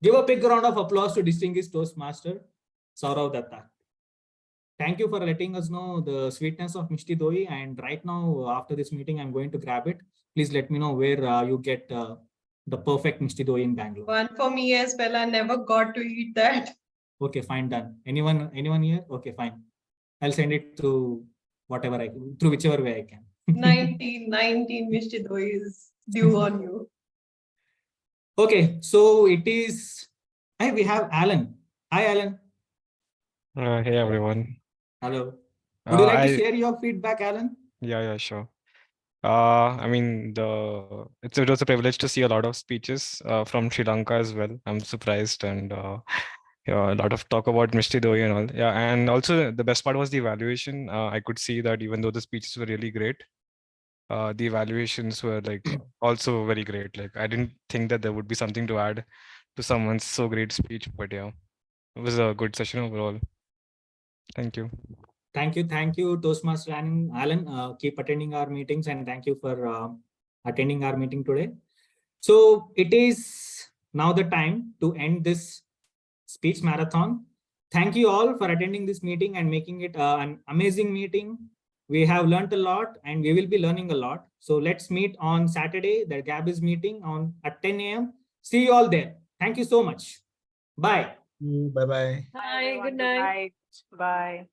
Speaker 3: Give a big round of applause to distinguished Toastmaster Sourav Dutta. thank you for letting us know the sweetness of Mishti Doi. And right now, after this meeting, I'm going to grab it. Please let me know where you get the perfect Mishti Doi in Bangalore.
Speaker 15: One for me as well. I never got to eat that.
Speaker 3: Okay, fine, done. Anyone here? Okay, fine. I'll send it to whatever through whichever way I can.
Speaker 15: 19 Mishti Doi is due on you.
Speaker 3: Okay, so it is. Hey, we have Alan. Hi, Alan.
Speaker 2: Hey everyone.
Speaker 3: Hello. Would you like to
Speaker 2: I
Speaker 3: share your feedback, Alan?
Speaker 2: yeah, sure. I mean it was a privilege to see a lot of speeches from Sri Lanka as well. I'm surprised, and yeah, a lot of talk about Mishti Doi and all. Yeah, and also the best part was the evaluation. I could see that even though the speeches were really great, the evaluations were like also very great. Like I didn't think that there would be something to add to someone's so great speech, but yeah, it was a good session overall. Thank you.
Speaker 3: Thank you, Toastmaster and Alan. Keep attending our meetings, and thank you for attending our meeting today. So it is now the time to end this speech marathon. Thank you all for attending this meeting and making it an amazing meeting. We have learned a lot, and we will be learning a lot. So let's meet on Saturday, the Gabbys meeting at 10 a.m. See you all there. Thank you so much. Bye.
Speaker 7: Bye-bye.
Speaker 17: Bye. Good night.
Speaker 6: Bye.